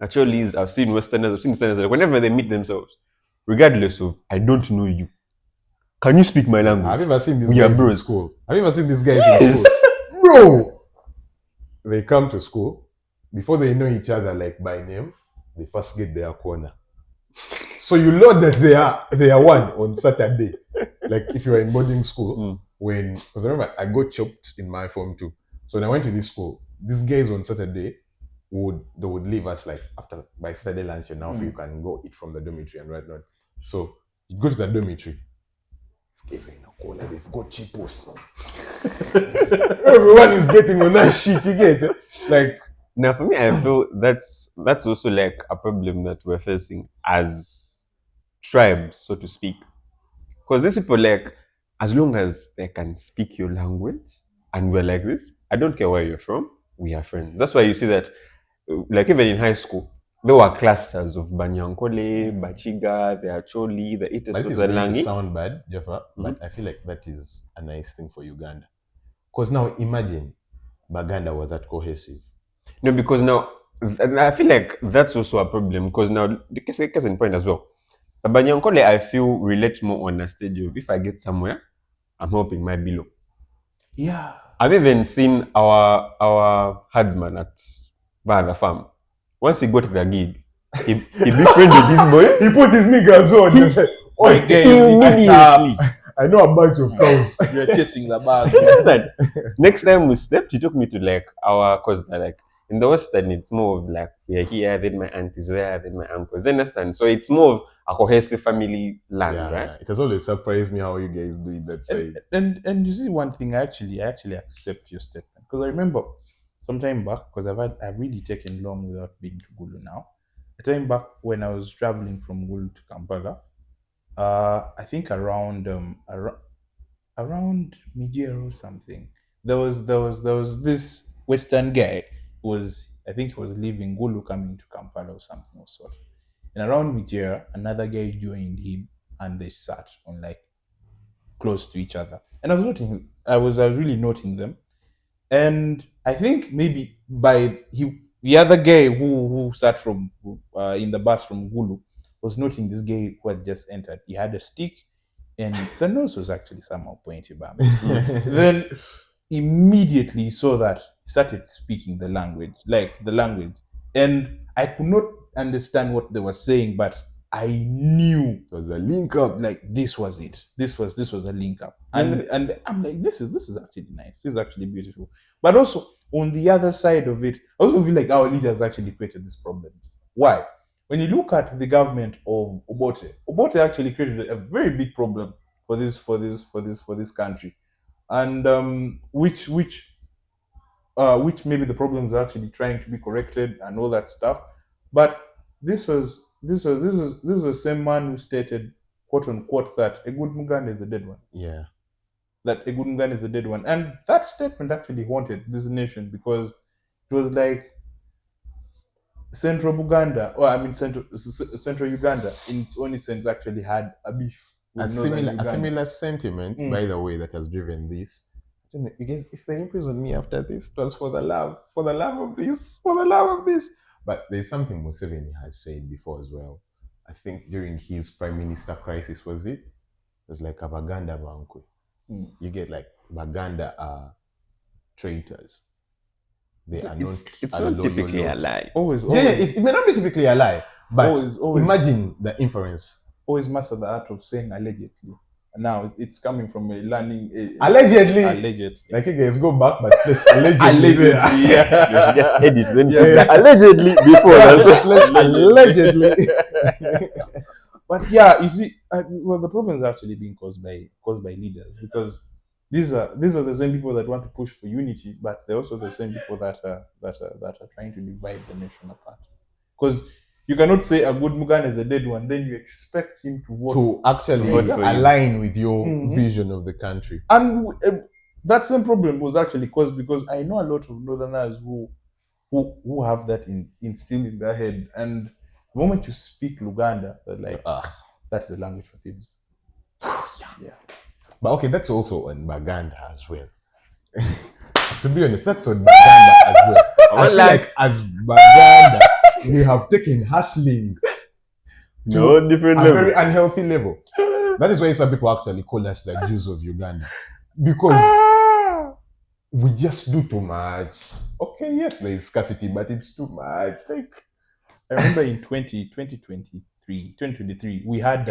Acholis, I've seen Westerners, I've seen Easterners, like whenever they meet themselves, regardless of, I don't know you, can you speak my language? Have you ever seen these We are guys in bros. school? Have you ever seen these guys in school? Bro! They come to school, before they know each other like by name, they first get their corner. So you know that they are one on Saturday. Like if you are in boarding school, because I remember I got chopped in my form too. So when I went to this school, these guys on Saturday would leave us like after by Saturday lunch, and now you can go eat from the dormitory and whatnot. So you go to the dormitory. If in a corner, they've got cheapos. Everyone is getting on that shit. You get it? Like Now, for me, I feel that's also like a problem that we're facing as tribes, so to speak. Because these people, like, as long as they can speak your language and we're like this, I don't care where you're from, we are friends. That's why you see that, like, even in high school, there were clusters of Banyankole, Bachiga, the Acholi, the But Iteso, it's the going to Langi. sound bad, Jaffa, but I feel like that is a nice thing for Uganda. Because now imagine Baganda was that cohesive. No, because now, and I feel like that's also a problem. Because now, the case in point as well. The Banyankole, I feel, relate more on a stage of if I get somewhere, I'm helping my below. Yeah. I've even seen our herdsman at the farm. Once he got the gig, he befriended this boy. He put his niggas on. He said, My guy, Immediately. I know a bunch of cows. you're chasing the bag. Understand? Next time we stepped, he took me to like cause like in the Western, it's more of like we're here, then my aunt is there, then my uncles. Understand? So it's more of a cohesive family land, right? It has always surprised me how you guys do it that side. And you see one thing, I actually accept your statement, because I remember some time back, because I've really taken long without being to Gulu now. A time back when I was traveling from Gulu to Kampala, I think around mid-year or something, there was this Western guy who I think he was leaving Gulu coming to Kampala or something of sort. And around mid-year, another guy joined him, and they sat on like close to each other. And I was really noting them. And I think maybe the other guy who sat from in the bus from Gulu was noting this guy who had just entered. He had a stick, and the nose was actually somehow pointy by me. Then immediately saw that he started speaking the language, and I could not understand what they were saying, but I knew It was a link up. like this was it. This was a link up, and I'm like, this is actually nice. This is actually beautiful. But also on the other side of it, I also feel like our leaders actually created this problem. Why? When you look at the government of Obote actually created a very big problem for this country, and which maybe the problems are actually trying to be corrected and all that stuff. But this was the same man who stated, quote unquote, that a good Muganda is a dead one. Yeah. That a good Muganda is a dead one. And that statement actually haunted this nation, because it was like Central Uganda, Central Uganda, in its own sense, actually had a beef. A similar sentiment, by the way, that has driven this. I don't know, because if they imprison me after this, it was for the love of this, But there's something Museveni has said before as well. I think during his prime minister crisis, was it? It was like a Baganda Bankwe. You get like Baganda are traitors. They are not It's a not loyal typically a lot. lie. Always, Yeah, it may not be typically a lie, but Always. imagine the inference. always master the art of saying allegedly. And now it's coming from a learning. Allegedly. Allegedly. Like you guys go back, but let's allegedly. Allegedly. You should just edit then Yeah. put the allegedly before that. Let's allegedly. But yeah, you see, well, the problem is actually being caused by leaders, because these are the same people that want to push for unity, but they're also the same people that are trying to divide the nation apart. Because you cannot say a good Mugan is a dead one, then you expect him to vote. To actually vote for you. align with your Mhm. vision of the country. And that same problem was actually caused because I know a lot of Northerners who have that instilled in their head, and the moment you speak Luganda, they're like, that's the language for thieves. Yeah. But okay, that's also on Baganda as well. To be honest, that's on Baganda as well. I feel like as Baganda, we have taken hustling No different a level. very unhealthy level. That is why some people actually call us the Jews of Uganda. Because we just do too much. Okay, yes, there is scarcity, but it's too much. Like, I remember in 2023, we had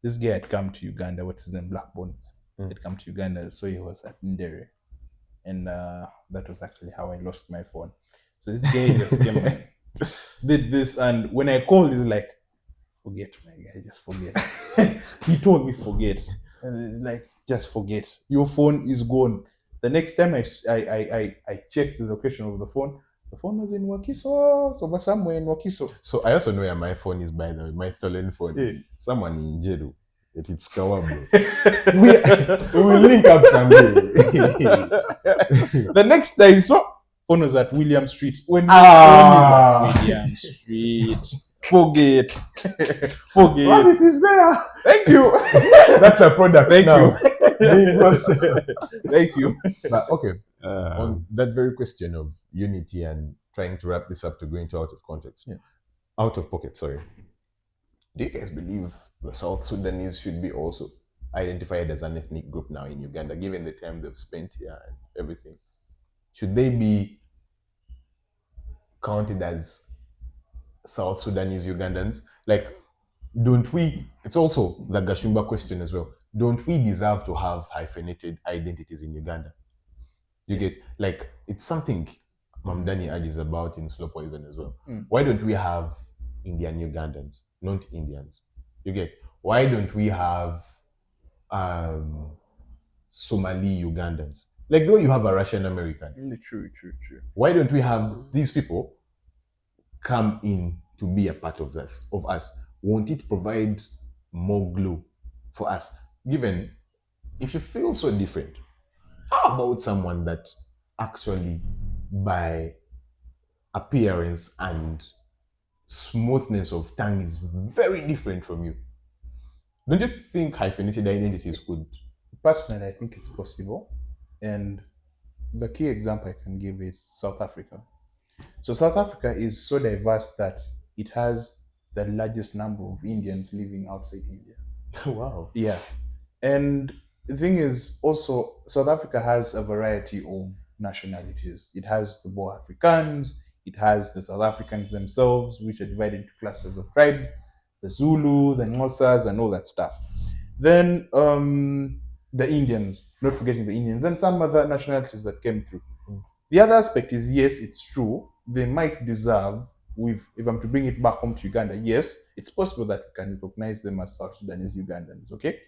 this guy had come to Uganda. What's his name? Black Bones. Had come to Uganda, so he was at Ndere, and that was actually how I lost my phone. So this guy just came and did this, and when I called, he's like, "Forget, my guy, just forget." He told me forget, and like just forget. Your phone is gone. The next time I checked the location of the phone was in Wakiso, so somewhere in Wakiso. so I also know where my phone is, by the way, my stolen phone. Yeah. Someone in Jeru. It's Kawabo. we will link up someday. The next day I saw phone was at William Street. When Ah. phone is at William Street, forget. But it is there. Thank you. That's a product. Thank now. Thank you. But okay, on that very question of unity and trying to wrap this up to go into out of context, out of pocket, sorry. Do you guys believe the South Sudanese should be also identified as an ethnic group now in Uganda, given the time they've spent here and everything? Should they be counted as South Sudanese Ugandans? Like, don't we, it's also the Gashumba question as well, don't we deserve to have hyphenated identities in Uganda? You get, like, it's something Mamdani argues about in Slow Poison as well. Why don't we have Indian Ugandans, not Indians? You get, why don't we have Somali Ugandans? Like the way you have a Russian American. True. Why don't we have these people come in to be a part of this, of us? Won't it provide more glue for us? Given, if you feel so different, how about someone that actually, by appearance and smoothness of tongue, is very different from you? Don't you think hyphenated identities could? Personally, I think it's possible. And the key example I can give is South Africa. So South Africa is so diverse that it has the largest number of Indians living outside India. Wow. Yeah. And the thing is also, South Africa has a variety of nationalities. It has the Boer Africans, it has the South Africans themselves, which are divided into clusters of tribes, the Zulu, the Xhosas, and all that stuff. Then the Indians, not forgetting the Indians, and some other nationalities that came through. The other aspect is, yes, it's true, they might deserve, if I'm to bring it back home to Uganda, yes, it's possible that we can recognize them as South Sudanese Ugandans, okay?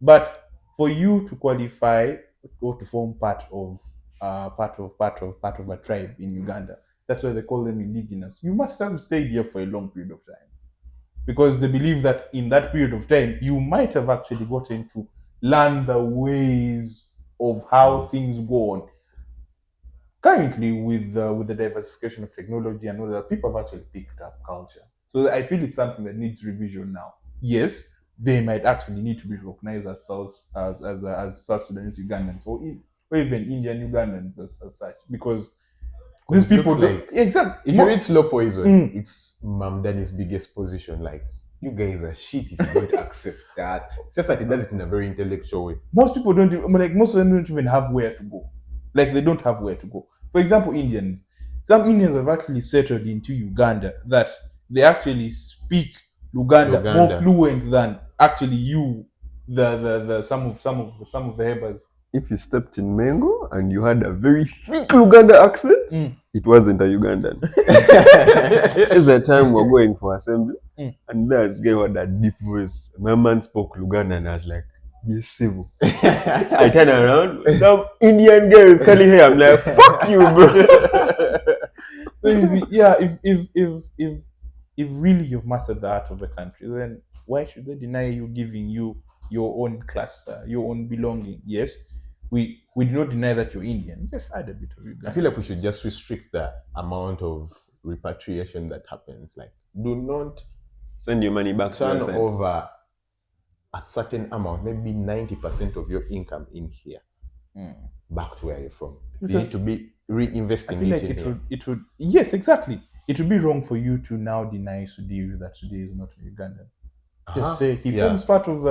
But for you to qualify or to form part of a tribe in Uganda, that's why they call them indigenous. You must have stayed here for a long period of time, because they believe that in that period of time, you might have actually gotten to learn the ways of how things go on. Currently, with the diversification of technology and all that, people have actually picked up culture. So I feel it's something that needs revision now. Yes, they might actually need to be recognized as South Sudanese Ugandans, or even Indian Ugandans as such, because These It people looks don't. like Exactly. if you read Slow Poison, Mm. it's Mam Danny's biggest position. Like, you guys are shit if you don't accept that. It's just that he does it in a very intellectual way. Most people don't. Like most of them don't even have where to go. Like they don't have where to go. For example, Indians. Some Indians have actually settled into Uganda that they actually speak Luganda more Luganda. fluent than actually you, the some of the Hebas. If you stepped in Mango and you had a very thick Luganda accent, it wasn't a Ugandan. There's a time we're going for assembly, and that guy had a deep voice. My man spoke Luganda, and I was like, "Yes, civil." I turn around, some Indian girl with curly hair. I'm like, "Fuck you, bro." So you see, yeah, if really you've mastered the art of the country, then why should they deny you giving you your own cluster, your own belonging? Yes, we do not deny that you're Indian. Just add a bit of Uganda. I feel like we should just restrict the amount of repatriation that happens. Like, do not Send your money back to turn your side. over a certain amount, maybe 90% of your income in here, back to where you're from. You need to be reinvesting I feel like in here. it would yes, exactly. It would be wrong for you to now deny Sudhir that Sudhir is not a Ugandan. Just say he forms part of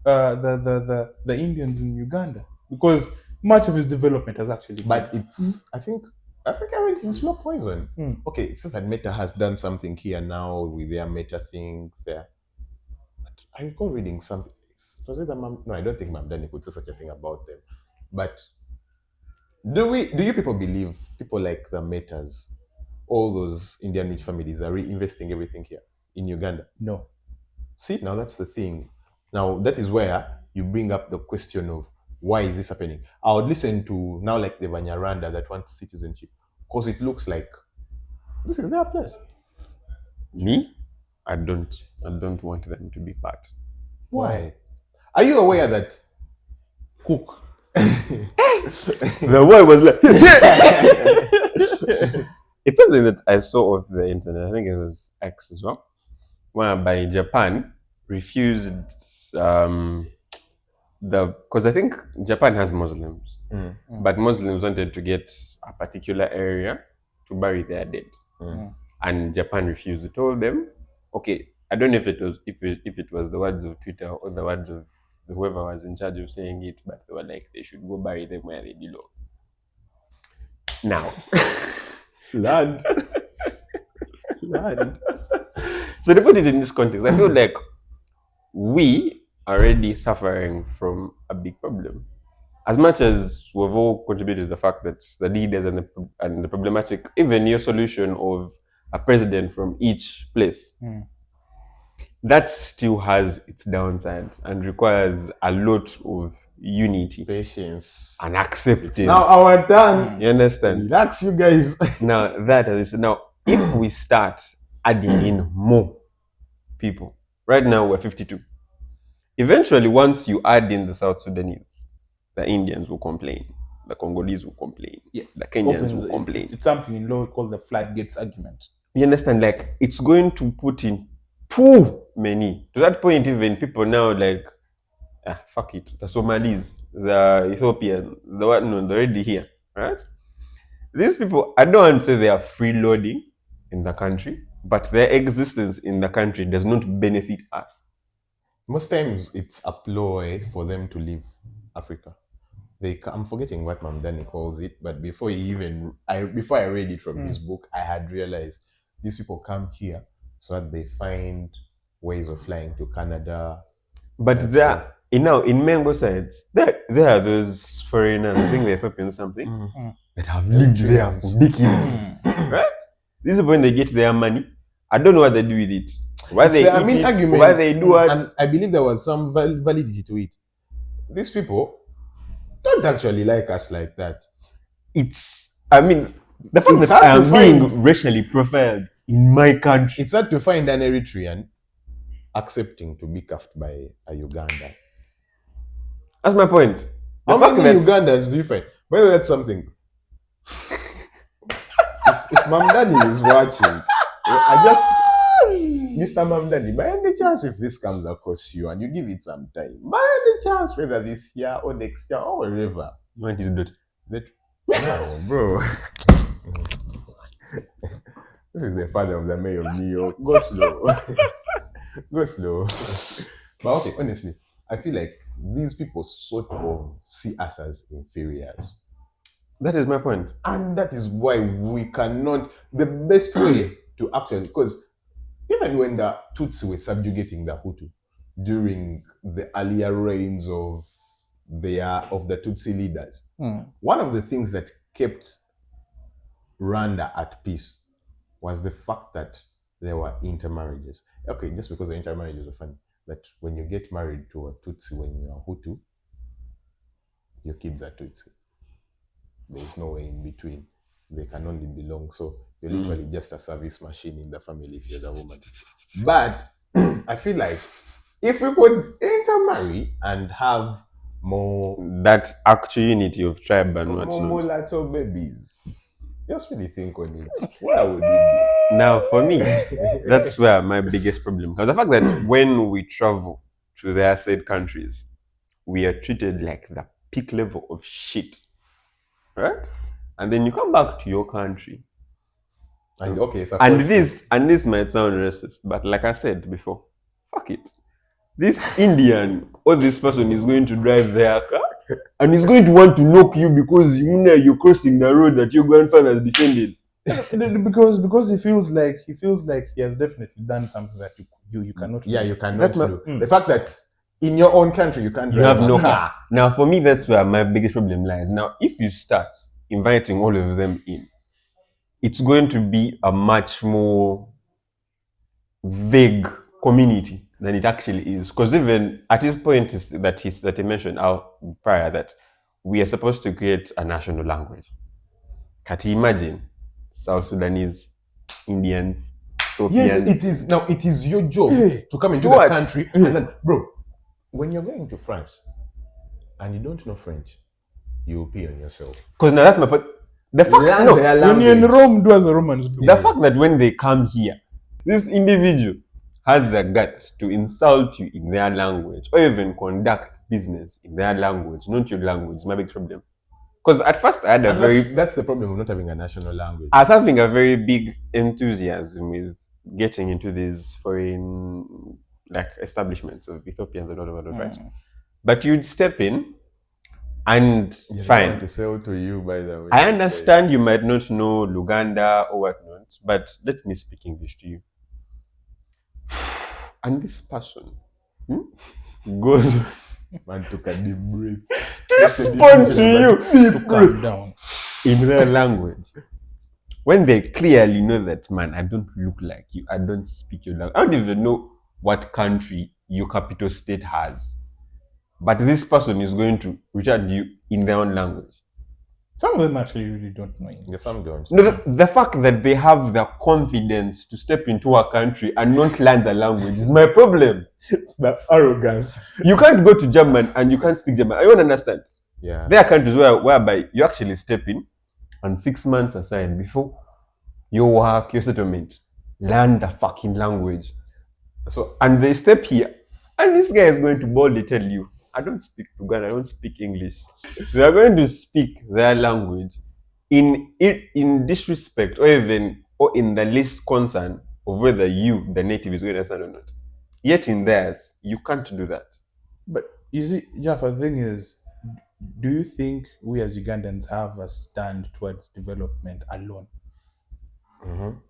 the Indians in Uganda because much of his development has actually been. But it's I think I read in Slow Poison. Okay, it says that Meta has done something here now with their Meta thing there. But I recall reading something. Was it the Mam? No, I don't think Mam Dani could say such a thing about them. But do you people believe people like the Metas, all those Indian rich families are reinvesting everything here in Uganda? No. See, now that's the thing. Now that is where you bring up the question of why is this happening? I would listen to now like the Banyarwanda that want citizenship because it looks like this is their place. Me? I don't want them to be part. Why? Are you aware that Cook? The boy was like, it's something that I saw off the internet. I think it was X as well, whereby Japan refused because I think Japan has Muslims, but Muslims wanted to get a particular area to bury their dead, and Japan refused. It told them, okay, I don't know if it was the words of Twitter or the words of whoever was in charge of saying it, but they were like they should go bury them where they belong. Now, land? So to put it in this context, I feel like we are already suffering from a big problem. As much as we've all contributed to the fact that the leaders and the problematic, even your solution of a president from each place, that still has its downside and requires a lot of unity, Patience, and acceptance. Now our turn. You understand? Relax, you guys. Now if we start adding in more people, right now we're 52. Eventually, once you add in the South Sudanese, the Indians will complain, the Congolese will complain, the Kenyans will complain. It's something in law called the floodgates argument. You understand? Like, it's going to put in too many. To that point, even people now like, fuck it. The Somalis, the Ethiopians, they're already here, right? These people, I don't want to say they are freeloading in the country, but their existence in the country does not benefit us. Most times it's a ploy for them to leave Africa. I'm forgetting what Mam Dani calls it, but before I read it from his book, I had realized these people come here so that they find ways of flying to Canada. But in Mango sides, there are those foreigners, I think they're Ethiopians or something, that have lived there for decades. Right? This is when they get their money. I don't know what they do with it. Why they do it. And I believe there was some validity to it. These people don't actually like us like that. The fact that I am being racially profiled in my country. It's hard to find an Eritrean accepting to be cuffed by a Ugandan. That's my point. How many Ugandans do you find? By the way, that's something. if Mamdani is watching, Mr. Mamdani, by any chance if this comes across you and you give it some time, by any chance whether this year or next year or wherever. When is it? No, bro. This is the father of the mayor of New York. Go slow. Go slow. But okay, honestly, I feel like these people sort of see us as inferiors. That is my point. And that is why we cannot, the best way to actually, because even when the Tutsi were subjugating the Hutu during the earlier reigns of the Tutsi leaders, one of the things that kept Rwanda at peace was the fact that there were intermarriages. Okay, just because the intermarriages are funny, that when you get married to a Tutsi when you are Hutu, your kids are Tutsi. There is no way in between. They can only belong. So you're literally just a service machine in the family if you're the woman. But I feel like if we could intermarry and have more That actual unity of tribe and more whatnot. mulatto babies, just really think on it. What would it Now, for me, that's where my biggest problem. Because the fact that when we travel to their said countries, we are treated like the peak level of shit, right? And then you come back to your country, be? And okay, so and this might sound racist, but like I said before, fuck it. This Indian or this person is going to drive their car, and he's going to want to knock you because you're crossing the road that your grandfather has defended. because he feels like he has definitely done something that you cannot. Yeah, you cannot That's do. The fact that in your own country you can't You drive have a no car. Now, for me, that's where my biggest problem lies. Now, if you start inviting all of them in, it's going to be a much more vague community than it actually is. Because even at his point that he mentioned out prior that we are supposed to create a national language. Can you imagine South Sudanese, Indians, Ethiopians? Yes, it is. Now it is your job to come into What? the country and then, bro, when you're going to France and you don't know French, you'll pee on yourself. Because now that's my point. The fact, Learn no, their When you're in language. Rome, do as the Romans do. the fact that when they come here, this individual has the guts to insult you in their language or even conduct business in their language, not your language, is my big problem. Because at first I had That's the problem of not having a national language. I was having a very big enthusiasm with getting into these foreign establishments of Ethiopians and all over, right? But you'd step in and You don't fine. want to sell to you, by the way. I understand you might not know Uganda or whatnot, but let me speak English to you. And this person goes Man took a deep breath. to respond to you To calm down. in their language. When they clearly know that, man, I don't look like you, I don't speak your language. I don't even know what country your capital state has. But this person is going to reach out to you in their own language. Some of them actually really don't know English. Yes, some don't. No, the fact that they have the confidence to step into a country and not learn the language is my problem. It's the arrogance. You can't go to German and you can't speak German. I don't understand. Yeah. There are countries whereby you actually step in and 6 months aside before your work, your settlement, learn the fucking language. So And they step here and this guy is going to boldly tell you, I don't speak Uganda, I don't speak English. They are going to speak their language in disrespect or in the least concern of whether you, the native, is going to understand or not. Yet in theirs, you can't do that. But you see, Jaffa, the thing is, do you think we as Ugandans have a stand towards development alone?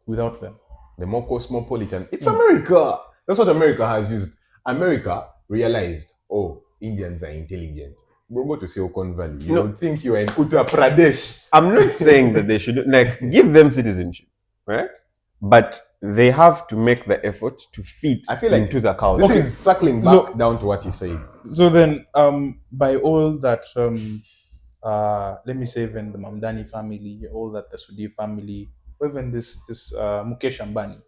Without them? the more cosmopolitan. It's America. That's what America has used. America realized, oh, Indians are intelligent. Bro, go to Silicon Valley. You don't think you're in Uttar Pradesh. I'm not saying that they should give them citizenship, right? But they have to make the effort to fit I feel like into the culture. This is circling back down to what you said. So then, by all that, let me say, even the Mamdani family, all that the Sudi family, or even this Mukesh Ambani,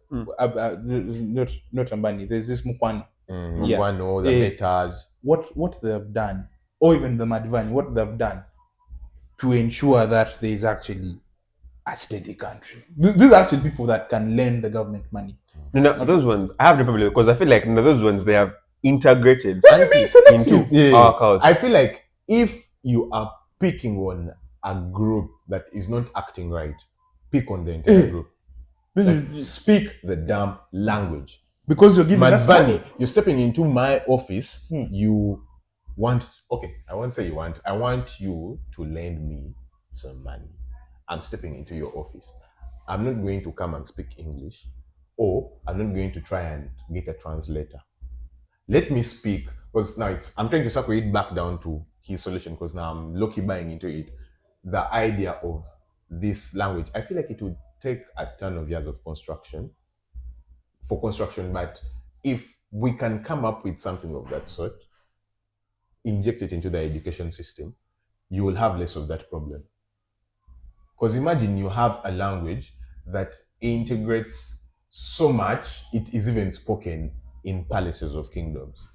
not Ambani. There's this Mukwana. Mukwano, the Metas. What they have done, or even the Madvani, what they have done to ensure that there is actually a steady country. These are actually people that can lend the government money. No, those ones, I have the problem because I feel like those ones, they have integrated into our culture. I feel like if you are picking on a group that is not acting right, pick on the entire group. Like, speak the damn language. Because you're giving us money. Madvani, you're stepping into my office. Hmm. You want, okay, I won't say you want, I want you to lend me some money. I'm stepping into your office. I'm not going to come and speak English, or I'm not going to try and get a translator. Let me speak, because now I'm trying to circle it back down to his solution, because now I'm low-key buying into it. The idea of this language, I feel like it would take a ton of years of construction, but if we can come up with something of that sort, inject it into the education system, you will have less of that problem. Because imagine you have a language that integrates so much, it is even spoken in palaces of kingdoms.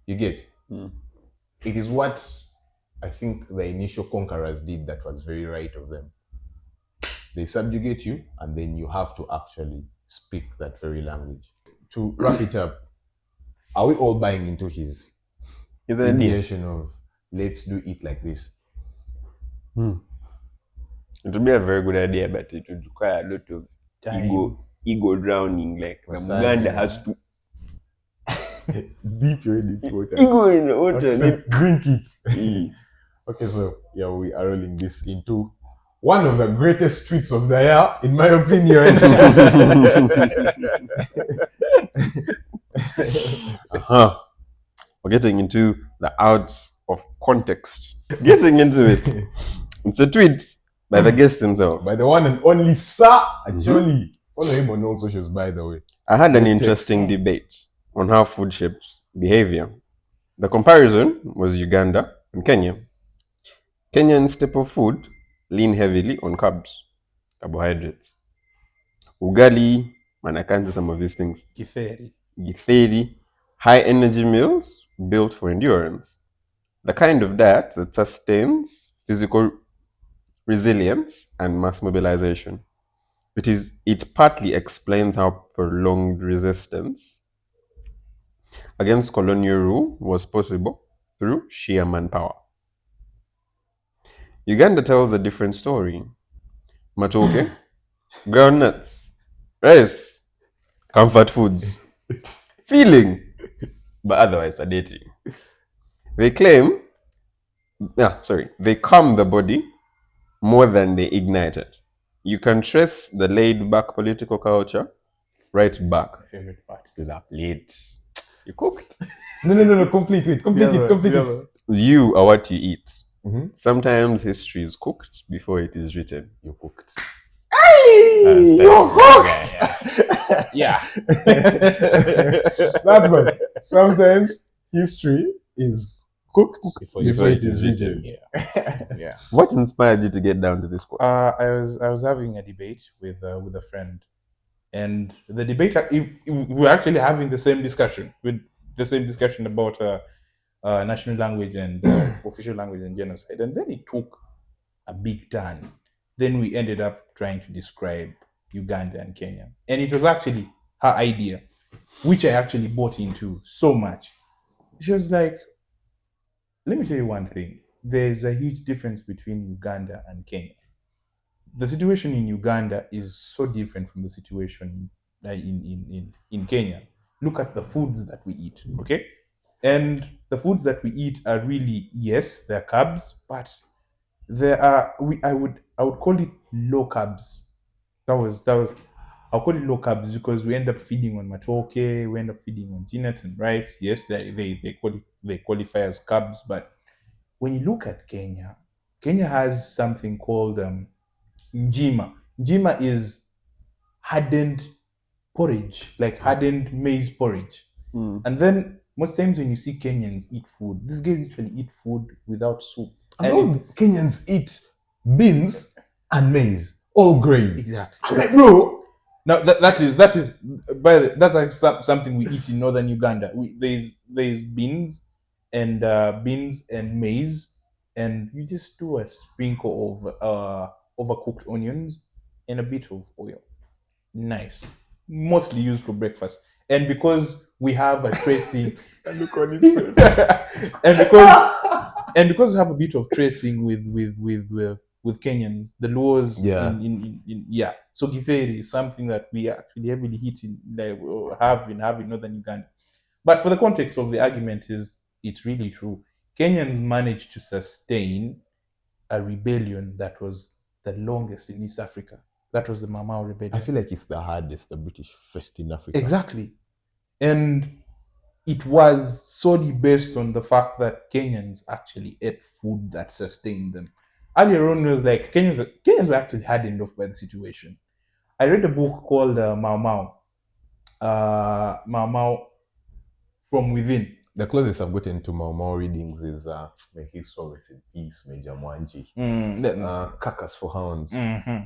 You get? It is what I think the initial conquerors did that was very right of them. They subjugate you, and then you have to actually speak that very language. To wrap it up, are we all buying into his ideation of let's do it like this? It would be a very good idea, but it would require a lot of ego drowning. Like Uganda has to deep your head into water. ego in the water. Drink it. Okay, so yeah, we are rolling this into one of the greatest streets of the year, in my opinion. We're getting into the out of context. Getting into it. It's a tweet by the guest himself. By the one and only Sir Acholi. Follow him on all socials, by the way. I had an interesting debate on how food shapes behavior. The comparison was Uganda and Kenya. Kenyan staple food lean heavily on carbs, carbohydrates. Ugali, man, I can't do some of these things. Githeri, high energy meals built for endurance. The kind of diet that sustains physical resilience and mass mobilization. It partly explains how prolonged resistance against colonial rule was possible through sheer manpower. Uganda tells a different story. Matoke, groundnuts, rice, comfort foods, feeling, but otherwise sedating. They calm the body more than they ignite it. You can trace the laid-back political culture right back Favorite part. to the plate. You cooked. No. Complete it. You are what you eat. Mm-hmm. Sometimes history is cooked before it is written. You cooked. Hey, you cooked. Yeah. That's right. Sometimes history is cooked before it is written. Yeah. What inspired you to get down to this quote? I was having a debate with a friend, and the debate we were actually having the same discussion about national language and official language and genocide, and then it took a big turn. Then we ended up trying to describe Uganda and Kenya, and it was actually her idea, which I actually bought into so much. She was like, let me tell you one thing. There's a huge difference between Uganda and Kenya. The situation in Uganda is so different from the situation in Kenya. Look at the foods that we eat, okay? And the foods that we eat are really, yes, they're carbs, but I would call it low carbs. I'll call it low carbs because we end up feeding on matoke, we end up feeding on peanuts and rice. Yes, they qualify as carbs, but when you look at Kenya has something called njima. Njima is hardened porridge, like hardened maize porridge. And then most times when you see Kenyans eat food, these guys literally eat food without soup. And Kenyans eat beans and maize, all grain. Exactly. I'm like, bro. Now that's like something we eat in northern Uganda. There's beans and maize, and you just do a sprinkle of overcooked onions and a bit of oil. Nice. Mostly used for breakfast. And because we have a tracing and look on his face. and because we have a bit of tracing with with Kenyans. The laws Yeah. in So Giferi is something that we actually heavily hit in, like, have in northern Uganda. But for the context of the argument is it's really true. Kenyans managed to sustain a rebellion that was the longest in East Africa. That was the Mau rebellion. I feel like it's the hardest the British faced in Africa. Exactly. And it was solely based on the fact that Kenyans actually ate food that sustained them. Earlier on, it was like Kenyans were actually hardened off by the situation. I read a book called Mau Mau From Within. The closest I've gotten to Mau readings is May His Soul Rest in Peace, Major Mwanji. Carcass for Hounds.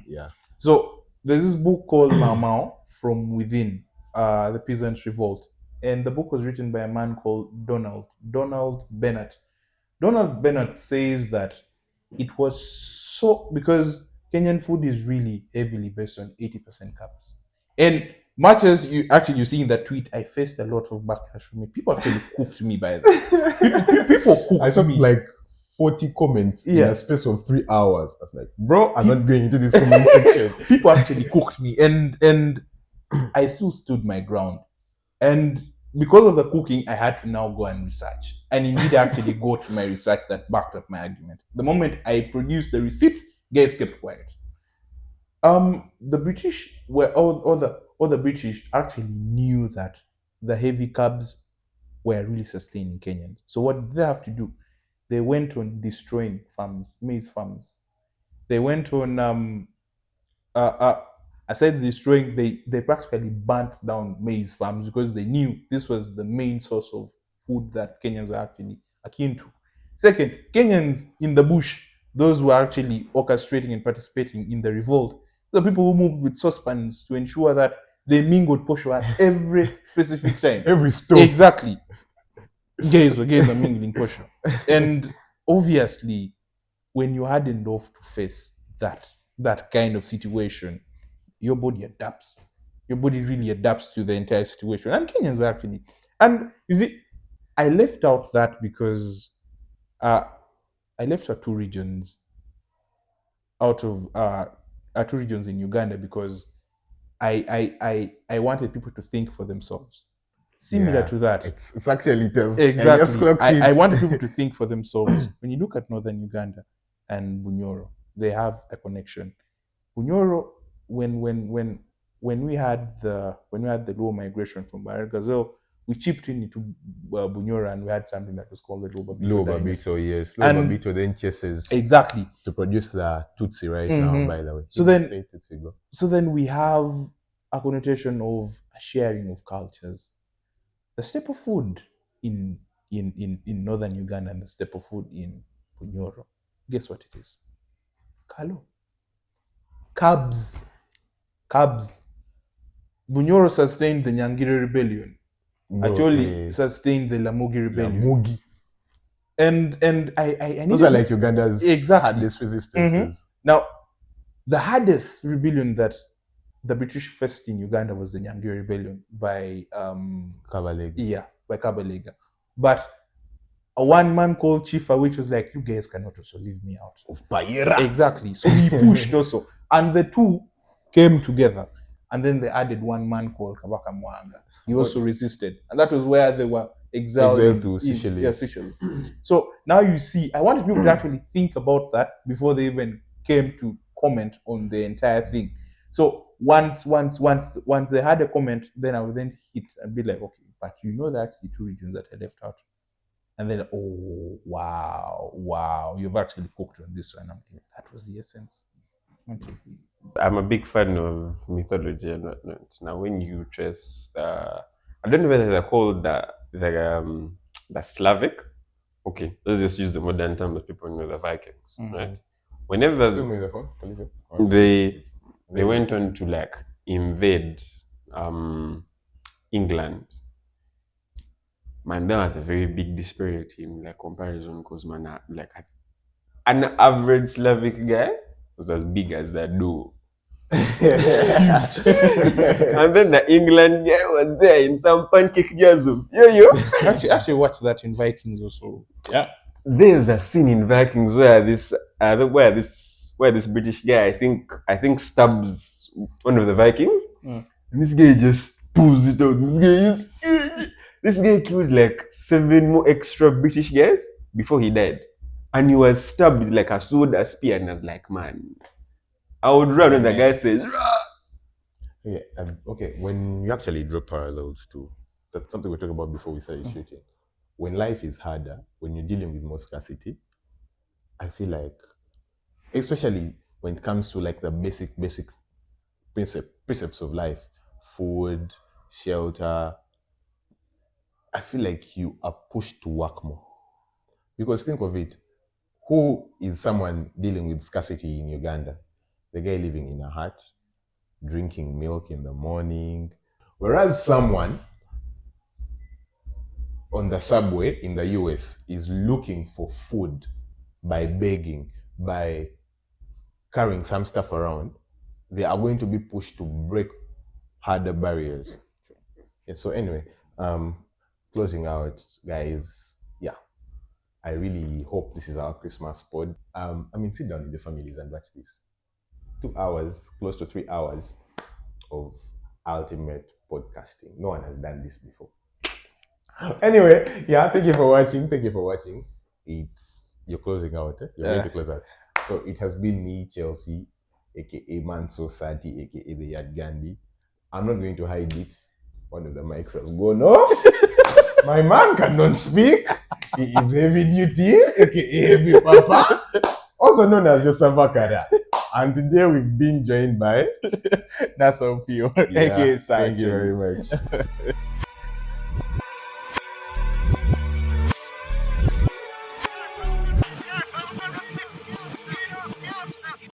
Yeah. So there's this book called Mau From Within, the Peasants' Revolt. And the book was written by a man called Donald Bennett. Donald Bennett says that it was so, because Kenyan food is really heavily based on 80% carbs. And much as you see in that tweet, I faced a lot of backlash from it. People actually cooked me by that. People cooked I saw me. like 40 comments in Yeah. a space of 3 hours. I was like, bro, I'm not going into this comment section. People actually cooked me, and I still stood my ground. And because of the cooking, I had to now go and research. And indeed, I actually got my research that backed up my argument. The moment I produced the receipts, guys kept quiet. The British were all the British actually knew that the heavy carbs were really sustaining Kenyans. So what did they have to do? They went on destroying farms, maize farms. They went on aside destroying, they practically burnt down maize farms because they knew this was the main source of food that Kenyans were actually akin to. Second, Kenyans in the bush, those who were actually orchestrating and participating in the revolt, the people who moved with saucepans to ensure that they mingled posho at every specific time. Every stove. Exactly. Gays are mingling posho. And obviously, when you hardened off to face that kind of situation, your body adapts. Your body really adapts to the entire situation. And Kenyans were actually, and you see, I left out that because I left out two regions out of two regions in Uganda because I wanted people to think for themselves. Similar Yeah. to that. It's actually tells. Exactly. I wanted people to think for themselves. When you look at northern Uganda and Bunyoro, they have a connection. Bunyoro, when we had the low migration from Barrel Gazelle, we chipped into Bunyoro and we had something that was called the Low Babito, yes. Low And- Babito then chases Exactly. to produce the Tutsi right Mhm. now, by the way. So then- State Tutsi, bro. So then we have a connotation of a sharing of cultures. The staple food in northern Uganda and the staple food in Bunyoro, guess what it is? Kalo. Carbs. Bunyoro sustained the Nyangire rebellion. Bro, Acholi sustained the Lamugi yeah, rebellion. Mugi. And I Those need are to- like Uganda's Exactly. hardest resistances. Now, the hardest rebellion that the British faced in Uganda was the Nyangire rebellion by Kabalega. by Kabalega. But a one man called Chifa, which was like, you guys cannot also leave me out. Of Payera. Exactly. So he pushed also. And the two came together. And then they added one man called Kabaka Mwanga. He also resisted. And that was where they were exiled To in- Seychelles. yeah, Seychelles. So now you see, I wanted people to actually think about that before they even came to comment on the entire thing. So once they had a comment, then I would then hit and be like, okay, but you know that the two regions that I left out. And then, oh, wow, you've actually cooked on this one. I'm like, that was the essence. Okay. I'm a big fan of mythology and whatnot. Now, when you trace, I don't know whether they're called the Slavic. Okay, let's just use the modern term that people know, the Vikings, right? Whenever Same with the phone. What is it? they went on to like invade England, man, there was a very big disparity in like comparison because man, like an average Slavic guy was as big as that dude. And then the England guy was there in some pancake jars of yo. Actually watched that in Vikings also. Yeah. There's a scene in Vikings where this where this British guy, I think stabs one of the Vikings, Mm. and this guy just pulls it out. This guy killed like 7 more extra British guys before he died, and he was stabbed with like a sword, a spear, and I was like, man, I would run when the guy says, "Rah!" Yeah, okay. When you actually draw parallels to, that's something we talked about before we started shooting. When life is harder, when you're dealing with more scarcity, I feel like, especially when it comes to like the basic precepts of life, food, shelter, I feel like you are pushed to work more. Because think of it, who is someone dealing with scarcity in Uganda? The guy living in a hut, drinking milk in the morning. Whereas someone on the subway in the US is looking for food by begging, by carrying some stuff around, they are going to be pushed to break harder barriers. Yeah, so anyway, closing out, guys, yeah, I really hope this is our Christmas pod. Sit down with the families and watch this. 2 hours, close to 3 hours of ultimate podcasting. No one has done this before. Anyway, yeah, thank you for watching. You're closing out. You're going to close out. So it has been me, Chelsea, aka Manso Sati, aka the Yad Gandhi. I'm not going to hide it. One of the mics has gone off. My man cannot speak. He is heavy duty, aka Heavy Papa, also known as Yosef Bakara. And today we've been joined by Nasser Opiyo, Yeah, aka thank you Acholi. very much.